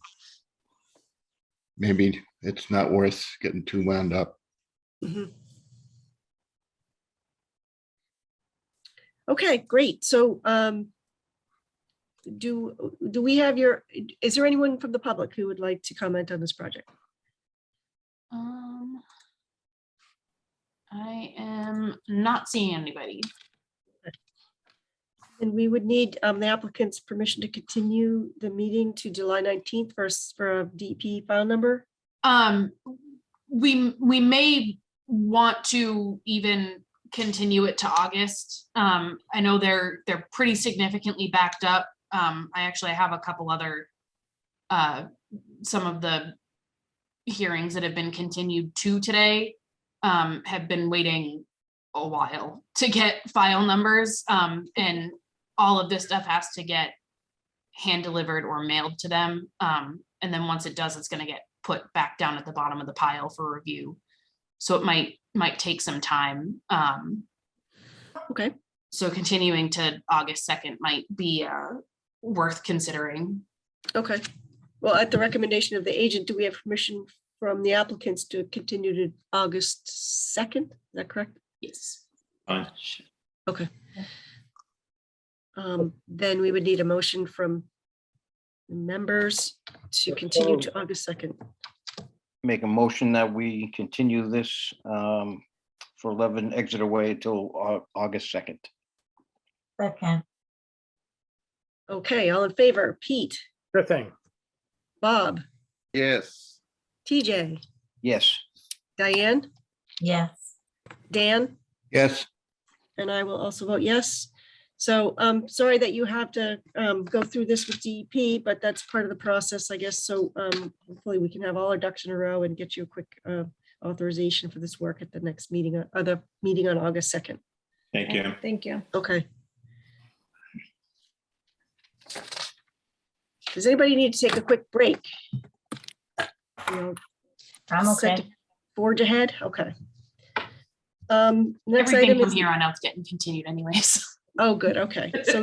maybe it's not worth getting too wound up. Okay, great. So do we have is there anyone from the public who would like to comment on this project? I am not seeing anybody. And we would need the applicant's permission to continue the meeting to July 19th for a DP file number. We may want to even continue it to August. I know they're pretty significantly backed up. I actually have a couple other some of the hearings that have been continued to today have been waiting a while to get file numbers, and all of this stuff has to get hand delivered or mailed to them. And then once it does, it's going to get put back down at the bottom of the pile for review. So it might take some time. Okay. So continuing to August 2nd might be worth considering. Okay. Well, at the recommendation of the agent, do we have permission from the applicants to continue to August 2nd? Is that correct? Yes. Fine. Okay. Then we would need a motion from members to continue to August 2nd. Make a motion that we continue this for 11 Exeter Way until August 2nd. Second, Okay, all in favor, Pete, Sure thing. Bob, Yes. TJ, Yes. Diane, yes. Dan, Yes, and I will also vote yes. So sorry that you have to go through this with DEP, but that's part of the process, I guess. So hopefully we can have all our ducks in a row and get you a quick authorization for this work at the next meeting, or the meeting on August 2nd. Thank you. Thank you. Okay. Does anybody need to take a quick break? You know, I'm set okay. to forge ahead? Okay. Next Everything item from is, here on out's getting continued anyways. oh, good, okay. So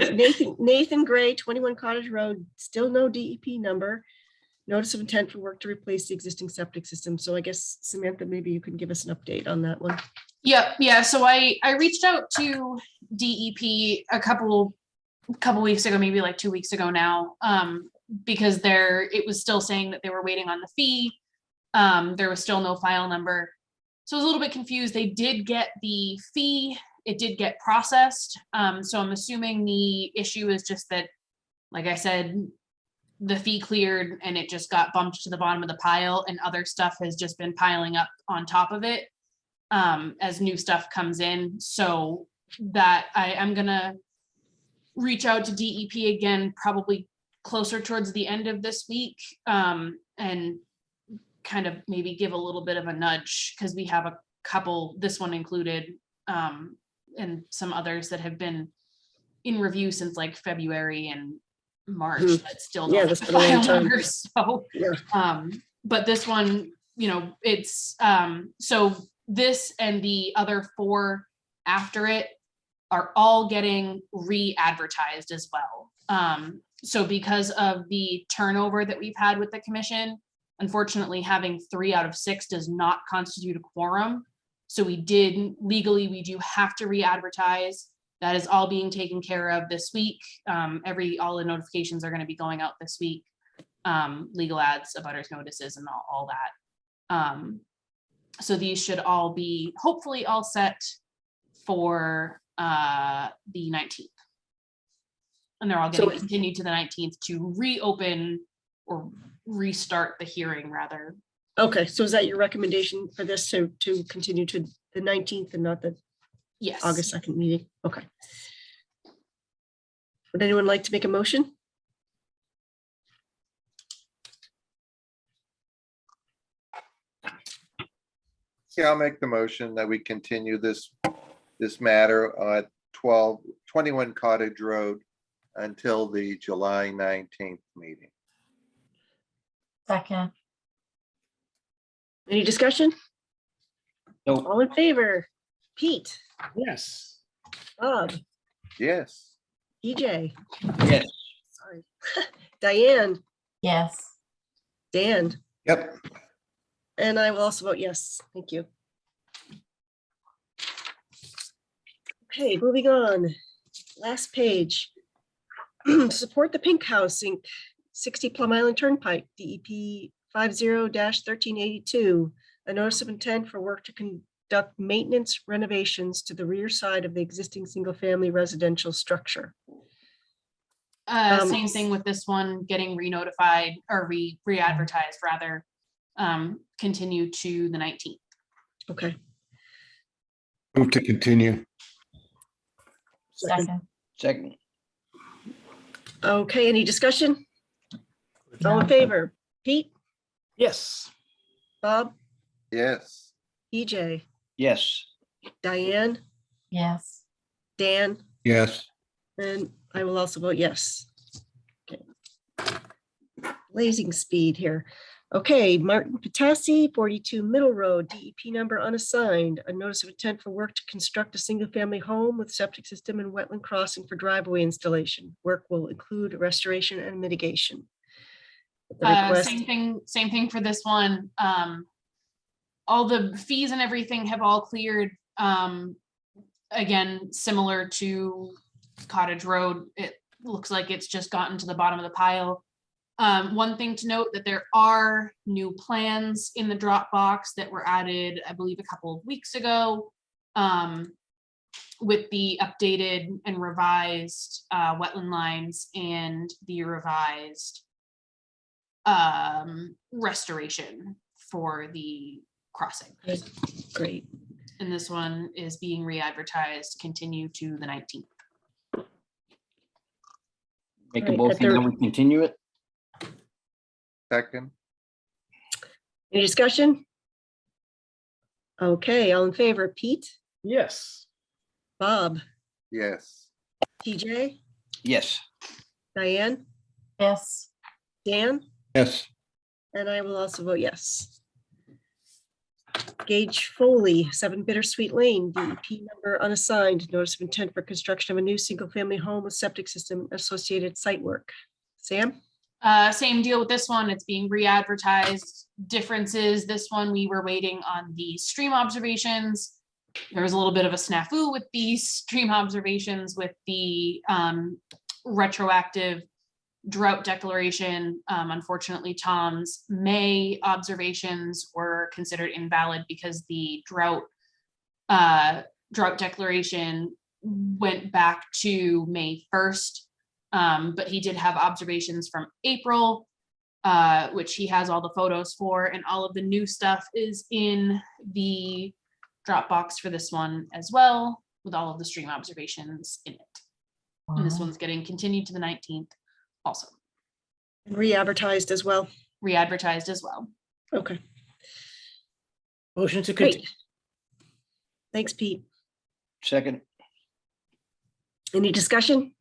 Nathan Gray, 21 Cottage Road, still no DEP number. Notice of intent for work to replace the existing septic system. So I guess Samantha, maybe you can give us an update on that one. Yep, yeah, so I reached out to DEP a couple weeks ago, maybe like 2 weeks ago now, because it was still saying that they were waiting on the fee. There was still no file number. So I was a little bit confused. They did get the fee, it did get processed. So I'm assuming the issue is just that, like I said, the fee cleared and it just got bumped to the bottom of the pile, and other stuff has just been piling up on top of it as new stuff comes in. So that I'm gonna reach out to DEP again, probably closer towards the end of this week, and kind of maybe give a little bit of a nudge, because we have a couple, this one included, and some others that have been in review since like February and March that still don't have that's been a long file time. numbers. So, but this one, it's so this and the other 4 after it are all getting re-advertised as well. So because of the turnover that we've had with the commission, unfortunately, having 3 out of 6 does not constitute a quorum. So we do have to re-advertise. That is all being taken care of this week. All the notifications are going to be going out this week. Legal ads, abutters notices, and all that. So these should all be hopefully all set for the 19th. And they're all getting continued to the 19th to reopen or restart the hearing rather. Okay, so is that your recommendation for this to continue to the 19th and not the Yes. August 2nd meeting? Okay. Would anyone like to make a motion? Yeah, I'll make the motion that we continue this matter at 21 Cottage Road until the July 19th meeting. Second, Any discussion? Nope. All in favor? Pete, Yes. Bob, Yes. EJ, Yes. sorry, Diane, yes. Dan, yep. and I will also vote yes. Thank you. Okay, moving on. Last page. Support the Pink House Inc., 60 Plum Island Turnpike, DEP 50-1382. A notice of intent for work to conduct maintenance renovations to the rear side of the existing single-family residential structure. Same thing with this one, getting re-notified or re-advertised rather, continue to the 19th. Okay. Move to continue. Second. Okay, any discussion? All in favor? Pete, Yes. Bob, Yes. EJ, Yes. Diane, Yes. Dan, Yes, and I will also vote yes. Okay. Blazing speed here. Okay, Martin Patassi, 42 Middle Road, DEP number unassigned. A notice of intent for work to construct a single-family home with septic system and wetland crossing for driveway installation. Work will include restoration and mitigation. The request- Same thing for this one. All the fees and everything have all cleared. Again, similar to Cottage Road, it looks like it's just gotten to the bottom of the pile. One thing to note that there are new plans in the Dropbox that were added, I believe, a couple of weeks ago, with the updated and revised wetland lines and the revised restoration for the crossing. Great. And this one is being re-advertised, continue to the 19th. Make a Right, motion that we continue it. Second, Any discussion? Okay, all in favor, Pete, Yes. Bob, yes. TJ, Yes. Diane, Yes. Dan, Yes. and I will also vote yes. Gage Foley, 7 Bittersweet Lane, DEP number unassigned, notice of intent for construction of a new single-family home with septic system associated site work. Sam? Same deal with this one. It's being re-advertised. Differences, this one, we were waiting on the stream observations. There was a little bit of a snafu with the stream observations with the retroactive drought declaration. Unfortunately, Tom's May observations were considered invalid because the drought declaration went back to May 1st. But he did have observations from April, which he has all the photos for, and all of the new stuff is in the Dropbox for this one as well, with all of the stream observations in it. And this one's getting continued to the 19th also. Re-advertised as well. Re-advertised as well. Okay, Motion to continue. great. Thanks, Pete. Second. Any discussion?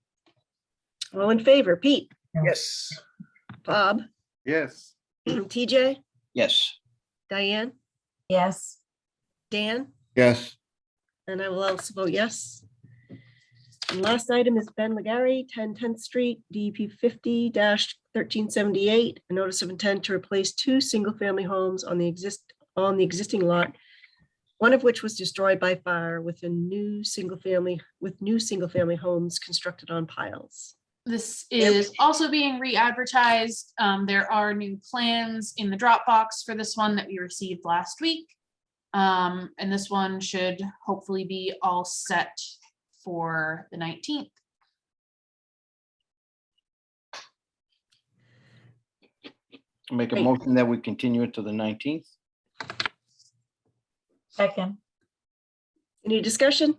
All in favor, Pete, Yes. Bob, Yes. TJ, Yes. Diane, Yes. Dan, Yes. and I will also vote yes. And last item is Ben Legary, 10 10th Street, DEP 50-1378, a notice of intent to replace 2 single-family homes on the existing lot, one of which was destroyed by fire with new single-family homes constructed on piles. This is also being re-advertised. There are new plans in the Dropbox for this one that we received last week. And this one should hopefully be all set for the 19th. Make a Great. motion that we continue it to the 19th. Second. Any discussion?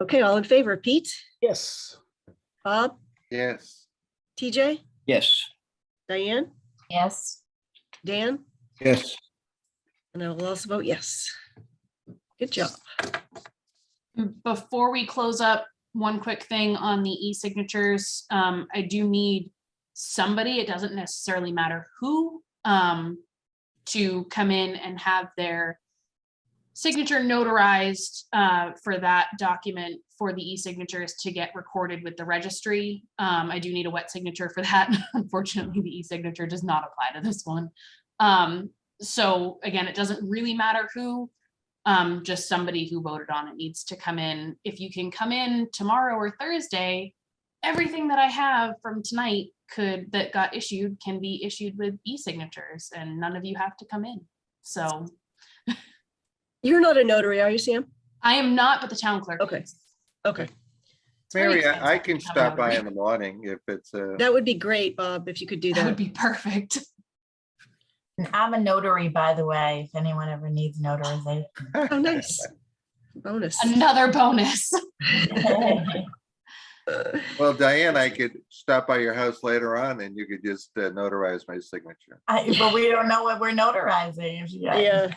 Okay, all in favor, Pete, Yes. Bob, Yes. TJ, Yes. Diane, Yes. Dan, Yes. and I will also vote yes. Good job. Before we close up, one quick thing on the e-signatures. I do need somebody, it doesn't necessarily matter who, to come in and have their signature notarized for that document for the e-signatures to get recorded with the registry. I do need a wet signature for that. Unfortunately, the e-signature does not apply to this one. So again, it doesn't really matter who, just somebody who voted on it needs to come in. If you can come in tomorrow or Thursday, everything that I have from tonight that got issued can be issued with e-signatures and none of you have to come in. So You're not a notary, are you, Sam? I am not, but the town clerk. Okay. is. Okay, It's very Mary, expensive I can to have a stop by notary. in the morning if it's that would be great, Bob, if you could do That would that. be perfect. I'm a notary, by the way, if anyone ever needs notarization. Oh, nice. Bonus. Another bonus. well, Diane, I could stop by your house later on and you could just notarize my signature. But we don't know what we're notarizing. Yeah.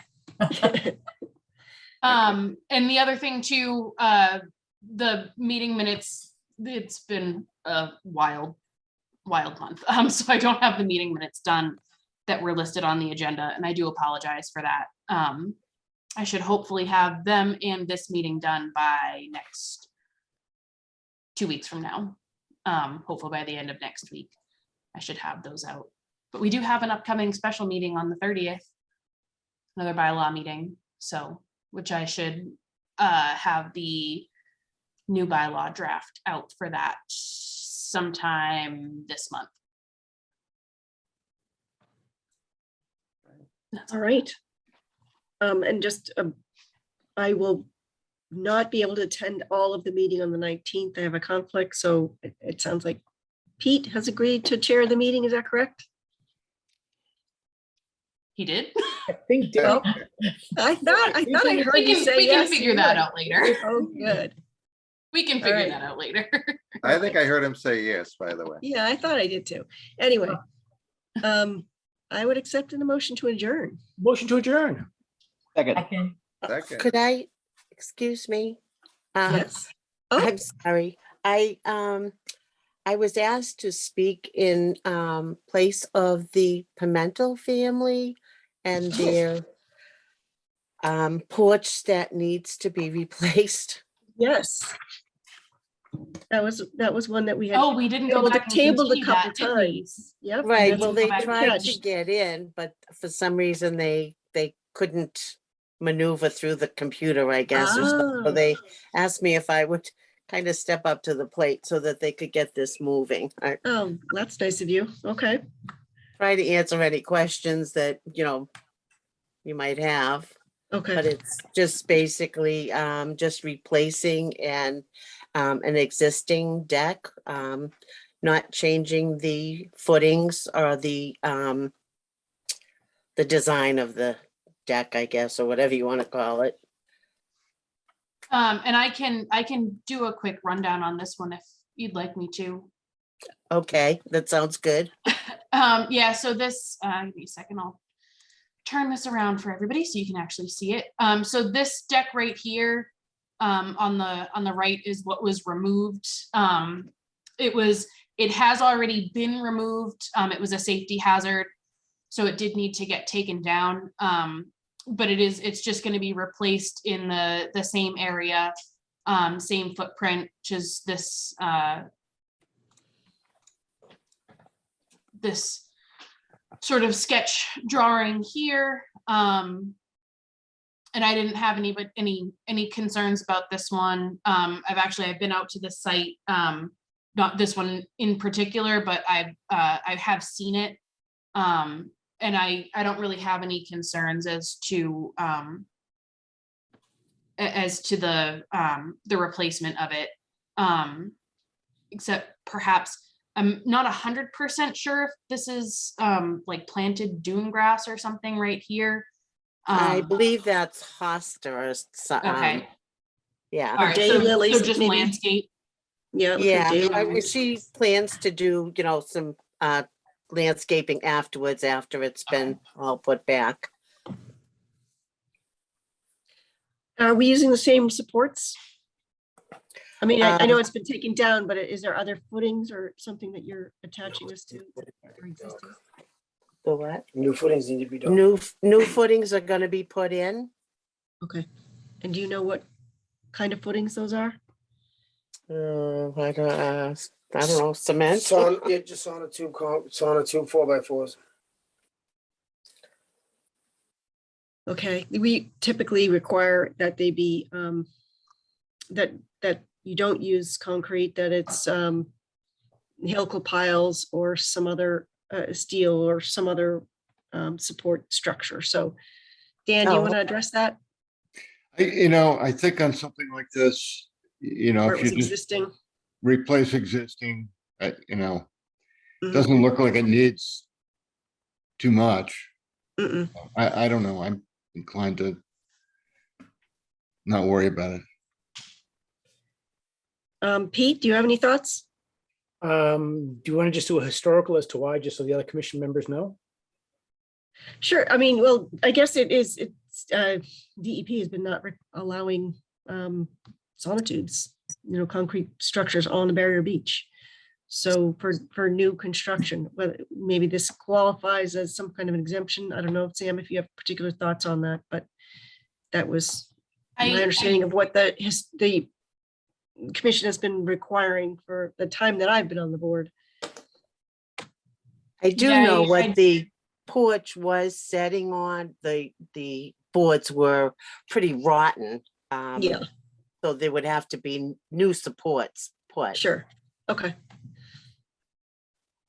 And the other thing too, the meeting minutes, it's been a wild month. So I don't have the meeting minutes done that were listed on the agenda, and I do apologize for that. I should hopefully have them and this meeting done by next 2 weeks from now. Hopefully by the end of next week, I should have those out. But we do have an upcoming special meeting on the 30th, another bylaw meeting, so which I should have the new bylaw draft out for that sometime this month. All right. And just, I will not be able to attend all of the meeting on the 19th. I have a conflict, so it sounds like Pete has agreed to chair the meeting. Is that correct? He did? I think Oh, that- I thought I heard you say We can yes. figure you that would. out later. Oh, good. We can All figure right. that out later. I think I heard him say yes, by the way. Yeah, I thought I did too. Anyway, I would accept an motion to adjourn. Motion to adjourn. Second. Second. Could I, excuse me? Yes. I'm sorry. I was asked to speak in place of the Pimental family and their porch that needs to be replaced. Yes. That was one that we had. Oh, we didn't go back and tabled a continue couple that, did we? times. Yep. Right, that's well, a they good tried to catch. get in, but for some reason they couldn't maneuver through the computer, I guess, or something. So Ah. they asked me if I would kind of step up to the plate so that they could get this moving. I Oh, that's nice of you. Okay. try to answer any questions that, you might have. Okay. But it's just basically just replacing an existing deck, not changing the footings or the design of the deck, I guess, or whatever you want to call it. And I can do a quick rundown on this one if you'd like me to. Okay, that sounds good. Yeah, so this, give me a second, I'll turn this around for everybody so you can actually see it. So this deck right here on the right is what was removed. It has already been removed. It was a safety hazard, so it did need to get taken down. But it's just going to be replaced in the same area, same footprint, which is this this sort of sketch drawing here. And I didn't have any concerns about this one. I've been out to the site, not this one in particular, but I have seen it. And I don't really have any concerns as to the replacement of it. Except perhaps I'm not 100% sure if this is like planted dune grass or something right here. I believe that's hosta or Okay. Yeah. All right, so just maybe. landscape. Yeah. Yeah, she plans to do, some landscaping afterwards, after it's been all put back. Are we using the same supports? I mean, I know it's been taken down, but is there other footings or something that you're attaching us to? The what? New footings need to be done. New footings are gonna be put in. Okay. And do you know what kind of footings those are? I don't know, cement. Just on a tube, sonotube 4x4s. Okay, we typically require that they be, that you don't use concrete, that it's helical piles or some other steel or some other support structure. So Dan, do you want to address that? I think on something like this, Where it if was you just existing? replace existing, Mhm. doesn't look like it needs too much. Mm-mm. I don't know. I'm inclined to not worry about it. Pete, do you have any thoughts? Do you want to just do a historical as to why, just so the other commission members know? Sure. I mean, well, I guess it's DEP has been not allowing sonotubes, concrete structures on the barrier beach. So for new construction, whether maybe this qualifies as some kind of an exemption. I don't know, Sam, if you have particular thoughts on that, but that was my understanding of what the commission has been requiring for the time that I've been on the board. I do know what the porch was setting on. The boards were pretty rotten. Yeah. So there would have to be new supports put. Sure. Okay.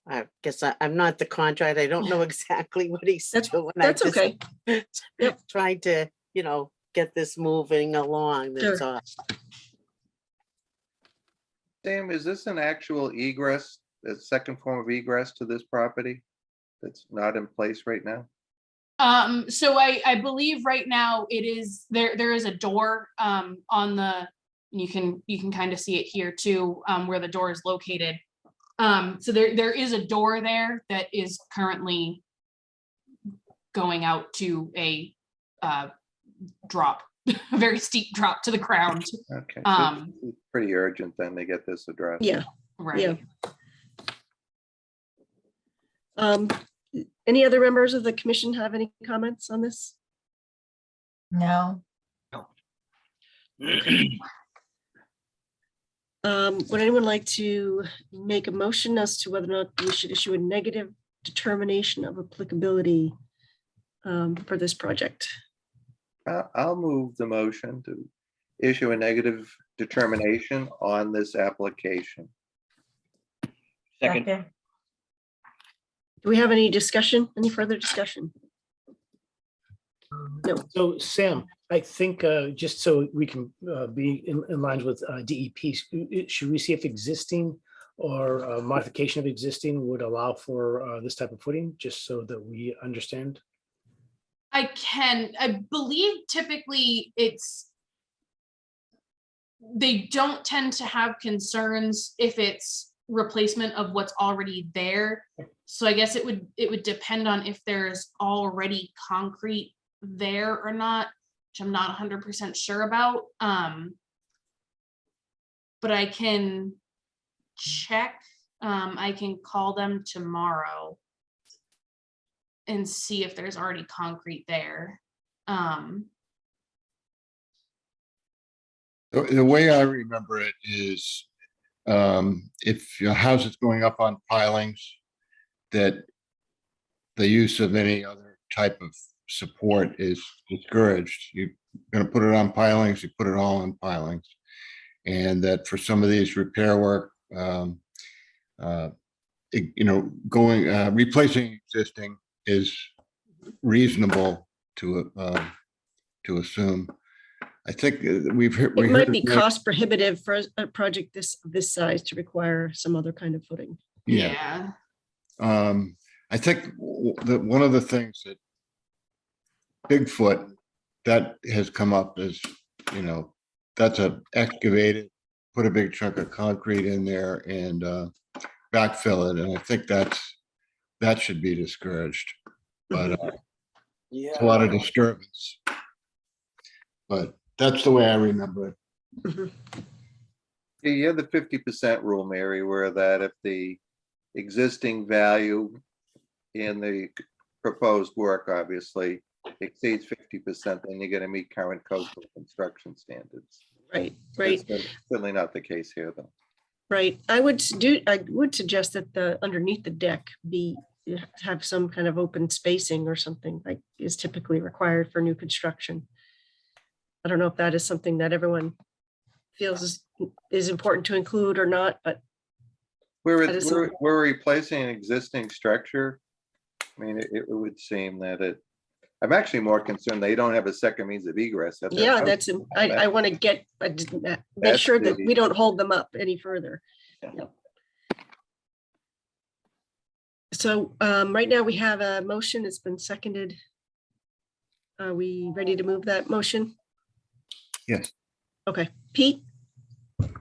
I guess I'm not the contractor. I don't know exactly what he's doing. That's okay. Yep. Trying to, get this moving along. That's Sure. all. Sam, is this an actual egress, a second form of egress to this property that's not in place right now? So I believe right now it is, there is a door, on the, you can kind of see it here too, where the door is located. So there is a door there that is currently going out to a, drop, a very steep drop to the ground. Okay, so it's pretty urgent then to get this addressed. Yeah. Right. Yeah. Any other members of the commission have any comments on this? No. Would anyone like to make a motion as to whether or not we should issue a negative determination of applicability for this project? I'll move the motion to issue a negative determination on this application. Second. Do we have any discussion, any further discussion? No. So Sam, I think just so we can be in line with DEP, should we see if existing or modification of existing would allow for this type of footing, just so that we understand? I believe typically they don't tend to have concerns if it's replacement of what's already there. So I guess it would depend on if there's already concrete there or not, which I'm not 100% sure about. But I can check. I can call them tomorrow and see if there's already concrete there. The way I remember it is, if your house is going up on pilings, that the use of any other type of support is discouraged. You're going to put it on pilings, you put it all on pilings. And that for some of these repair work, replacing existing is reasonable to assume. I think we've heard. It might be cost prohibitive for a project this size to require some other kind of footing. Yeah. I think that one of the things that Bigfoot that has come up is, that's a excavated, put a big chunk of concrete in there and backfill it. And I think that should be discouraged, but it's a lot of disturbance. But that's the way I remember it. Yeah, you have the 50% rule, Mary, where that if the existing value in the proposed work obviously exceeds 50%, then you're going to meet current coastal construction standards. Right. That's certainly not the case here, though. Right. I would suggest that underneath the deck have some kind of open spacing or something like is typically required for new construction. I don't know if that is something that everyone feels is important to include or not, but we're replacing an existing structure. I mean, it would seem that I'm actually more concerned they don't have a second means of egress. Yeah, I want to make sure that we don't hold them up any further. Yeah. Yep. So right now we have a motion. It's been seconded. Are we ready to move that motion? Yes. Okay. Pete?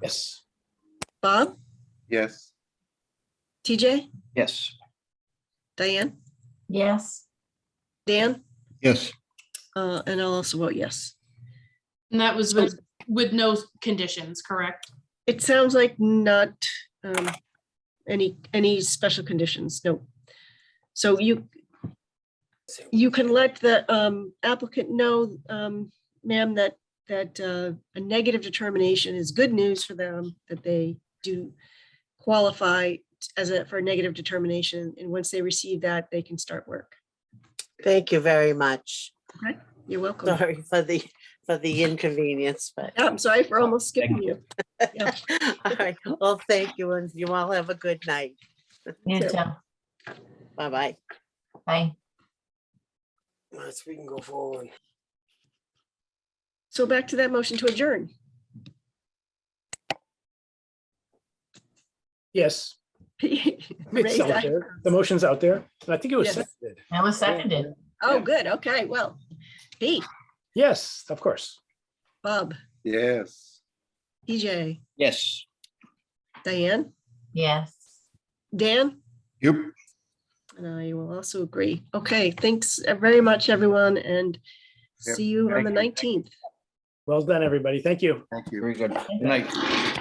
Yes. Bob? Yes. TJ? Yes. Diane? Yes. Dan? Yes. And I'll also vote yes. And that was with no conditions, correct? It sounds like not any special conditions. No. So you can let the applicant know, ma'am, that a negative determination is good news for them, that they do qualify for a negative determination. And once they receive that, they can start work. Thank you very much. Okay. You're welcome. Sorry for the inconvenience, but yeah, I'm sorry for almost skipping you. Yeah. all right. Well, thank you, and you all have a good night. You too. too. Bye-bye. Bye. Let's, we can go forward. So back to that motion to adjourn. Yes, it's Raise out that. there. The motion's out there. And I think it was Yes. seconded. That was seconded. Oh, good. Okay, well, Pete, Yes, of course. Bob, Yes. TJ, Yes. Diane, Yes. Dan, Yep. and I will also agree. Okay, thanks very much, everyone, and Yep. see you on the Thank you. 19th. Well done, everybody. Thank you. Thank you. Very good. Good night.